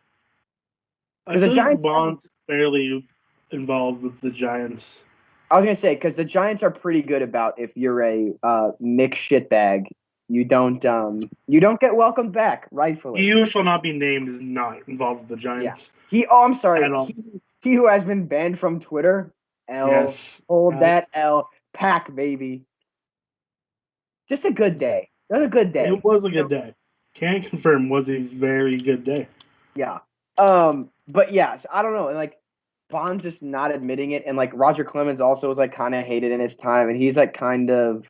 I feel like Bonds fairly involved with the Giants. I was gonna say because the Giants are pretty good about if you're a mixed shitbag, you don't get welcomed back rightfully. He who shall not be named is not involved with the Giants. Yeah. I'm sorry. He who has been banned from Twitter. Hold that L. Pack, baby. Just a good day. It was a good day. It was a good day. Can confirm was a very good day. Yeah. But yeah, so I don't know. And like Bond's just not admitting it. And like Roger Clemens also was like kind of hated in his time. And he's like kind of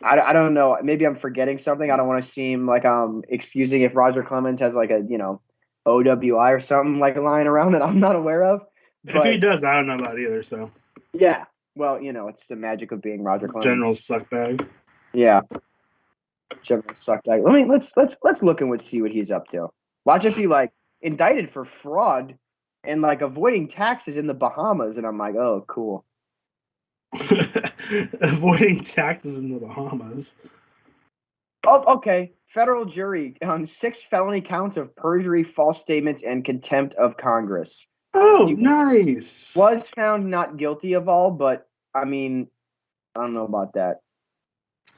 I don't know. Maybe I'm forgetting something. I don't want to seem like I'm excusing if Roger Clemens has like a, OWI or something like lying around that I'm not aware of. But, if he does, I don't know about either. So yeah, well, it's the magic of being Roger Clemens. General suckbag. Yeah, general suckbag. Let's look and see what he's up to. Watch if he like indicted for fraud and like avoiding taxes in the Bahamas, and I'm like, oh, cool. Avoiding taxes in the Bahamas. Oh, okay. Federal jury on 6 felony counts of perjury, false statements, and contempt of Congress. Oh, nice. Was found not guilty of all, but I mean, I don't know about that.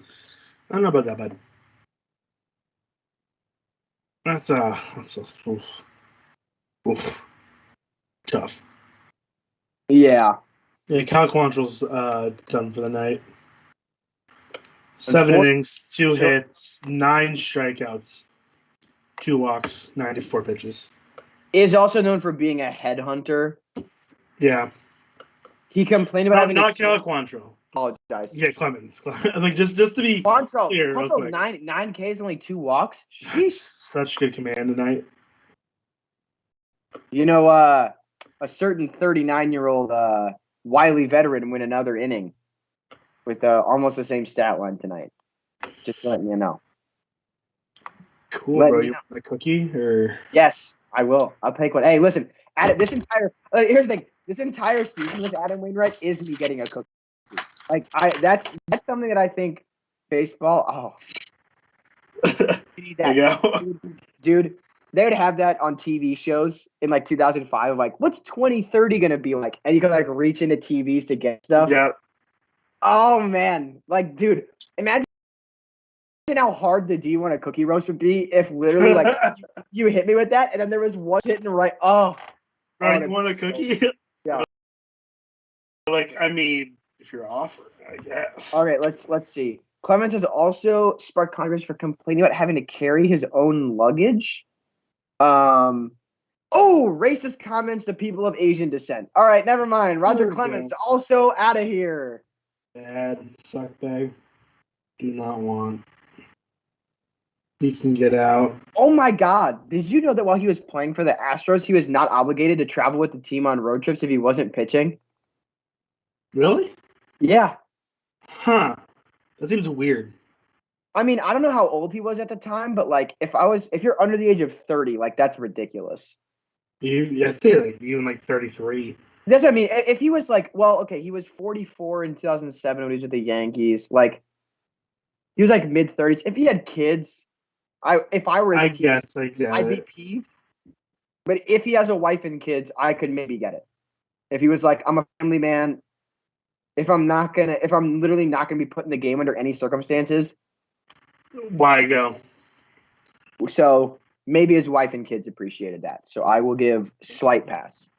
I don't know about that, bud. That's tough. Yeah. Yeah, Cal Quantrill's done for the night. 7 innings, 2 hits, 9 strikeouts, 2 walks, 94 pitches. Is also known for being a headhunter. Yeah. He complained about having not Cal Quantrill. Apologize. Yeah, Clemens. Like just to be clear, Quantrill 9 Ks, only 2 walks. Sheesh. Such good command tonight. A certain 39-year-old wily veteran win another inning with almost the same stat line tonight. Just letting you know. Cool, bro. You want a cookie or? Yes, I will. I'll take one. Hey, listen. Here's the thing. This entire season with Adam Wainwright is me getting a cookie. Like that's something that I think baseball. Oh, you need that, there you go. Dude. They would have that on TV shows in like 2005. Like, what's 2030 gonna be like? And you can like reach into TVs to get stuff. Yeah. Oh man, like, dude, imagine how hard the "Do you want a cookie" roast would be if literally like you hit me with that, and then there was one hitting right. Oh, you want a cookie? Yeah. Like, I mean, if you're offered, I guess. All right, let's see. Clemens has also sparked Congress for complaining about having to carry his own luggage. Racist comments to people of Asian descent. All right, never mind. Roger There we Clemens go. also out of here. Bad suck bag. Do not want. He can get out. Oh my God! Did you know that while he was playing for the Astros, he was not obligated to travel with the team on road trips if he wasn't pitching? Really? Yeah. Huh. That seems weird. I mean, I don't know how old he was at the time, but like, if you're under the age of 30, like that's ridiculous. I say like even like 33. That's what I mean. If he was like, well, okay, he was 44 in 2007 when he was with the Yankees. Like, he was like mid 30s. If he had kids, if I were his I team, guess I get I'd be it. peeved. But if he has a wife and kids, I could maybe get it. If he was like, I'm a family man. If I'm literally not gonna be put in the game under any circumstances, Why go? so maybe his wife and kids appreciated that. So I will give slight pass.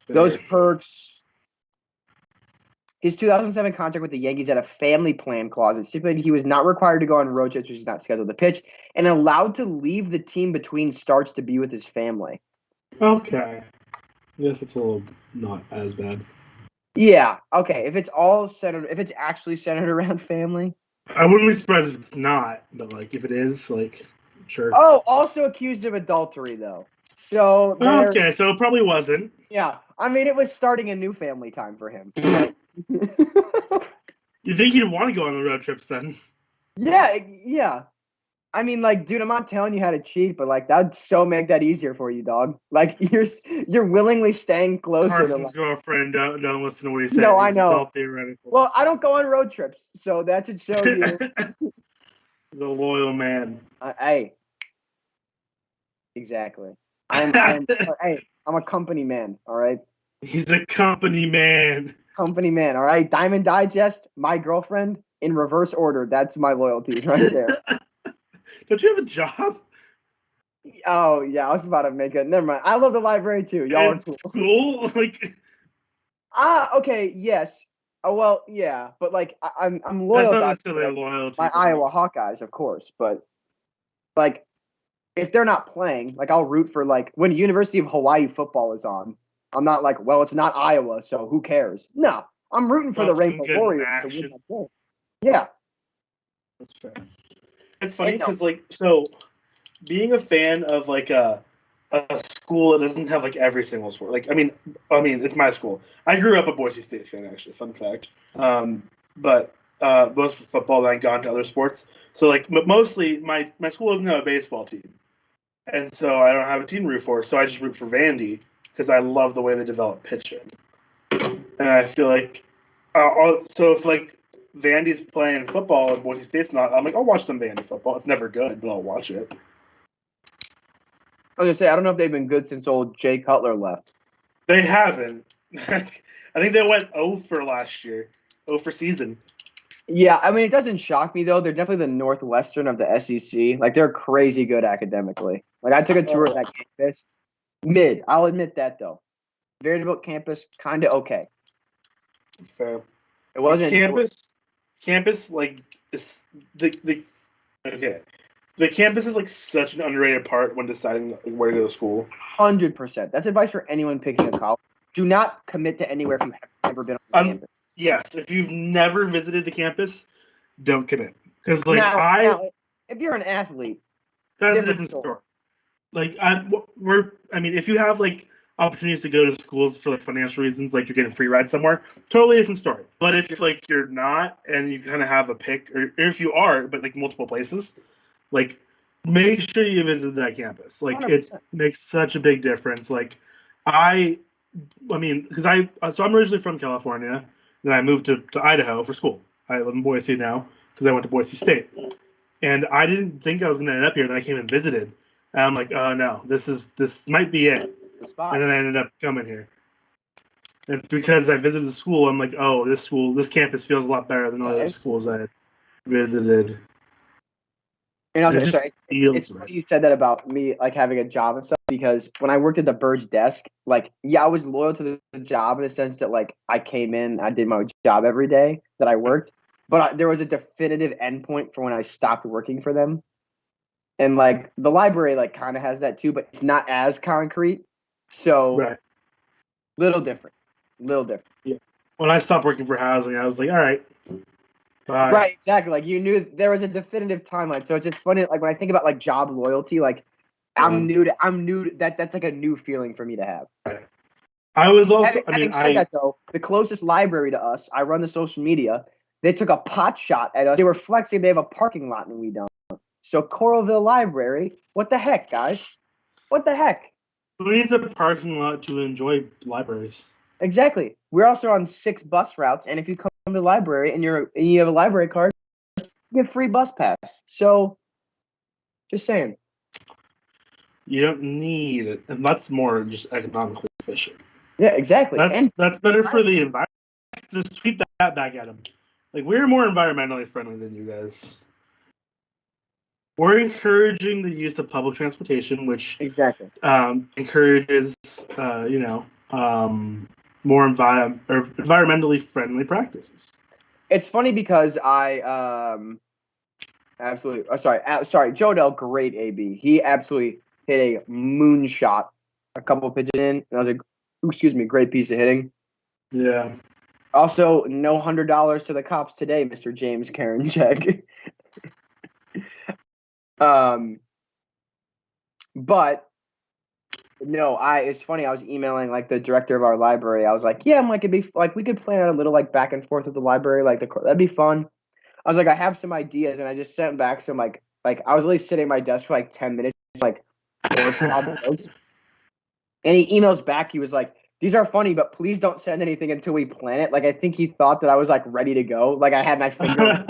Those perks. His 2007 contract with the Yankees had a family plan clause that stipulated he was not required to go on road trips, which is not scheduled to pitch, and allowed to leave the team between starts to be with his family. Okay. Yes, it's a little not as bad. Yeah. Okay. If it's actually centered around family. I wouldn't be surprised if it's not, but like if it is, like sure. Oh, also accused of adultery though. So there. Okay, so it probably wasn't. Yeah. I mean, it was starting a new family time for him. You think he'd want to go on the road trips then? Yeah. I mean, like, dude, I'm not telling you how to cheat, but like that'd so make that easier for you, dog. Like you're willingly staying closer Carson's to like, girlfriend, don't listen to what he said. No, I It's know. all theoretical. Well, I don't go on road trips, so that should show you. He's a loyal man. Hey, exactly. I'm a company man, all right? He's a company man. Company man, all right? Diamond Digest, my girlfriend, in reverse order. That's my loyalties right there. Don't you have a job? Oh, yeah, I was about to make it. Never mind. I love the library too. Y'all are In cool. school? Like Okay, yes. Oh, well, yeah, but like I'm that's loyal not to necessarily a loyalty. my but, Iowa like, Hawkeyes, of course, but like if they're not playing, like I'll root for like when University of Hawaii football is on. I'm not like, well, it's not Iowa, so who cares? No, I'm rooting for the watch some Rainbow good Warriors to win action. that game. Yeah, That's fair. It's funny And no, because like so being a fan of like a school that doesn't have like every single sport. Like I mean it's my school. I grew up a Boise State fan actually. Fun fact. But most of football then got into other sports. So like but mostly my school doesn't have a baseball team, and so I don't have a team to root for. So I just root for Vandy because I love the way they develop pitching, and I feel like so if like Vandy's playing football and Boise State's not, I'm like I'll watch some Vandy football. It's never good, but I'll watch it. I was gonna say I don't know if they've been good since old Jay Cutler left. They haven't. I think they went 0 for last year. 0 for season. Yeah, I mean it doesn't shock me though. They're definitely the Northwestern of the SEC. Like they're crazy good academically. Like I took a tour of that campus. Mid, I'll admit that though. Vanderbilt campus, kind of okay. Fair. It wasn't Campus like this the okay. The campus is like such an underrated part when deciding where to go to school. 100%. That's advice for anyone picking a college. Do not commit to anywhere if you have never been on campus. Yes, if you've never visited the campus, don't commit because like Now, if you're an athlete, that's a different story. Like if you have like opportunities to go to schools for like financial reasons, like you're getting free rides somewhere, totally different story. But if like you're not and you kind of have a pick, or if you are, but like multiple places, like make sure you visit that campus. Like 100%. it makes such a big difference. Like I mean, because I'm originally from California, then I moved to Idaho for school. I live in Boise now because I went to Boise State, and I didn't think I was going to end up here. Then I came and visited, and I'm like, oh no, this might be it. And then I ended up coming here. And it's because I visited the school. I'm like, oh, this campus feels a lot better than all the other schools I had visited. And it's funny you said that about me, like having a job and stuff, because when I worked at the Burge desk, like, yeah, I was loyal to the job in the sense that, like, I came in, I did my job every day that I worked, but there was a definitive endpoint for when I stopped working for them. And like the library like kind of has that too, but it's not as concrete. So Right. little different. Yeah. When I stopped working for housing, I was like, all right. Bye. Right, exactly. Like you knew there was a definitive timeline. So it's just funny. Like when I think about like job loyalty, like I'm new to that's like a new feeling for me to have. Right. I was also, Having said that though, the closest library to us, I run the social media. They took a pot shot at us. They were flexing. They have a parking lot and we don't. So Coralville Library, what the heck, guys? What the heck? who needs a parking lot to enjoy libraries? Exactly. We're also on 6 bus routes, and if you come to the library and you have a library card, you get free bus pass. So, just saying. You don't need it, and that's more just economically efficient. Yeah, exactly. That's better for the environment. Just tweet that back at them. Like, we're more environmentally friendly than you guys. We're encouraging the use of public transportation, which exactly encourages, more environmentally friendly practices. It's funny because I absolutely. Sorry, Jodell, great AB. He absolutely hit a moonshot, a couple of pitches in. And I was like, excuse me, great piece of hitting. Yeah. Also, no $100 to the cops today, Mr. James Karinchak. But no, it's funny. I was emailing like the director of our library. I was like, yeah, I'm like, it'd be like we could plan out a little like back and forth with the library, like that'd be fun. I was like, I have some ideas, and I just sent back some like I was really sitting at my desk for like 10 minutes, like 4 or 5 notes. And he emails back. He was like, these are funny, but please don't send anything until we plan it. Like I think he thought that I was like ready to go. Like I had my finger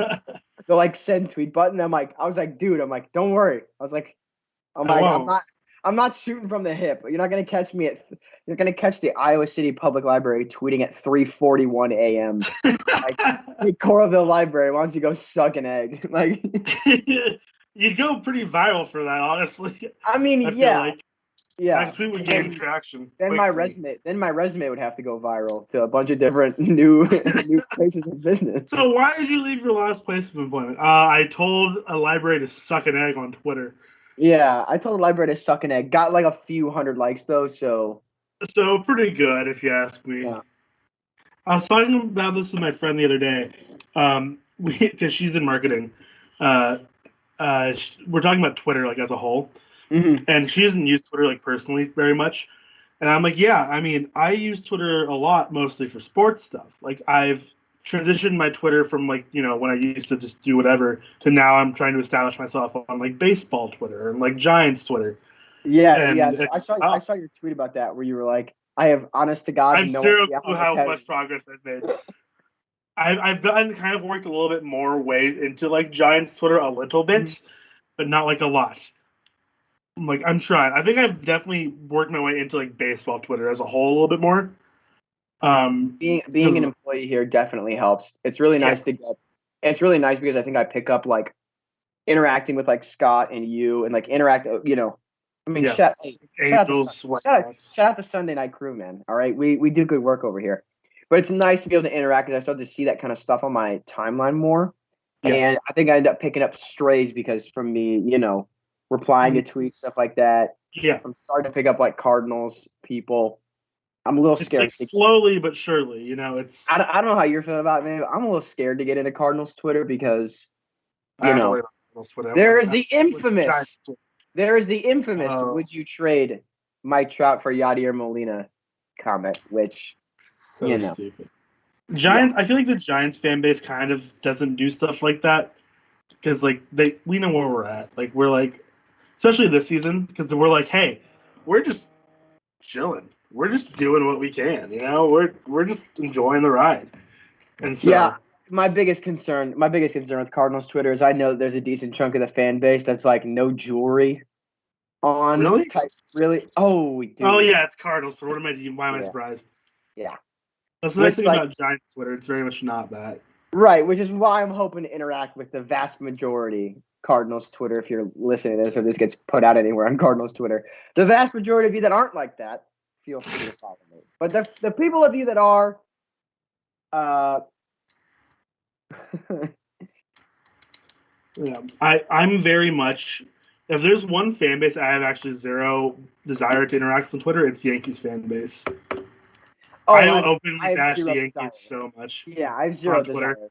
the like send tweet button. I was like, dude, don't worry. I'm not shooting from the hip. You're gonna catch the Iowa City Public Library tweeting at 3:41 a.m. Like, hey, Coralville Library, why don't you go suck an egg? Like, you'd go pretty viral for that, honestly. I mean, yeah. That tweet would gain traction. Then my resume would have to go viral to a bunch of different new places of business. So why did you leave your last place of employment? I told a library to suck an egg on Twitter. Yeah, I told the library to suck an egg. Got like a few hundred likes though, so pretty good if you ask me. Yeah. I was talking about this with my friend the other day, because she's in marketing. We're talking about Twitter like as a whole, and she doesn't use Twitter like personally very much. And I'm like, yeah, I mean, I use Twitter a lot, mostly for sports stuff. Like I've transitioned my Twitter from like, when I used to just do whatever to now I'm trying to establish myself on like baseball Twitter and like Giants Twitter. Yeah. So I saw your tweet about that where you were like, I have honest to God. I've zero clue how much progress I've made. I've gotten kind of worked a little bit more ways into like Giants Twitter a little bit, but not like a lot. Like I'm trying. I think I've definitely worked my way into like baseball Twitter as a whole a little bit more. Being an employee here definitely helps. It's really nice to get. It's really nice because I think I pick up like interacting with like Scott and you and like interact. I mean, shout out to Sunday Night Crew, man. All right, we do good work over here, but it's nice to be able to interact because I started to see that kind of stuff on my timeline more. Yeah. And I think I ended up picking up strays because from me, replying to tweets, stuff like that. Yeah, I'm starting to pick up like Cardinals people. I'm a little scared. It's like slowly but surely, it's. I don't know how you're feeling about it, man. I'm a little scared to get into Cardinals Twitter because, there is the infamous. Would you trade Mike Trout for Yadier Molina comment, which so stupid. Giants. I feel like the Giants fan base kind of doesn't do stuff like that because like we know where we're at. Like we're like, especially this season, because we're like, hey, we're just chilling. We're just doing what we can. We're just enjoying the ride. And so my biggest concern with Cardinals Twitter is I know that there's a decent chunk of the fan base that's like no jewelry on. Really? Really? Oh, dude. Oh yeah, it's Cardinals. So why am I surprised? Yeah. That's the nice thing about Giants Twitter. It's very much not that. Right, which is why I'm hoping to interact with the vast majority Cardinals Twitter. If you're listening to this or this gets put out anywhere on Cardinals Twitter, the vast majority of you that aren't like that, feel free to follow me. But the people of you that are, yeah, I'm very much. If there's one fan base I have actually zero desire to interact with on Twitter, it's Yankees fan base. Oh, I openly I have bash the zero Yankees desire. so much. Yeah, I have zero on Twitter. desire.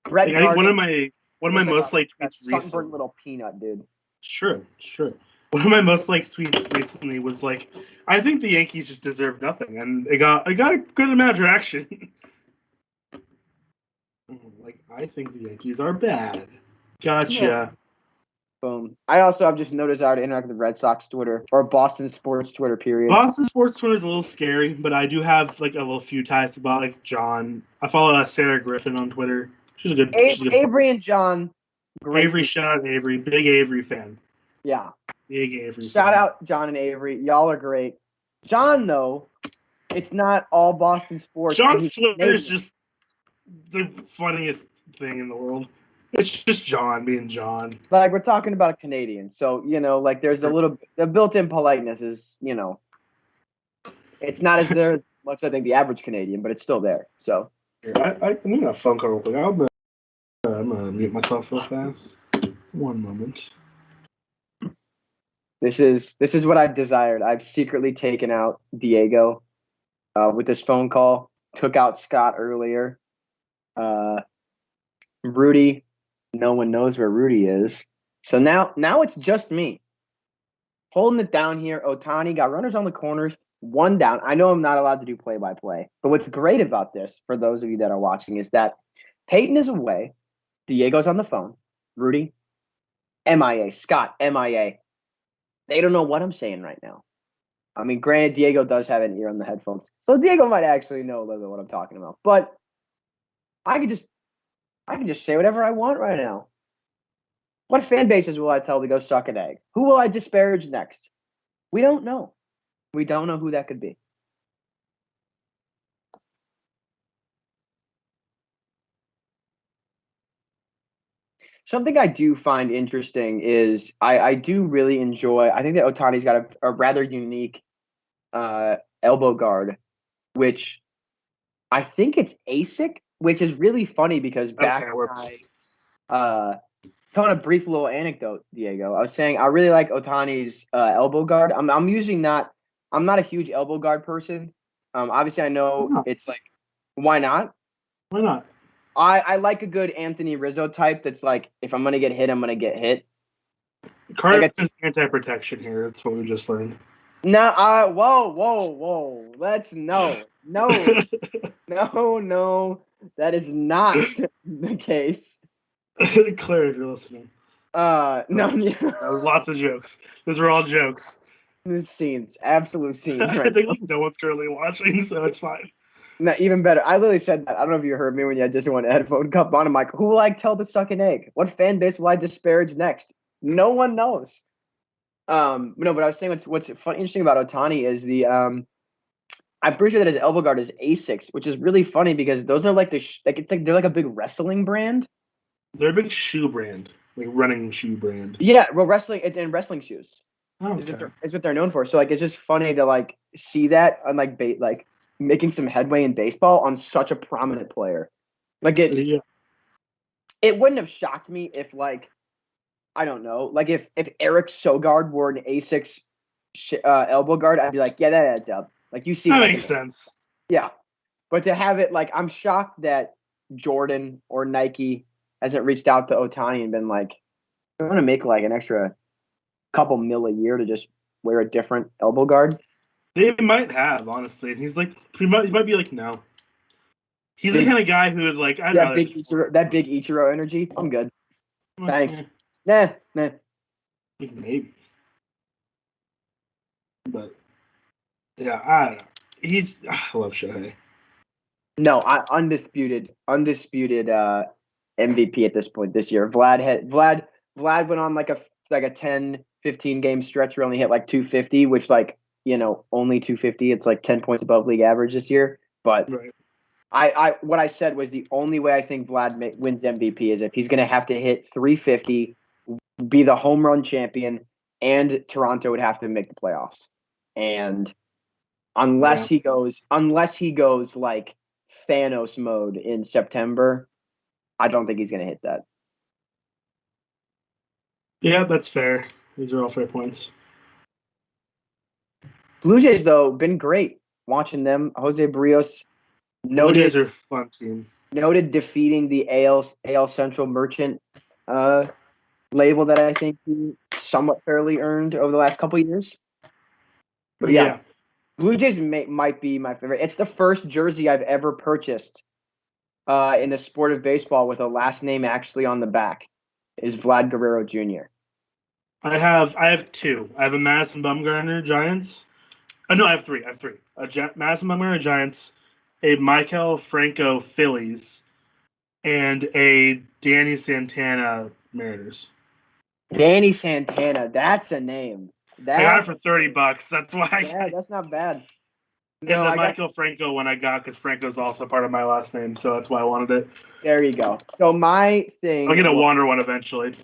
Brett Like, I think one of Gardner my most liked a tweets sunburned recently. little peanut, dude. Sure. One of my most liked tweets recently was like, I think the Yankees just deserve nothing, and it got a good amount of traction. Like, I think the Yankees are bad. Gotcha. Yeah. Boom. I also have just no desire to interact with Red Sox Twitter or Boston sports Twitter, period. Boston sports Twitter is a little scary, but I do have like a little few ties to like John. I follow Sarah Griffin on Twitter. She's a good. Avery and John. Great. Avery, shout out Avery. Big Avery fan. Yeah. Big Avery. Shout out John and Avery. Y'all are great. John, though, it's not all Boston sports. John's Twitter is just the funniest thing in the world. It's just John being John. Like, we're talking about a Canadian. So, like, there's the built-in politeness is, it's not as there as much, I think, the average Canadian, but it's still there. So. I need a phone call real quick. I'm going to mute myself real fast. One moment. This is what I've desired. I've secretly taken out Diego with this phone call. Took out Scott earlier. Rudy, no one knows where Rudy is. So now it's just me. Holding it down here. Ohtani got runners on the corners, one down. I know I'm not allowed to do play-by-play. But what's great about this, for those of you that are watching, is that Peyton is away. Diego's on the phone. Rudy, MIA. Scott, MIA. They don't know what I'm saying right now. I mean, granted, Diego does have an ear on the headphones. So Diego might actually know a little bit what I'm talking about. But I can just say whatever I want right now. What fan bases will I tell to go suck an egg? Who will I disparage next? We don't know. We don't know who that could be. Something I do find interesting is I do really enjoy. I think that Ohtani's got a rather unique elbow guard, which I think it's ASIC, which is really funny because back telling a brief little anecdote, Diego. I was saying I really like Ohtani's elbow guard. I'm not a huge elbow guard person. Obviously I know it's like, why not? Why not? I like a good Anthony Rizzo type that's like, if I'm going to get hit, I'm going to get hit. Carter is anti-protection here. That's what we just learned. Whoa. No. That is not the case. Claire, if you're listening. No. That was lots of jokes. Those were all jokes. Scenes. Absolute scenes. Right? I think like, no one's currently watching, so it's fine. No, even better. I literally said that. I don't know if you heard me when you had just one headphone cup on. I'm like, who will I tell to suck an egg? What fan base will I disparage next? No one knows. No, but I was saying what's interesting about Ohtani is I'm pretty sure that his elbow guard is Asics, which is really funny because those are like they're like a big wrestling brand. They're a big shoe brand, like running shoe brand. Yeah, well, wrestling and wrestling shoes. Oh, is what they're known for. So like, it's just funny to like see that on like making some headway in baseball on such a prominent player. Like it wouldn't have shocked me if like, I don't know, like if Eric Sogard wore an A6 elbow guard, I'd be like, yeah, that adds up. Like you see, that makes sense. Yeah, but to have it like, I'm shocked that Jordan or Nike hasn't reached out to Ohtani and been like, I want to make like an extra couple mil a year to just wear a different elbow guard. They might have, honestly. He's like, he might be like, no. He's the kind of guy who would like, that big Ichiro energy. I'm good. Thanks. Nah. Maybe. But yeah, I don't know. I love Shohei. No, undisputed MVP at this point this year. Vlad went on like a 10, 15 game stretch where he only hit like 250, which like, only 250. It's like 10 points above league average this year. But right. What I said was the only way I think Vlad wins MVP is if he's going to have to hit 350, be the home run champion, and Toronto would have to make the playoffs. And unless he goes like Thanos mode in September, I don't think he's going to hit that. Yeah, that's fair. These are all fair points. Blue Jays, though, been great watching them. Jose Barrios Blue Jays noted are a fun team. defeating the AL Central Merchant label that I think he somewhat fairly earned over the last couple of years. But yeah, Blue Jays might be my favorite. It's the first jersey I've ever purchased in the sport of baseball with a last name actually on the back. Is Vlad Guerrero Jr. I have two. I have a Madison Bumgarner Giants. No, I have three. Madison Bumgarner Giants, a Michael Franco Phillies, and a Danny Santana Mariners. Danny Santana, that's a name. I got it for $30. That's why. Yeah, that's not bad. And the Michael Franco one I got because Franco's also part of my last name, so that's why I wanted it. There you go. So my thing. I'll get a Wander one eventually.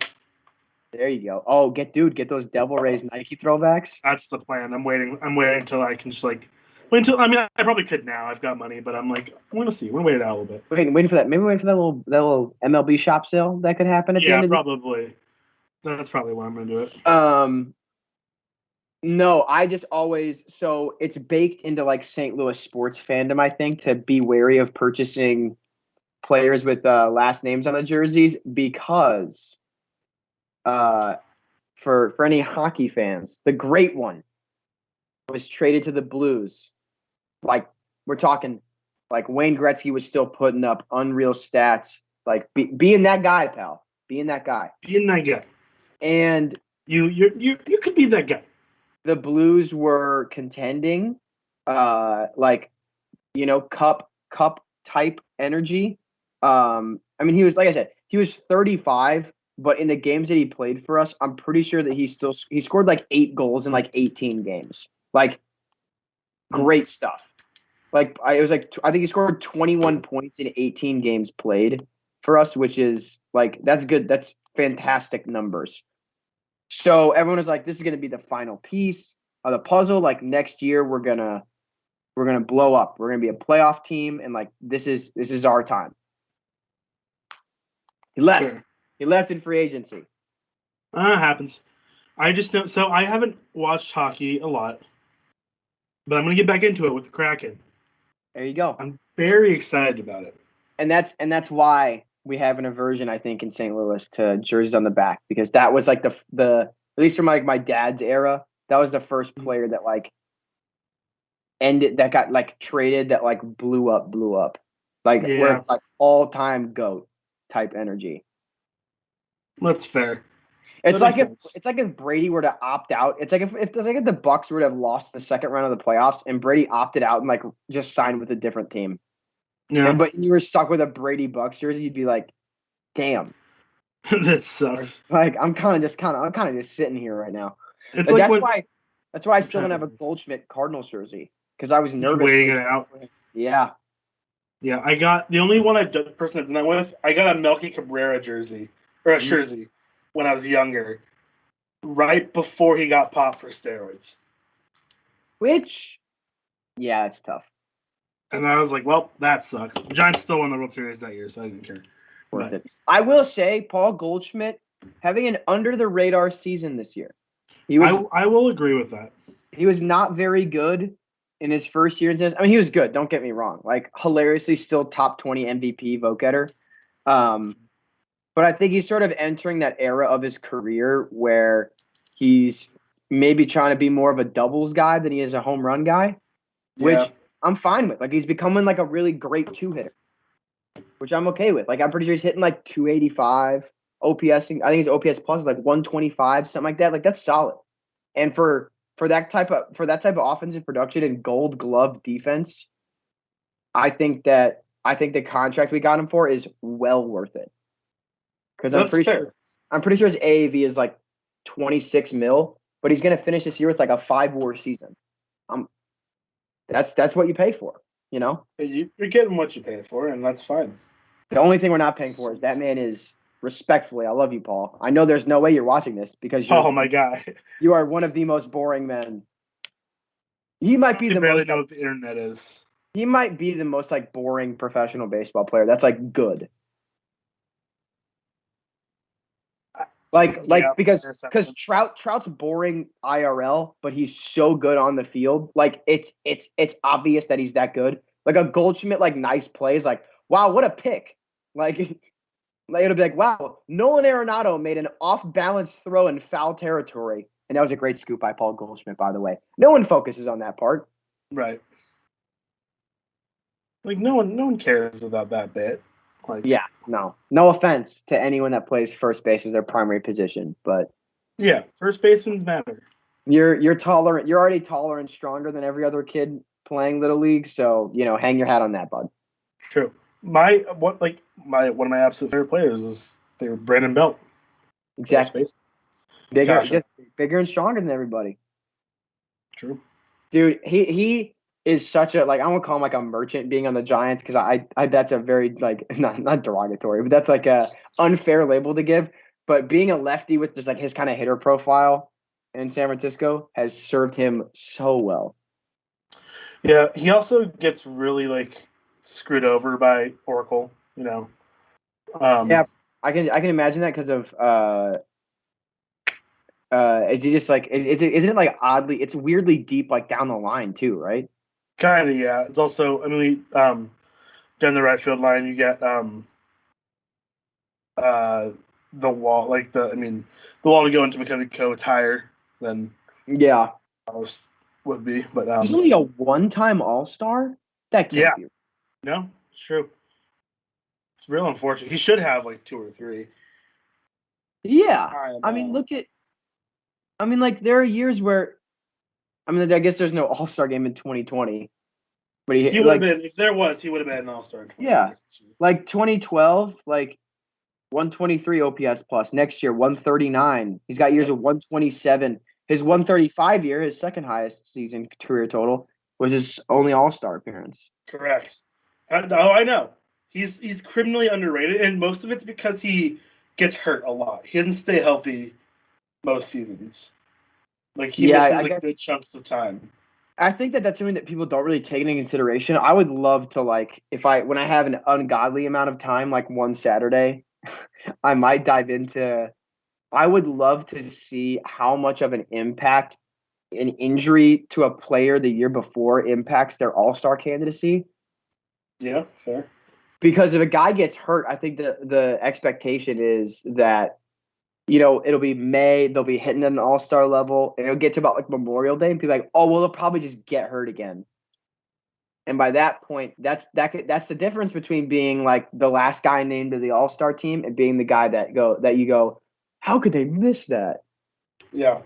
There you go. Oh, get those Devil Rays Nike throwbacks. That's the plan. I'm waiting until I can just wait until. I mean, I probably could now. I've got money, but I'm gonna see. We're gonna wait it out a little bit. Waiting for that. Maybe waiting for that little MLB shop sale that could happen at the end of probably. That's probably why I'm gonna do it. No, I just always so it's baked into like St. Louis sports fandom, I think, to be wary of purchasing players with last names on the jerseys because for any hockey fans, the great one was traded to the Blues. Like we're talking like Wayne Gretzky was still putting up unreal stats, like being that guy, pal. Being that guy. And you could be that guy. The Blues were contending, cup type energy. I mean, he was, like I said, he was 35, but in the games that he played for us, I'm pretty sure that he scored like 8 goals in like 18 games. Like, great stuff. Like, I think he scored 21 points in 18 games played for us, which is like, that's good. That's fantastic numbers. So everyone was like, this is going to be the final piece of the puzzle. Like next year, we're going to blow up. We're going to be a playoff team. And like, this is our time. He left. Sure. He left in free agency. Happens. I just know. So I haven't watched hockey a lot, but I'm going to get back into it with the Kraken. There you go. I'm very excited about it. And that's why we have an aversion, I think, in St. Louis to jerseys on the back, because that was like the at least from like my dad's era, that was the first player that like ended, that got like traded, that like blew up, like we're like all time GOAT type energy. That's fair. It's like if Brady were to opt out. It's like if the Bucks were to have lost the second round of the playoffs and Brady opted out and like just signed with a different team. Yeah. But you were stuck with a Brady Bucks jersey, you'd be like, damn. That sucks. Like I'm kind of just sitting here right now. It's that's why I still don't have a Goldschmidt Cardinals jersey, because I was nervous waiting it out. Yeah. Yeah, I got the only person I've done that with. I got a Melky Cabrera jersey or a jersey when I was younger, right before he got popped for steroids. Which, yeah, it's tough. And I was like, well, that sucks. The Giants still won the World Series that year, so I didn't care. Worth it. I will say, Paul Goldschmidt having an under-the-radar season this year. I will agree with that. He was not very good in his first year. I mean, he was good. Don't get me wrong. Like, hilariously still top 20 MVP vote getter. But I think he's sort of entering that era of his career where he's maybe trying to be more of a doubles guy than he is a home run guy, which I'm fine with. Like, he's becoming like a really great 2-hitter, which I'm okay with. Like, I'm pretty sure he's hitting like 285 OPS. I think his OPS plus is like 125, something like that. Like, that's solid. And for that type of offensive production and Gold Glove defense, I think the contract we got him for is well worth it. Because I'm pretty sure his AAV is like 26 mil, but he's going to finish this year with like a 5-WAR season. That's what you pay for, you know? You're getting what you pay for, and that's fine. The only thing we're not paying for is that man is, respectfully, I love you, Paul. I know there's no way you're watching this because oh my God, you are one of the most boring men. He might be the barely most. Know what the internet is. He might be the most like boring professional baseball player. That's like good. Like because assessment. Trout's boring IRL, but he's so good on the field. Like it's obvious that he's that good. Like a Goldschmidt, like nice plays, like wow, what a pick. Like it'll be like, wow, Nolan Arenado made an off-balance throw in foul territory. And that was a great scoop by Paul Goldschmidt, by the way. No one focuses on that part. Right. Like no one cares about that bit. Like Yeah, no offense to anyone that plays first base as their primary position, but yeah, first basemen matter. you're tolerant. You're already taller and stronger than every other kid playing little league, so hang your hat on that, bud. True. One of my absolute favorite players is Brandon Belt. Exactly. Bigger, Gotcha. just bigger and stronger than everybody. True. Dude, he is such a I won't call him like a merchant being on the Giants because I that's a very not derogatory, but that's like a unfair label to give. But being a lefty with just like his kind of hitter profile in San Francisco has served him so well. Yeah, he also gets really screwed over by Oracle. Yeah, I can imagine that because of is he just isn't it like oddly it's weirdly deep like down the line too, right? Kind of, yeah. It's also, down the right field line, you get the wall, the wall to go into Mechanico, it's higher than Yeah, most would be. But he's only a one-time All-Star. That can't be. No, it's true. It's real unfortunate. He should have like 2 or 3. Yeah, I mean, there are years where, I guess there's no All-Star game in 2020, but he would have been, if there was, he would have been an All-Star in 2020. Yeah, like 2012, 123 OPS plus. Next year, 139. He's got years of 127. His 135 year, his second highest season career total, was his only All-Star appearance. Correct. I know. He's criminally underrated, and most of it's because he gets hurt a lot. He doesn't stay healthy most seasons. He misses good chunks of time. I think that that's something that people don't really take into consideration. I would love to when I have an ungodly amount of time, like one Saturday, I might dive into. I would love to see how much of an impact an injury to a player the year before impacts their All-Star candidacy. Yeah, fair. Because if a guy gets hurt, I think the expectation is that, it'll be May, they'll be hitting at an All-Star level, and it'll get to about Memorial Day, and people are like, oh, well, they'll probably just get hurt again. And by that point, that's the difference between being the last guy named to the All-Star team and being the guy that you go, how could they miss that? Yeah.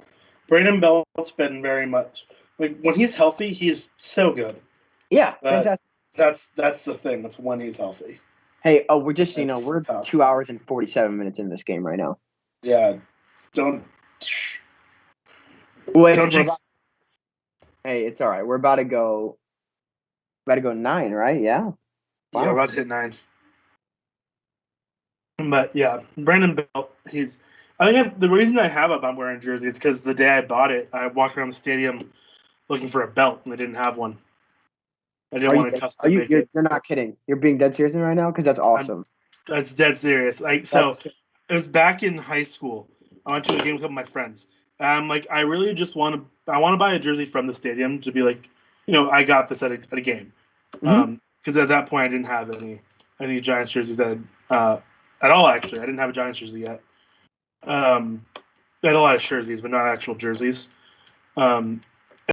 Brandon Belt's been very much when he's healthy, he's so good. Yeah, fantastic. That's the thing. That's when he's healthy. Hey, we're just we're tough. 2 hours and 47 minutes in this game right now. Yeah, don't. Wait, hey, it's all right. We're about to go 9, right? Yeah. Wow. Yeah, we're about to hit 9. But yeah, Brandon Belt. I think the reason I have a bum wearing jersey is because the day I bought it, I walked around the stadium looking for a belt and they didn't have one. I didn't want to custom make it. You're not kidding. You're being dead serious right now because that's awesome. That's dead serious. It was back in high school. I went to a game with a couple of my friends. I really just want to buy a jersey from the stadium to be I got this at a game. Because at that point I didn't have any Giants jerseys at all. Actually, I didn't have a Giants jersey yet. I had a lot of jerseys, but not actual jerseys. And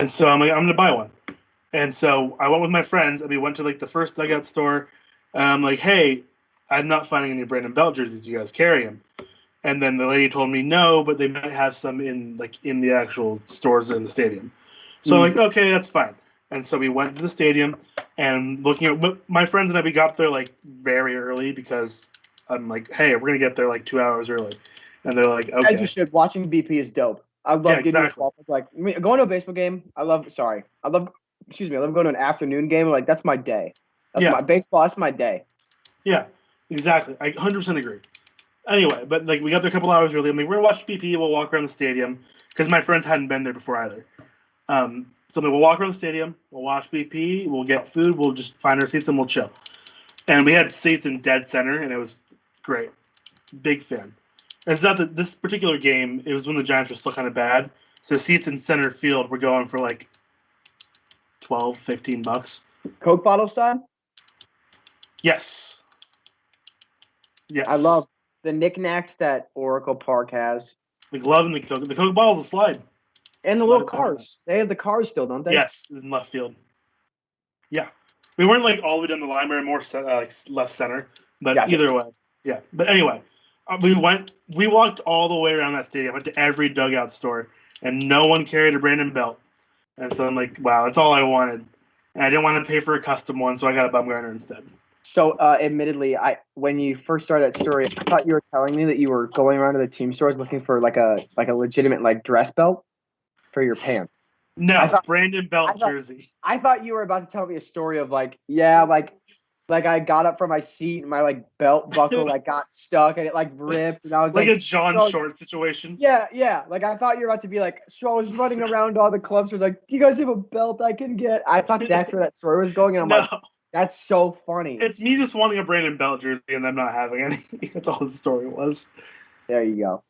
so I'm like, I'm gonna buy one. And so I went with my friends, and we went to the first dugout store. And I'm like, hey, I'm not finding any Brandon Belt jerseys. Do you guys carry them? And then the lady told me no, but they might have some in the actual stores in the stadium. So I'm like, okay, that's fine. And so we went to the stadium, and looking at my friends and I, we got there very early because I'm like, hey, we're gonna get there 2 hours early. And they're like, okay. As you should. Watching BP is dope. I love getting going to a baseball game. I love going to an afternoon game. That's my day. That's my baseball. That's my day. Yeah, exactly. I 100% agree. Anyway, but we got there a couple hours early. We're gonna watch BP. We'll walk around the stadium because my friends hadn't been there before either. So we'll walk around the stadium. We'll watch BP. We'll get food. We'll just find our seats and we'll chill. And we had seats in dead center, and it was great. Big fan. It's not that this particular game, it was when the Giants were still kind of bad. So seats in center field were going for like $12, $15. Coke bottle side? Yes. Yes. I love the knickknacks that Oracle Park has. the glove and the Coke. The Coke bottle's a slide. And the little cars. They have the cars still, don't they? Yes, in left field. Yeah. We weren't like all the way down the line. We were more like left center. But Gotcha. either way. Yeah. But anyway, we walked all the way around that stadium, went to every dugout store, and no one carried a Brandon belt. And so I'm like, wow, that's all I wanted. And I didn't want to pay for a custom one, so I got a Bumgarner instead. So, admittedly, when you first started that story, I thought you were telling me that you were going around to the team stores looking for like a legitimate like dress belt for your pants. No, Brandon belt jersey. I thought you were about to tell me a story of like I got up from my seat and my like belt buckle like got stuck and it like ripped and I was like a John Short situation. Yeah. Like I thought you were about to be like, so I was running around all the clubs. I was like, do you guys have a belt I can get? I thought that's where that story was going, and I'm like, that's so funny. It's me just wanting a Brandon belt jersey and them not having anything. That's all the story was. There you go.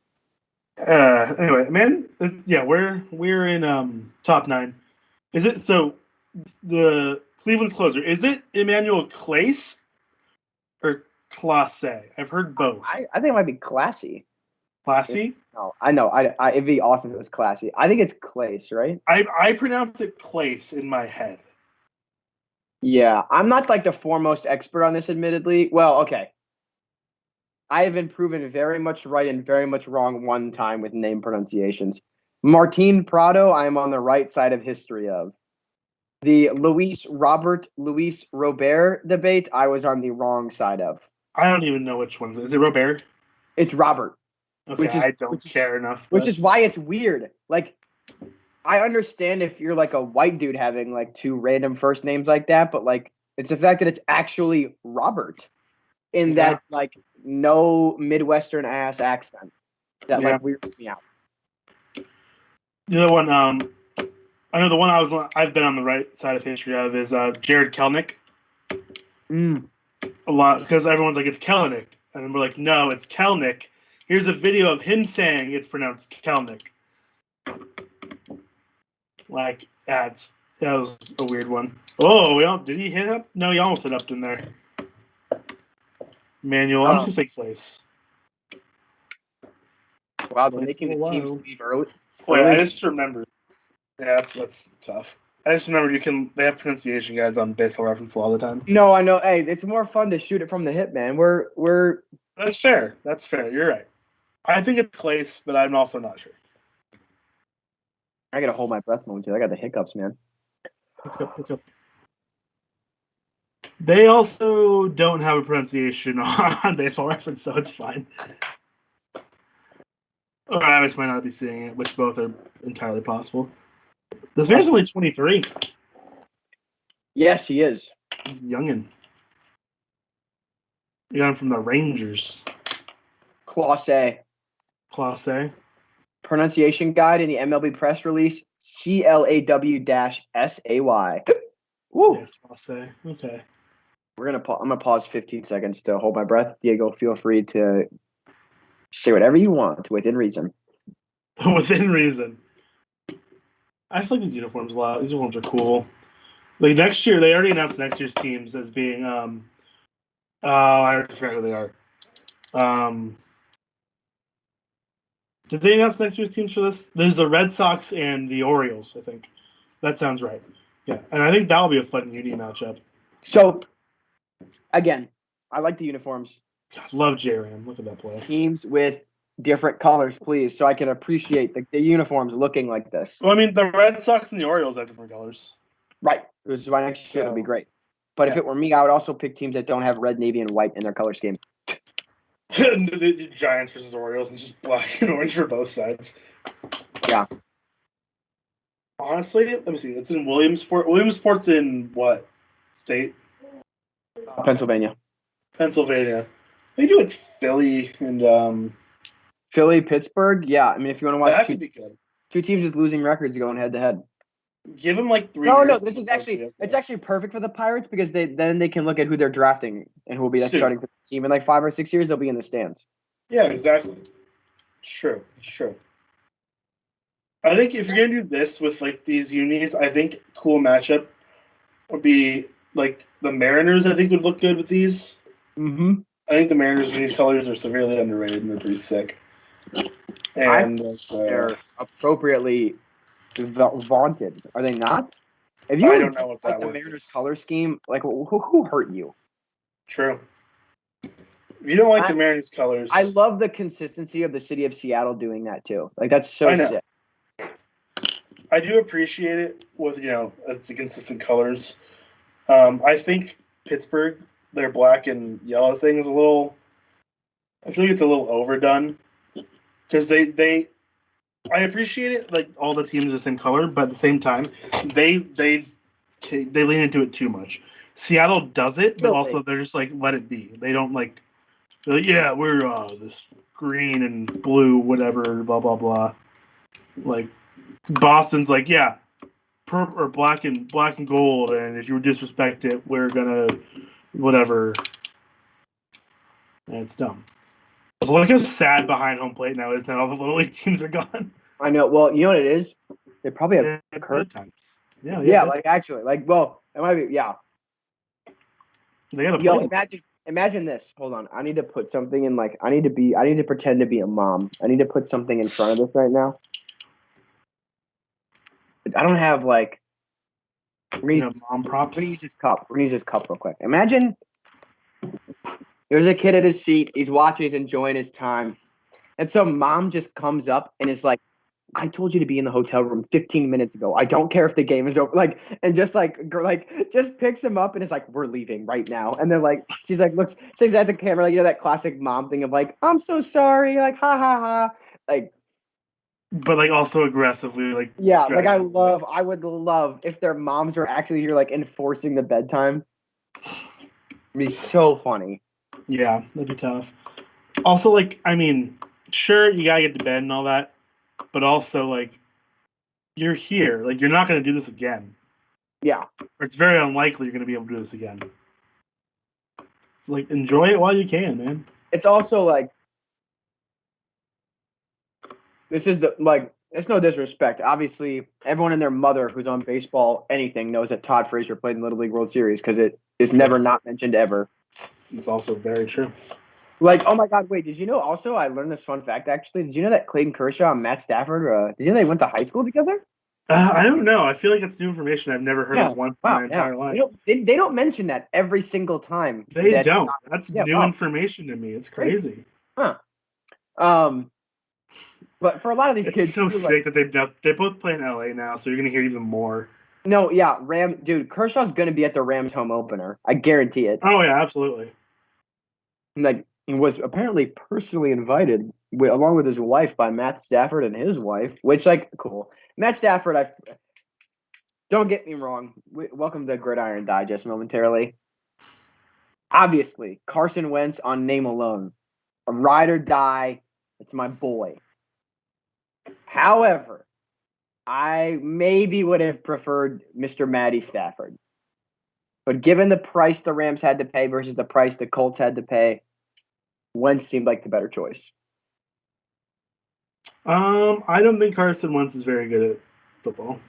Anyway, man, yeah, we're in top 9. Is it so? The Cleveland's closer, is it Emmanuel Clase or Clase? I've heard both. I think it might be Classy. Classy? No, I know. It'd be awesome if it was Classy. I think it's Clase, right? I pronounce it Clase in my head. Yeah, I'm not like the foremost expert on this, admittedly. Well, okay. I have been proven very much right and very much wrong one time with name pronunciations. Martin Prado, I am on the right side of history of. The Luis Robert debate, I was on the wrong side of. I don't even know which one. Is it Robert? It's Robert. Okay, I don't care enough. Which is why it's weird. Like, I understand if you're like a white dude having like 2 random first names like that, but like it's the fact that it's actually Robert in that like no Midwestern ass accent that like weirds me out. The other one, I know the one I've been on the right side of history of is Jared Kelenic. A lot because everyone's like it's Kelenic, and then we're like no, it's Kelenic. Here's a video of him saying it's pronounced Kelenic. Like that was a weird one. Oh, did he hit up? No, he almost hit up in there. Manuel, I'm just gonna say Clase. Wow, they're making the teams leave early. Wait, I just remembered. Yeah, that's tough. I just remembered they have pronunciation guides on Baseball Reference all the time. No, I know. Hey, it's more fun to shoot it from the hip, man. We're. That's fair. That's fair. You're right. I think it's Clase, but I'm also not sure. I gotta hold my breath momentarily. I got the hiccups, man. Hiccup. They also don't have a pronunciation on Baseball Reference, so it's fine. Or I just might not be seeing it, which both are entirely possible. This man's only 23. Yes, he is. He's a youngin'. You got him from the Rangers. Clase. Pronunciation guide in the MLB press release, CLAW-SAY. Woo. Yeah, Clase. Okay. I'm gonna pause 15 seconds to hold my breath. Diego, feel free to say whatever you want within reason. Within reason. I just like these uniforms a lot. These uniforms are cool. Like next year, they already announced next year's teams as being I forgot who they are. Did they announce next year's teams for this? There's the Red Sox and the Orioles, I think. That sounds right. Yeah, and I think that'll be a fun uni matchup. So, again, I like the uniforms. God, love J-Ram. Look at that play. Teams with different colors, please, so I can appreciate the uniforms looking like this. Well, I mean, the Red Sox and the Orioles have different colors. Right. Which is why next year it'll be great. But if it were me, I would also pick teams that don't have red, navy, and white in their color scheme. the Giants versus Orioles, and just black and orange for both sides. Yeah. Honestly, let me see. It's in Williamsport. Williamsport's in what state? Pennsylvania. They do like Philly and Philly, Pittsburgh. Yeah, I mean, if you want to watch two teams with losing records going head to head. Give them like 3 No, years. this is it's actually perfect for the Pirates because then they can look at who they're drafting and who will be starting for the team in like 5 or 6 years. They'll be in the stands. Yeah, exactly. It's true. It's true. I think if you're gonna do this with like these unis, I think cool matchup would be like the Mariners. I think would look good with these. Mm-hmm. I think the Mariners with these colors are severely underrated and they're pretty sick. And They're appropriately vaunted, are they not? If I you don't know what like that the word Mariners is. color scheme, like who hurt you? True. If you don't like the Mariners colors, I love the consistency of the city of Seattle doing that too. Like that's so I know. sick. I do appreciate it with it's the consistent colors. I think Pittsburgh, their black and yellow thing is a little. I feel like it's a little overdone because they. I appreciate it, like all the teams are the same color, but at the same time, they lean into it too much. Seattle does it, but also they're just like let it be. They don't like, yeah, we're this green and blue, whatever, blah blah blah. Like Boston's like, yeah, purple or black and gold, and if you disrespect it, we're gonna whatever. And it's dumb. So look how sad behind home plate now is now all the little league teams are gone. I know. Well, you know what it is? They probably have good times. Yeah, yeah. Like actually, like well, it might be yeah. They got a imagine this. Hold on. I need to put something in. Like I need to pretend to be a mom. I need to put something in front of this right now. I don't have like. Mom props. We're gonna use this cup real quick. Imagine there's a kid at his seat. He's watching. He's enjoying his time, and so mom just comes up and is like, I told you to be in the hotel room 15 minutes ago. I don't care if the game is over. Like, and just just picks him up and is like, we're leaving right now. And then like, she's like, she's at the camera, like, that classic mom thing of like, I'm so sorry. Like, ha ha ha. Like, but like also aggressively, like, yeah, like I would love if their moms were actually here, like enforcing the bedtime. It'd be so funny. Yeah, that'd be tough. Also, like, I mean, sure, you gotta get to bed and all that. But also, like, you're here. Like, you're not going to do this again. Yeah. Or it's very unlikely you're going to be able to do this again. It's like, enjoy it while you can, man. It's also like, this is it's no disrespect. Obviously, everyone and their mother who's on baseball, anything, knows that Todd Frazier played in Little League World Series because it is never not mentioned ever. It's also very true. Like, oh my God, wait, did you know also, I learned this fun fact actually. Did you know that Clayton Kershaw and Matt Stafford, did you know they went to high school together? I don't know. I feel like it's new information I've never heard of once in my entire life. They don't mention that every single time. They don't. That's new information to me. It's crazy. Huh. But for a lot of these kids, it's so sick that they both play in LA now, so you're gonna hear even more. No, yeah, dude, Kershaw's gonna be at the Rams home opener. I guarantee it. Oh yeah, absolutely. Like, he was apparently personally invited along with his wife by Matt Stafford and his wife, which, like, cool. Matt Stafford, don't get me wrong. Welcome to Gridiron Digest momentarily. Obviously, Carson Wentz on name alone, a ride or die. It's my boy. However, I maybe would have preferred Mr. Matty Stafford. But given the price the Rams had to pay versus the price the Colts had to pay, Wentz seemed like the better choice. I don't think Carson Wentz is very good at football.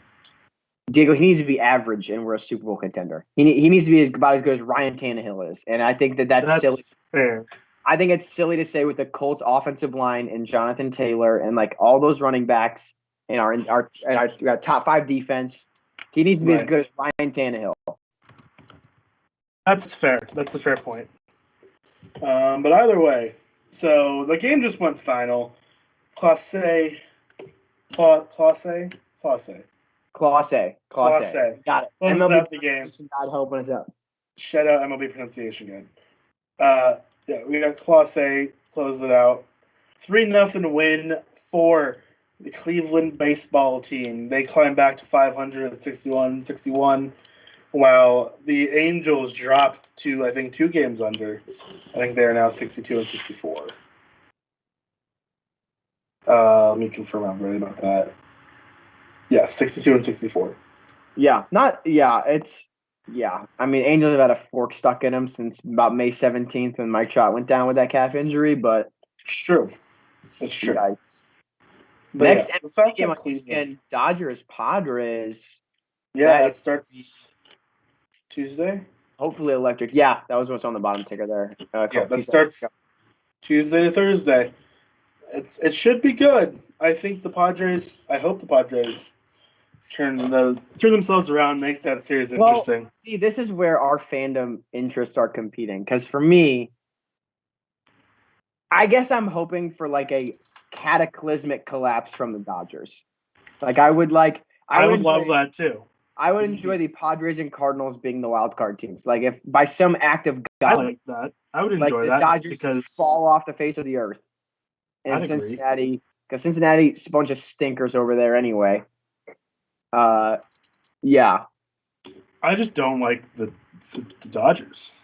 Diego, he needs to be average, and we're a Super Bowl contender. He needs to be about as good as Ryan Tannehill is, and I think that's silly. Fair. I think it's silly to say with the Colts offensive line and Jonathan Taylor and like all those running backs and our top 5 defense, he needs to be as good as Ryan Tannehill. That's fair. That's a fair point. But either way, so the game just went final. Class A. Got it. Closes out the game. God help when it's up. Shout out MLB pronunciation guide. Yeah, we got Class A, close it out. 3-0 win for the Cleveland baseball team. They climb back to 500 at 61-61, while the Angels dropped to, I think, 2 games under. I think they're now 62-64. Let me confirm I'm right about that. Yeah, 62-64. Yeah, I mean, Angels have had a fork stuck in them since about May 17th when Mike Trout went down with that calf injury, but it's true. That's true. Yikes. But Next yeah, the NBA fact game that on Cleveland, ESPN, Dodgers Padres. yeah, That it starts Tuesday. hopefully electric. Yeah, that was what's on the bottom ticker there. Yeah, that 2 seconds ago. starts Tuesday to Thursday. It should be good. I think the Padres. I hope the Padres turn themselves around, make that series interesting. Well, see, this is where our fandom interests are competing. Because for me, I guess I'm hoping for like a cataclysmic collapse from the Dodgers. Like I would love that too. I would enjoy the Padres and Cardinals being the wild card teams. Like if by some act of I God, like that. I would like enjoy the that Dodgers because fall off the face of the earth, and I'd agree. Cincinnati, because Cincinnati's a bunch of stinkers over there anyway. Yeah. I just don't like the Dodgers.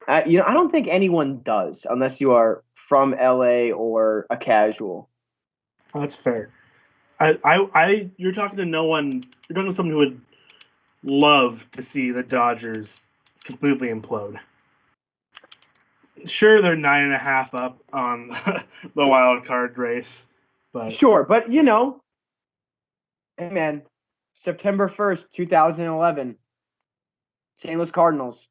I don't think anyone does unless you are from LA or a casual. That's fair. You're talking to no one. You're talking to someone who would love to see the Dodgers completely implode. Sure, they're 9.5 up on the wild card race, but Sure, but hey man, September 1st, 2011, St. Louis Cardinals.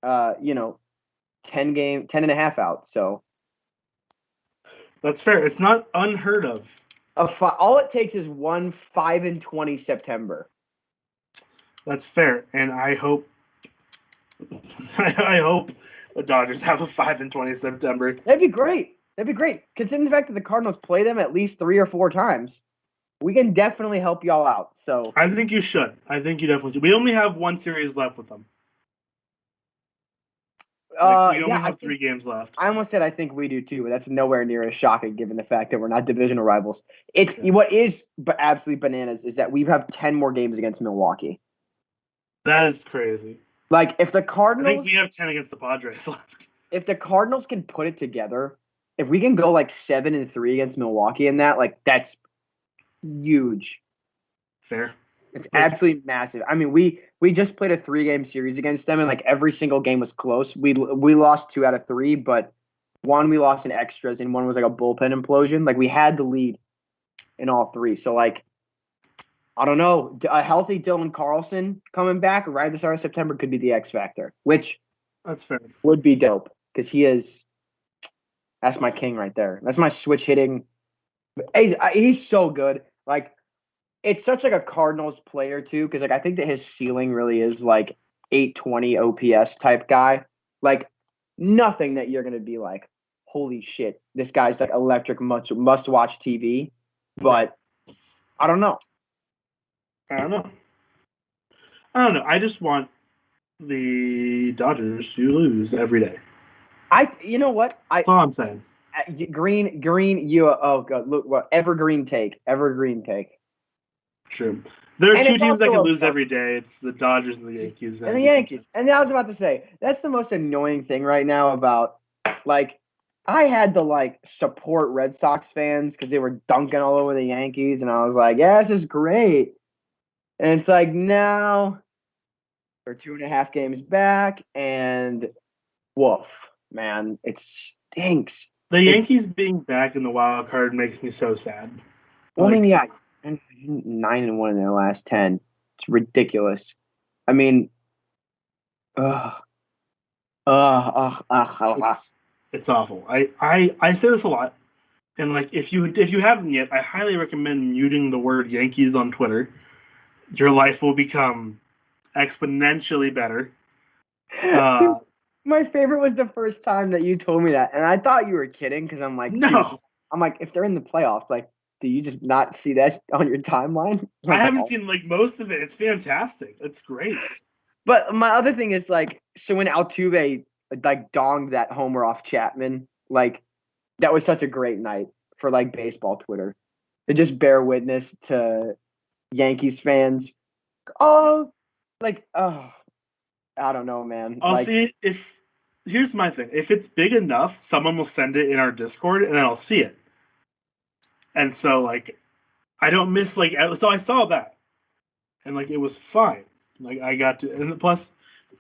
10 and a half out. So that's fair. It's not unheard of. all it takes is 5-20 September. That's fair, and I hope I hope the Dodgers have a 5-20 September. That'd be great. Considering the fact that the Cardinals play them at least 3 or 4 times, we can definitely help y'all out. So I think you should. I think you definitely should. We only have one series left with them. We only have 3 games left. I almost said I think we do too, but that's nowhere near as shocking given the fact that we're not divisional rivals. What is absolutely bananas is that we have 10 more games against Milwaukee. That is crazy. Like if the Cardinals, I think we have 10 against the Padres left. If the Cardinals can put it together, if we can go like 7-3 against Milwaukee in that, like that's huge. Fair. It's absolutely massive. I mean, we just played a 3-game series against them, and like every single game was close. We lost 2 out of 3, but one we lost in extras, and one was like a bullpen implosion. Like we had the lead in all 3. So like, I don't know, a healthy Dylan Carlson coming back right at the start of September could be the X factor, which that's fair. Would be dope because that's my king right there. That's my switch hitting. He's so good. Like. It's such like a Cardinals player too, because like I think that his ceiling really is like 820 OPS type guy. Like nothing that you're gonna be like, holy shit, this guy's like electric, must watch TV. But I don't know. I don't know. I just want the Dodgers to lose every day. You know what? That's all I'm saying. Green. Oh god, look what evergreen take. True. There are 2 teams that can lose every day. It's the Dodgers and the Yankees. And the Yankees. And I was about to say, that's the most annoying thing right now about, like, I had to, like, support Red Sox fans because they were dunking all over the Yankees. And I was like, yeah, this is great. And it's like, now we're 2.5 games back. And woof, man, it stinks. The Yankees being back in the wild card makes me so sad. Well, I mean, yeah. 9-1 in their last 10. It's ridiculous. I mean, it's awful. I say this a lot, and like if you haven't yet, I highly recommend muting the word Yankees on Twitter. Your life will become exponentially better. Dude, my favorite was the first time that you told me that, and I thought you were kidding because I'm like, no. Dude, I'm like, if they're in the playoffs, like. Do you just not see that on your timeline? I haven't seen like most of it. It's fantastic. It's great. But my other thing is like, so when Altuve like donged that homer off Chapman, like that was such a great night for like baseball Twitter. To just bear witness to Yankees fans. I don't know, man. I'll see here's my thing. If it's big enough, someone will send it in our Discord and then I'll see it. And so, like, I don't miss, like, so I saw that. And, like, it was fine. Like, I got to, and plus,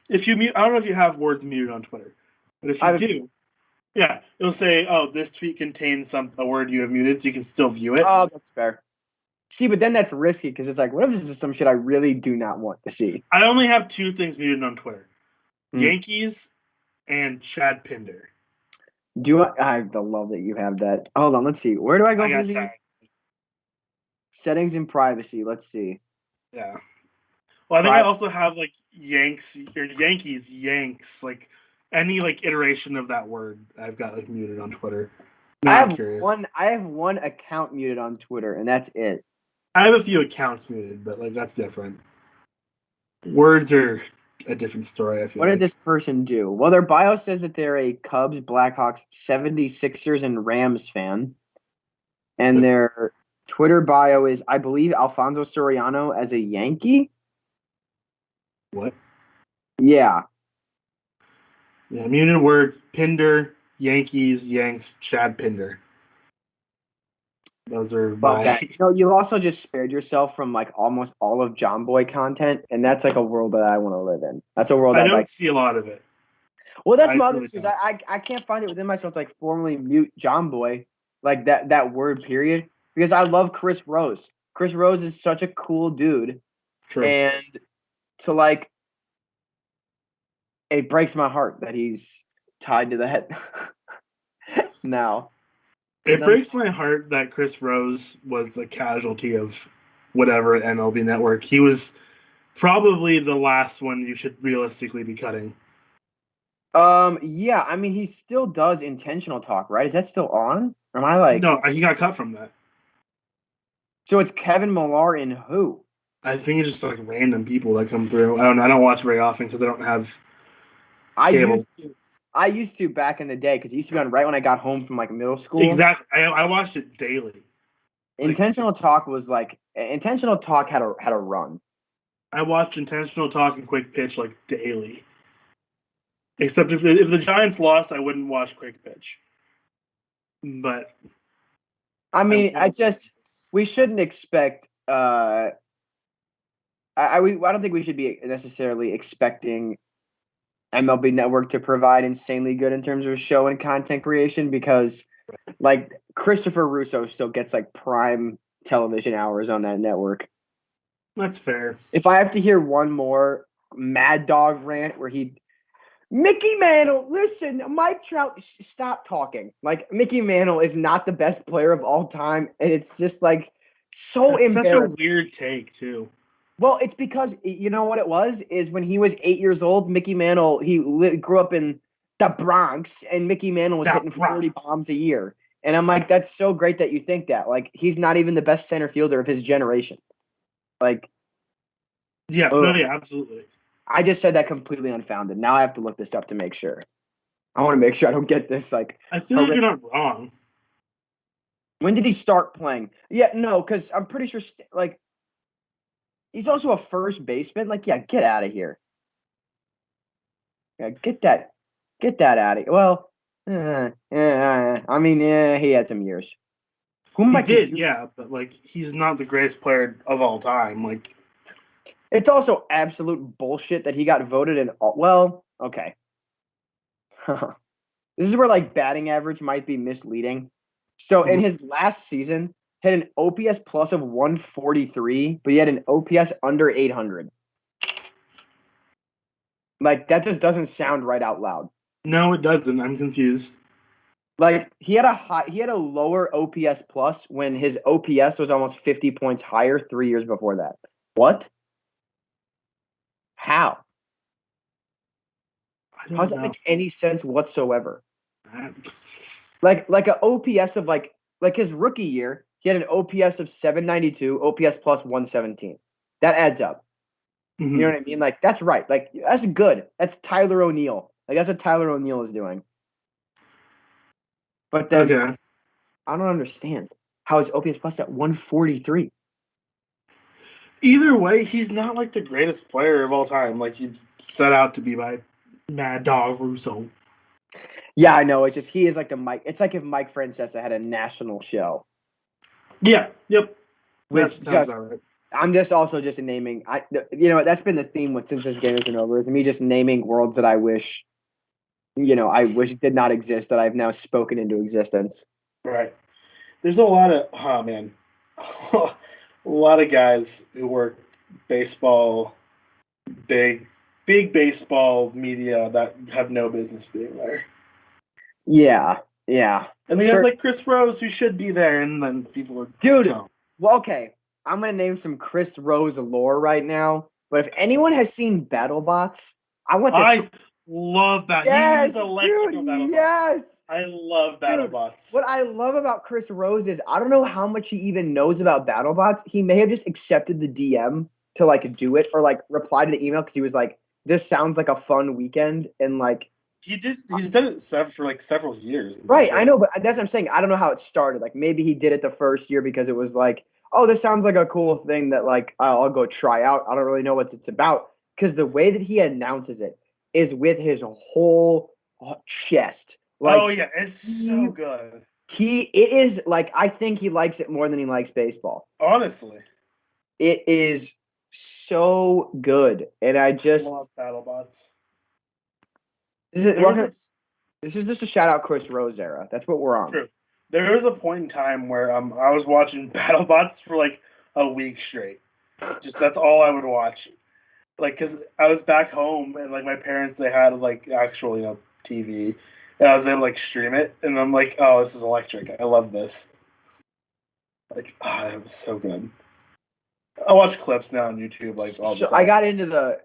if you mute, I don't know if you have words muted on Twitter, but if you do, Yeah, it'll say, "Oh, this tweet contains a word you have muted," so you can still view it. Oh, that's fair. See, but then that's risky because it's like, what if this is some shit I really do not want to see? I only have 2 things muted on Twitter: Hmm. Yankees and Chad Pinder. Do I love that you have that. Hold on, let's see. Where do I go I for got this again? tagged. Settings and privacy. Let's see. Yeah. Well, I think I also have like Yanks, like any like iteration of that word. I've got like muted on Twitter. Now I'm curious. I have one account muted on Twitter, and that's it. I have a few accounts muted, but like that's different. Words are a different story. I feel. What did like. this person do? Well, their bio says that they're a Cubs, Blackhawks, 76ers, and Rams fan. And their Twitter bio is, I believe, Alfonso Soriano as a Yankee. What? Yeah. Yeah, muted words: Pinder, Yankees, Yanks, Chad Pinder. Those are Love my. that. You also just spared yourself from like almost all of John Boy content, and that's like a world that I want to live in. That's a world I I'd don't like. see a lot of it. Well, that's I my other really issues. don't. I can't find it within myself to like formally mute John Boy, like that word period, because I love Chris Rose. Chris Rose is such a cool dude, True. and to like, it breaks my heart that he's tied to the head now. It breaks my heart that Chris Rose was the casualty of whatever at MLB Network. He was probably the last one you should realistically be cutting. Yeah, I mean, he still does intentional talk, right? Is that still on? Or am I like? No, he got cut from that. So it's Kevin Millar in who? I think it's just like random people that come through. I don't know. I don't watch very often because I don't have I cable. used to back in the day because it used to be on right when I got home from like middle school. Exactly. I watched it daily. Intentional talk was like intentional talk had a run. I watched intentional talk and quick pitch like daily. Except if the Giants lost, I wouldn't watch quick pitch. But I mean, we shouldn't expect. I don't think we should be necessarily expecting MLB Network to provide insanely good in terms of show and content creation because, like, Christopher Russo still gets like prime television hours on that network. that's fair. If I have to hear one more Mad Dog rant where Mickey Mantle, listen, Mike Trout, stop talking. Like, Mickey Mantle is not the best player of all time, and it's just like so That's embarrassing. such a weird take too. Well, it's because you know what it was is when he was 8 years old, Mickey Mantle grew up in the Bronx, and Mickey Mantle was hitting 40 bombs a year. And I'm like, that's so great that you think that. Like, he's not even the best center fielder of his generation. Like, yeah, ugh. no, yeah, absolutely. I just said that completely unfounded. Now I have to look this up to make sure. I want to make sure I don't get this. Like, I feel like you're not wrong. When did he start playing? Yeah, no, because I'm pretty sure like he's also a first baseman. Like, yeah, get out of here. Yeah, get that out of here. Well, I mean, he had some years. He did, yeah, but like he's not the greatest player of all time. Like, it's also absolute bullshit that he got voted in. Well, okay. This is where like batting average might be misleading. So in his last season, had an OPS plus of 143, but he had an OPS under 800. Like, that just doesn't sound right out loud. No, it doesn't. I'm confused. Like, he had a lower OPS plus when his OPS was almost 50 points higher 3 years before that. What? How? How does that make any sense whatsoever? Like an OPS of like his rookie year, he had an OPS of 792, OPS plus 117. That adds up. Mm-hmm. You know what I mean? Like, that's right. Like, that's good. That's Tyler O'Neill. Like, that's what Tyler O'Neill is doing. But then I don't understand how his OPS plus at 143. Either way, he's not like the greatest player of all time. Like he set out to be by Mad Dog Russo. Yeah, I know. It's just he is like the Mike. It's like if Mike Francesa had a national show. Yeah. Yep. Which sounds about right. I'm just also just naming. That's been the theme since this game has been over. Is me just naming worlds that I wish I wish did not exist that I've now spoken into existence. Right. There's a lot of a lot of guys who work baseball, big baseball media that have no business being there. Yeah, yeah. And the guys like Chris Rose who should be there, and then people are Dude. dumb. Well, okay. I'm gonna name some Chris Rose lore right now. But if anyone has seen BattleBots, I want this. I love that. Yes, He's electric dude, on BattleBots. yes. I love BattleBots. What I love about Chris Rose is I don't know how much he even knows about BattleBots. He may have just accepted the DM to like do it or like reply to the email because he was like, "This sounds like a fun weekend," and like He's done it for several years. right. Sure. I know, but that's what I'm saying. I don't know how it started. Like maybe he did it the first year because it was like, oh, this sounds like a cool thing that like I'll go try out. I don't really know what it's about because the way that he announces it is with his whole chest. Like, oh yeah, it's so good. It is like I think he likes it more than he likes baseball. Honestly, it is so good, and I just love BattleBots. This is just a shout out Chris Rose era. That's what we're on. True. There was a point in time where I was watching BattleBots for like a week straight. Just that's all I would watch. Like, cause I was back home and like my parents, they had like actual TV, and I was able to like stream it, and I'm like, oh, this is electric. I love this. Like, it was so good. I watch clips now on YouTube like all the time. I got into the.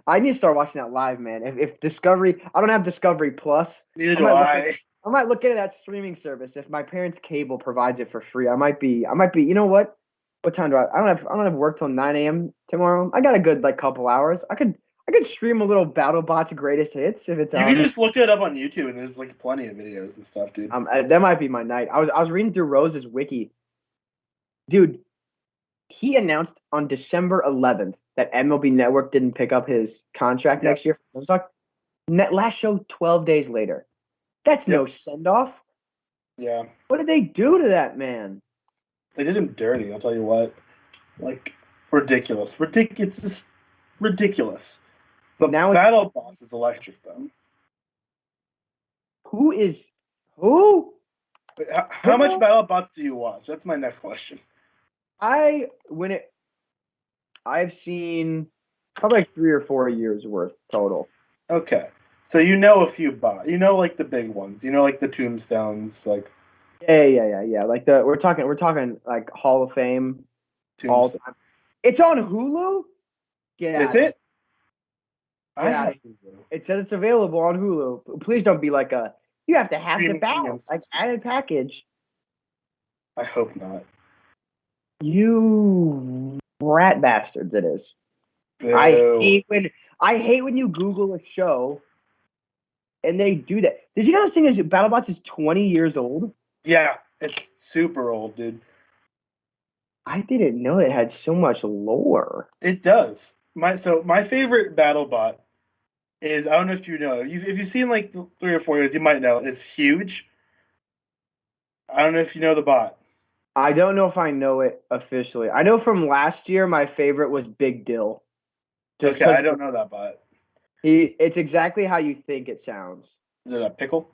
I need to start watching that live, man. If Discovery, I don't have Discovery Plus. Neither do I. I might look into that streaming service. If my parents' cable provides it for free, I might be. You know what? What time do I don't have work till 9 a.m. tomorrow. I got a good like couple hours. I could stream a little BattleBots greatest hits if it's. You can just look it up on YouTube, and there's like plenty of videos and stuff, dude. That might be my night. I was reading through Rose's wiki, dude. He announced on December 11th that MLB Network didn't pick up his contract next year. It was like last show 12 days later. That's no send off. Yeah. What did they do to that man? They did him dirty. I'll tell you what. Like ridiculous. It's just ridiculous. But now BattleBots is electric though. Who? How much BattleBots do you watch? That's my next question. I've seen probably like 3 or 4 years worth total. Okay, so you know a few bots. You know like the big ones. You know like the tombstones. Like yeah. Like we're talking like Hall of Fame. All time. It's on Hulu. Is it? It says it's available on Hulu. Please don't be like you have to have the balance like added package. I hope not. You rat bastards! It is. Boo. I hate when you Google a show, and they do that. Did you know this thing is BattleBots is 20 years old? Yeah, it's super old, dude. I didn't know it had so much lore. It does. My favorite BattleBot is, I don't know if you know, if you've seen like 3 or 4 years, you might know it. It's Huge. I don't know if you know the bot. I don't know if I know it officially. I know from last year my favorite was Big Dill. Just okay, I don't know that bot. It's exactly how you think it sounds. Is it a pickle?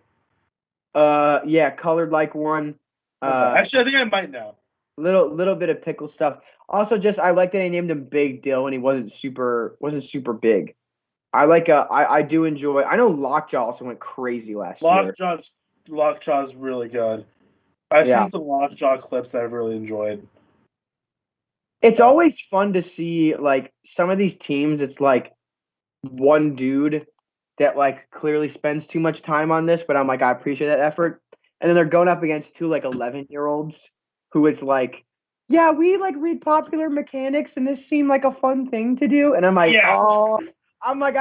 Yeah, colored like one. Okay. Actually, I think I might know. Little bit of pickle stuff. Also, just I like that they named him Big Dill and he wasn't super big. I do enjoy. I know Lockjaw also went crazy last year. Lockjaw's really good. I've seen some Lockjaw clips that I've really enjoyed. It's always fun to see like some of these teams. It's like one dude that like clearly spends too much time on this, but I'm like I appreciate that effort. And then they're going up against 2 like 11-year-olds who it's like, yeah, we like read Popular Mechanics and this seemed like a fun thing to do. And I'm like, I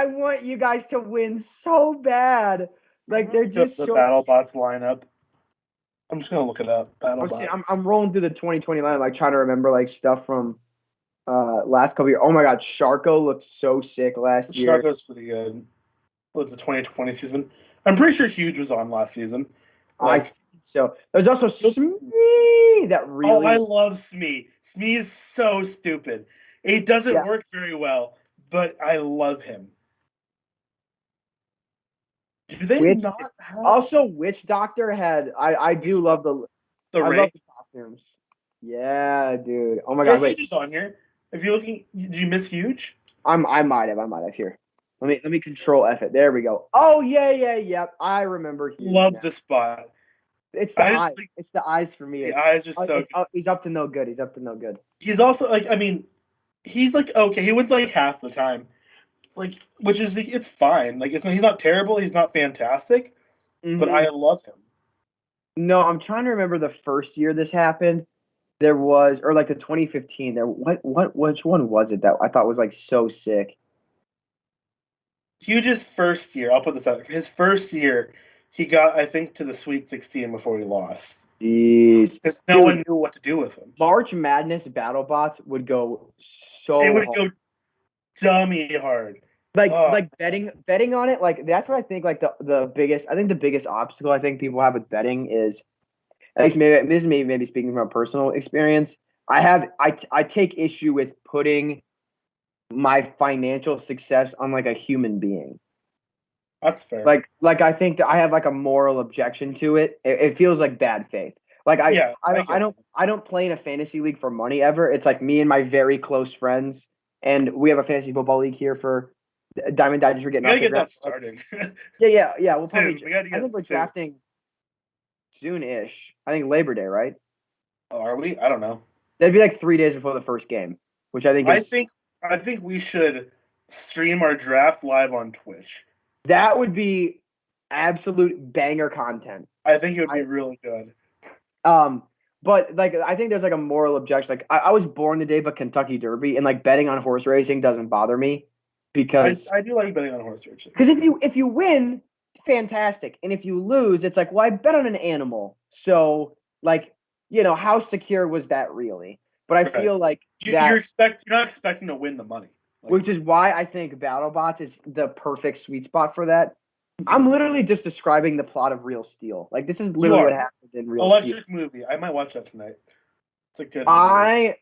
want you guys to win so bad. Like they're just the BattleBots lineup. I'm just gonna look it up. I'm rolling through the 2020 lineup, like trying to remember like stuff from last couple years. Oh my god, Sharko looked so sick last year. Sharko's pretty good. Was the 2020 season? I'm pretty sure Huge was on last season. So there's also Smee that really. Oh, I love Smee. Smee is so stupid. It doesn't work very well, but I love him. Do they Witch, not have also, Witch Doctor had. I do love the. the I Ray? love the costumes. Yeah, dude. Oh my Yeah, god, wait. Huge is on here. If you're looking, did you miss Huge? I might have here. Let me control F it. There we go. Oh yep. I remember Huge Love now. this spot. It's the I just eyes. think It's the eyes for me. the eyes are so good. He's up to no good. He's also like, I mean, he's like okay. He wins like half the time, like which is it's fine. Like he's not terrible. He's not fantastic, but Mhm. I love him. No, I'm trying to remember the first year this happened. There was, or like the 2015. Which one was it that I thought was like so sick? Huge's first year, I'll put this out. His first year, he got I think to the Sweet 16 before he lost Jeez, because no dude, one knew what to do with him. March Madness battle bots would go so It would hard. go dummy hard. Like betting on it, like that's what I think. Like the biggest, I think the biggest obstacle I think people have with betting is, at least maybe this is maybe speaking from a personal experience. I take issue with putting my financial success on like a human being. That's fair. Like I think that I have like a moral objection to it. It feels like bad faith. Like Yeah, I don't play in a fantasy league for money ever. It's like me and my very close friends, and we have a fantasy football league here for Diamond Digers. We're we getting gotta off the get ground. that started. Yeah. We'll Soon. probably. We gotta I get think we're soon. drafting soon-ish. I think Labor Day, right? Oh, are we? I don't know. That'd be like 3 days before the first game, which I think is. I think we should stream our draft live on Twitch. That would be absolute banger content. I think it would be really good. But like I think there's like a moral objection. Like I was born the day of a Kentucky Derby, and like betting on horse racing doesn't bother me because I do like betting on horse racing. because if you win, fantastic, and if you lose, it's like, well, I bet on an animal, so like how secure was that really? But I feel like you're not expecting to win the money, which is why I think BattleBots is the perfect sweet spot for that. I'm literally just describing the plot of Real Steel. Like this is literally what happened in Real Electric Steel. movie. I might watch that tonight. It's a good movie.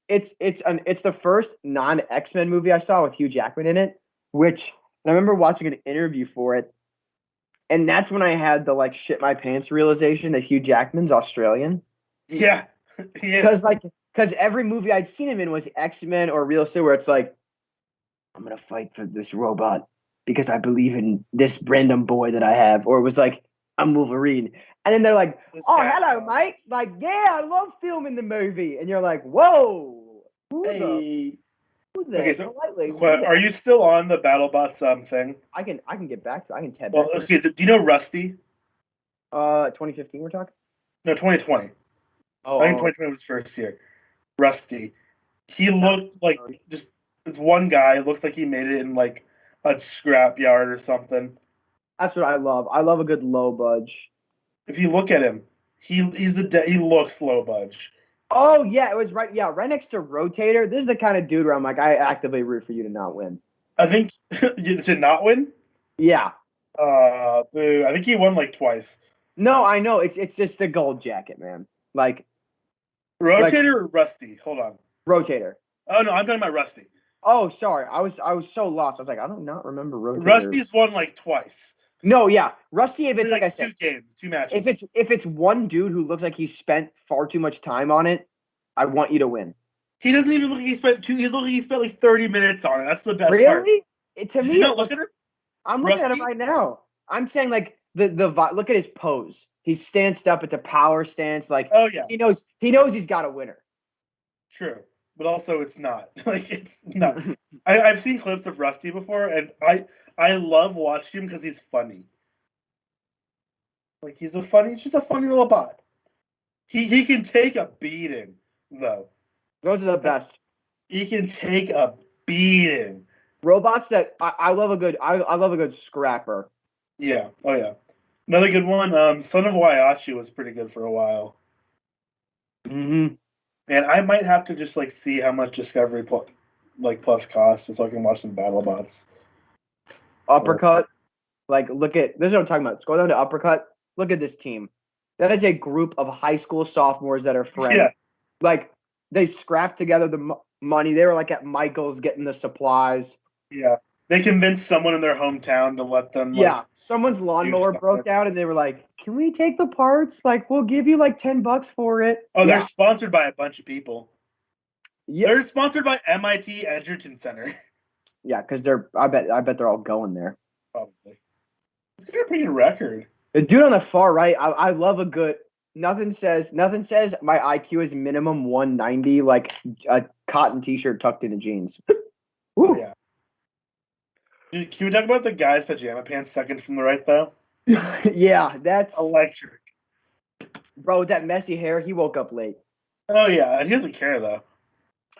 It's the first non X-Men movie I saw with Hugh Jackman in it, which I remember watching an interview for it, and that's when I had the like shit my pants realization that Hugh Jackman's Australian. Yeah, he is. Because every movie I'd seen him in was X-Men or Real Steel, where it's like, I'm gonna fight for this robot because I believe in this random boy that I have, or it was like, I'm Wolverine. And then they're like, hello, mate. Like, yeah, I love filming the movie. And you're like, whoa. Okay, so lightly, are you still on the BattleBots thing? I can get back to. I can tab Well, back. okay. Do you know Rusty? 2015. We're talking. No, 2020. Oh, I think 2020 was first year. Rusty. He looked like just this one guy. Looks like he made it in like a scrapyard or something. That's what I love. I love a good low budge. If you look at him, he looks low budge. Oh yeah, it was right. Yeah, right next to Rotator. This is the kind of dude where I'm like, I actively root for you to not win. I think you did not win. Yeah. Boo. I think he won like twice. No, I know. It's just the gold jacket, man. Like Rotator or Rusty? Hold on. Rotator. Oh no, I'm talking about Rusty. Oh, sorry. I was so lost. I was like, I do not remember Rotator. Rusty's won like twice. No, yeah. Rusty, if it's like I said, 2 games, 2 matches. If it's one dude who looks like he spent far too much time on it, I want you to win. He doesn't even look like he spent he spent like 30 minutes on it. That's the best part. Really? To me, look at him? I'm looking at him right now. I'm saying like the look at his pose. He's stanced up. It's a power stance. Like, oh yeah, he knows he's got a winner. True, but also it's not like it's not. I've seen clips of Rusty before, and I love watching him because he's funny. Like he's just a funny little bot. He can take a beating though. Those are the best. He can take a beating. Robots that I love I love a good scrapper. Yeah. Oh yeah. Another good one. Son of Waiachi was pretty good for a while. Mm-hmm. And I might have to just like see how much Discovery Plus costs, so I can watch some BattleBots. Uppercut. Like, look at this is what I'm talking about. Scroll down to Uppercut. Look at this team. That is a group of high school sophomores that are friends. Yeah. Like, they scrapped together the money. They were like at Michael's getting the supplies. Yeah. They convinced someone in their hometown to let them. Yeah, someone's lawnmower broke down, and they were like, "Can we take the parts? Like, we'll give you like $10 for it." Oh, yeah. they're sponsored by a bunch of people. Yeah, They're sponsored by MIT Edgerton Center. yeah, because they're. I bet they're all going there. Probably. It's got a pretty good record. The dude on the far right, I love a good. Nothing says my IQ is minimum 190, like a cotton T-shirt tucked into jeans. Woo. Yeah. Dude, can we talk about the guy's pajama pants second from the right, though? Yeah, that's Electric. bro. With that messy hair, he woke up late. Oh, yeah, and he doesn't care, though.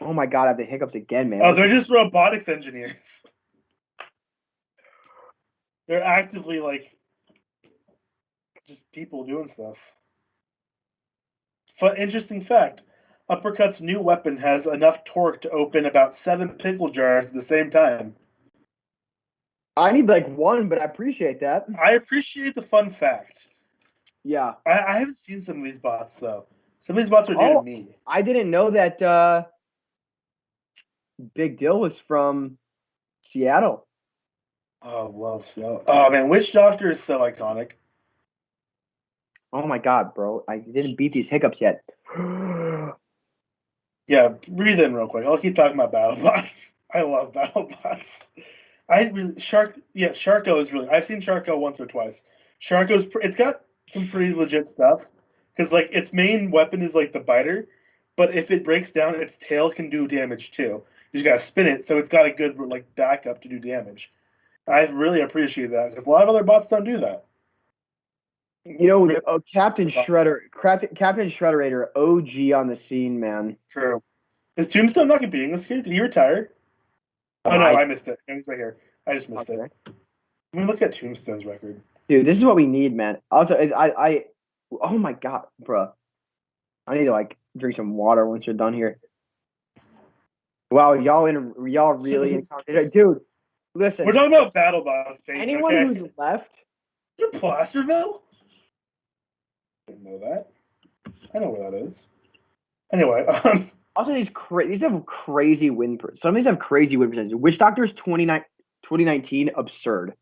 Oh my god, I have the hiccups again, man. Oh, they're just robotics engineers. They're actively, like, just people doing stuff. Interesting fact. Uppercut's new weapon has enough torque to open about 7 pickle jars at the same time. I need like one, but I appreciate that. I appreciate the fun fact. Yeah. I haven't seen some of these bots, though. Some of these bots are new to me. I didn't know that Big Dill was from Seattle. Oh, love Seattle. Oh, man, Witch Doctor is so iconic. Oh my god, bro. I didn't beat these hiccups yet. Yeah, breathe in real quick. I'll keep talking about BattleBots. I love BattleBots. Sharko is really. I've seen Sharko once or twice. It's got some pretty legit stuff because like its main weapon is like the biter, but if it breaks down, its tail can do damage too. You just gotta spin it, so it's got a good like backup to do damage. I really appreciate that because a lot of other bots don't do that. You know, Captain Shredderator, OG on the scene, man. True. Is Tombstone not competing this year? Did he retire? Oh no, I missed it. No, he's right here. I just missed it. Let me look at Tombstone's record. Dude, this is what we need, man. Also, oh my god, bro. I need to like drink some water once you're done here. Wow, y'all really dude. Listen, we're talking about BattleBots. Anyone who's left, you're Placerville. Didn't know that. I know where that is. Anyway, also these have crazy win. Some of these have crazy win percentage. Witch Doctor's 2019 absurd.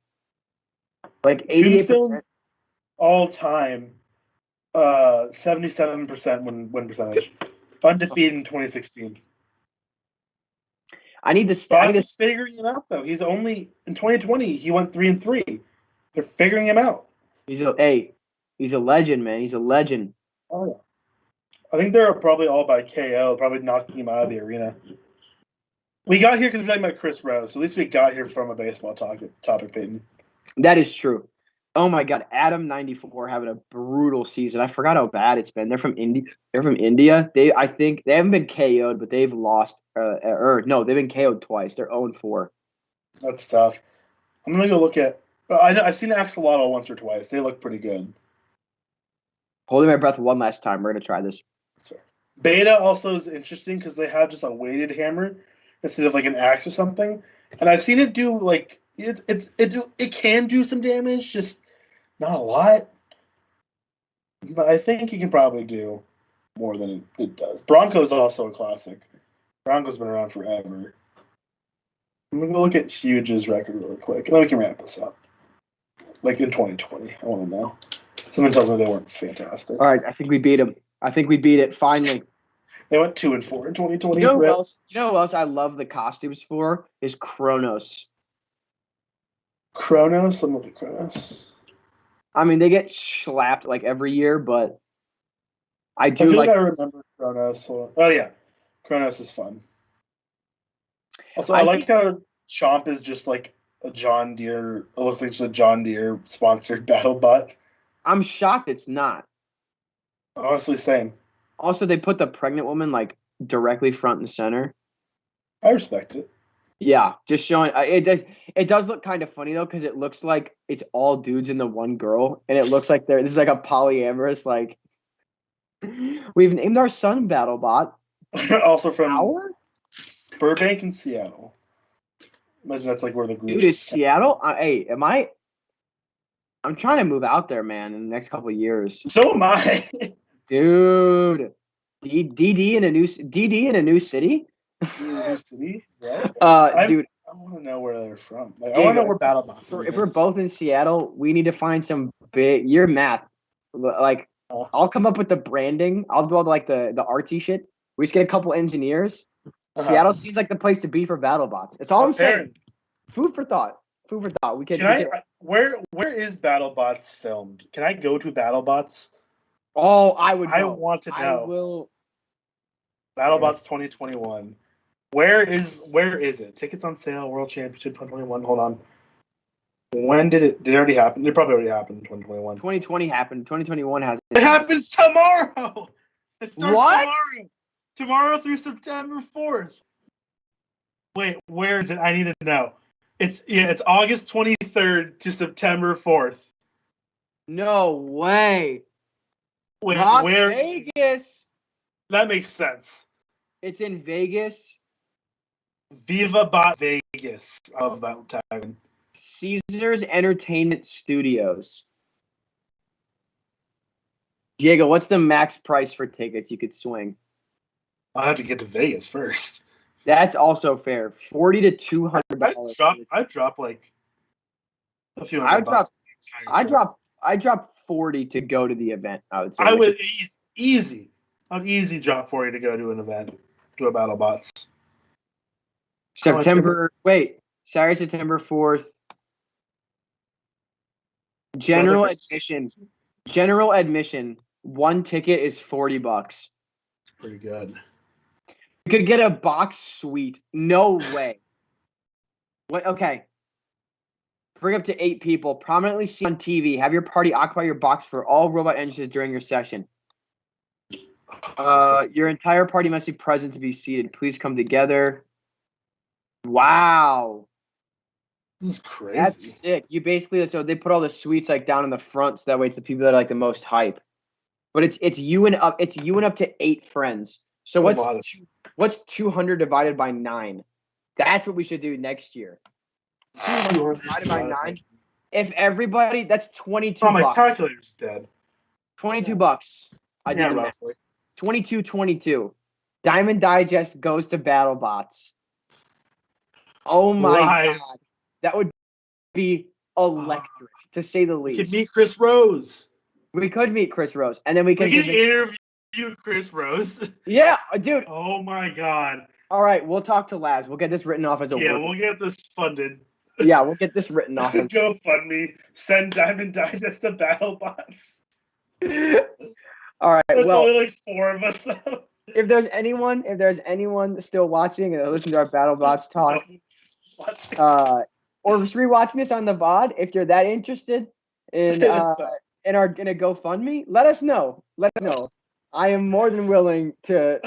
Like 88% all time, 77% win percentage, undefeated in 2016. I need to figuring him out though. He's only in 2020. He went 3-3. They're figuring him out. He's a legend, man. He's a legend. Oh yeah. I think they're probably all by KO, probably knocking him out of the arena. We got here because we're talking about Chris Rose, so at least we got here from a baseball topic, Peyton. That is true. Oh my God, Adam94 having a brutal season. I forgot how bad it's been. They're from India. I think they haven't been KO'd, but they've lost. They've been KO'd twice. They're 0-4. That's tough. I'm gonna go look at. I've seen Axolotl once or twice. They look pretty good. Holding my breath one last time. We're gonna try this. Beta also is interesting because they have just a weighted hammer instead of like an axe or something, and I've seen it do like it can do some damage, just not a lot. But I think you can probably do more than it does. Bronco's also a classic. Bronco's been around forever. I'm gonna go look at Huge's record really quick, and then we can wrap this up. Like in 2020, I want to know. Someone tells me they weren't fantastic. All right, I think we beat him. I think we beat it finally. They went 2-4 in 2020. You know who else I love the costumes for is Kronos. Kronos? Let me look at Kronos. I mean, they get slapped like every year, but I feel like. I remember Kronos. Oh yeah, Kronos is fun. Also, I like how Chomp is just like a John Deere. It looks like just a John Deere sponsored BattleBot. I'm shocked it's not. Honestly, same. Also, they put the pregnant woman like directly front and center. I respect it. Yeah, just showing it does look kind of funny though because it looks like it's all dudes and the one girl, and it looks like this is like a polyamorous like. We've named our son BattleBot. Also from Burbank and Seattle. Imagine that's like where the group. Dude, is Seattle? I'm trying to move out there, man, in the next couple of years. So am I. Dude, DD in a new city. New city, yeah. Dude, want to know where they're from. Like, I want to know where BattleBots are. If we're both in Seattle, we need to find some big. Your math, like I'll come up with the branding. I'll do all the artsy shit. We just get a couple engineers. Seattle seems like the place to be for BattleBots. That's all I'm saying. Food for thought. Food for thought. Where is BattleBots filmed? Can I go to BattleBots? Oh, I would. I want to know. I will. BattleBots 2021. Where is it? Tickets on sale. World Championship 2021. Hold on. When did it? Did it already happen? It probably already happened in 2021. 2020 happened. 2021 hasn't. It happens tomorrow. It starts What? Tomorrow through September 4th. Wait, where is it? I need to know. It's August 23rd to September 4th. No way. Wait, Las where? Vegas. That makes sense. It's in Vegas. Viva Bot Vegas. I love that tagline. Caesars Entertainment Studios. Diego, what's the max price for tickets you could swing? I'll have to get to Vegas first. That's also fair. $40 to $200. I'd drop like a few I hundred bucks. I drop 40 to go to the event. I would say. I would easy. I'd easy drop for you to go to an event, to a BattleBots. Saturday, September 4th. General admission. One ticket is $40. It's pretty good. You could get a box suite. No way. What? Okay. Bring up to 8 people. Prominently seen on TV. Have your party occupy your box for all robot entrances during your session. Your entire party must be present to be seated. Please come together. Wow. This is crazy. That's sick. You basically, so they put all the suites like down in the front, so that way it's the people that are like the most hype. But it's you and up to 8 friends. So what's 200 divided by 9? That's what we should do next year. 200 divided by 9. If everybody, that's $22. Oh, my calculator's dead. $22. I did the math. 22. Diamond Digest goes to BattleBots. Oh my god. That would be electric, to say the least. We could meet Chris Rose. We could meet Chris Rose. And then we can interview Chris Rose. Yeah, dude. Oh my god. All right, we'll talk to Labs. We'll get this written off as a we'll get this funded. Yeah, we'll get this written off. GoFundMe. Send Diamond Digest to BattleBots. All right. There's only like 4 of us though. If there's anyone still watching and listening to our BattleBots talk, or just rewatching this on the VOD, if you're that interested in a GoFundMe, let us know. I am more than willing to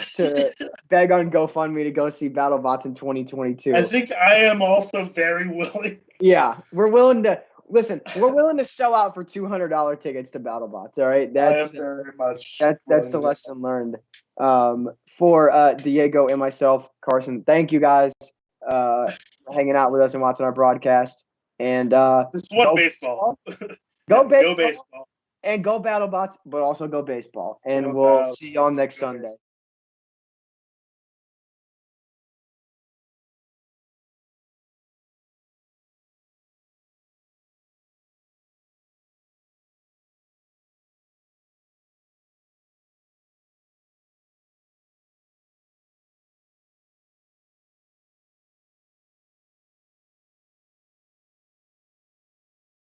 beg on GoFundMe to go see BattleBots in 2022. I think I am also very willing. Yeah, we're willing to listen. We're willing to sell out for $200 tickets to BattleBots. All right, that's very much. That's the lesson learned. For Diego and myself, Carson, thank you guys for hanging out with us and watching our broadcast. And this was baseball. Go baseball. Go baseball. And go BattleBots, but also go baseball. And we'll see y'all next Sunday.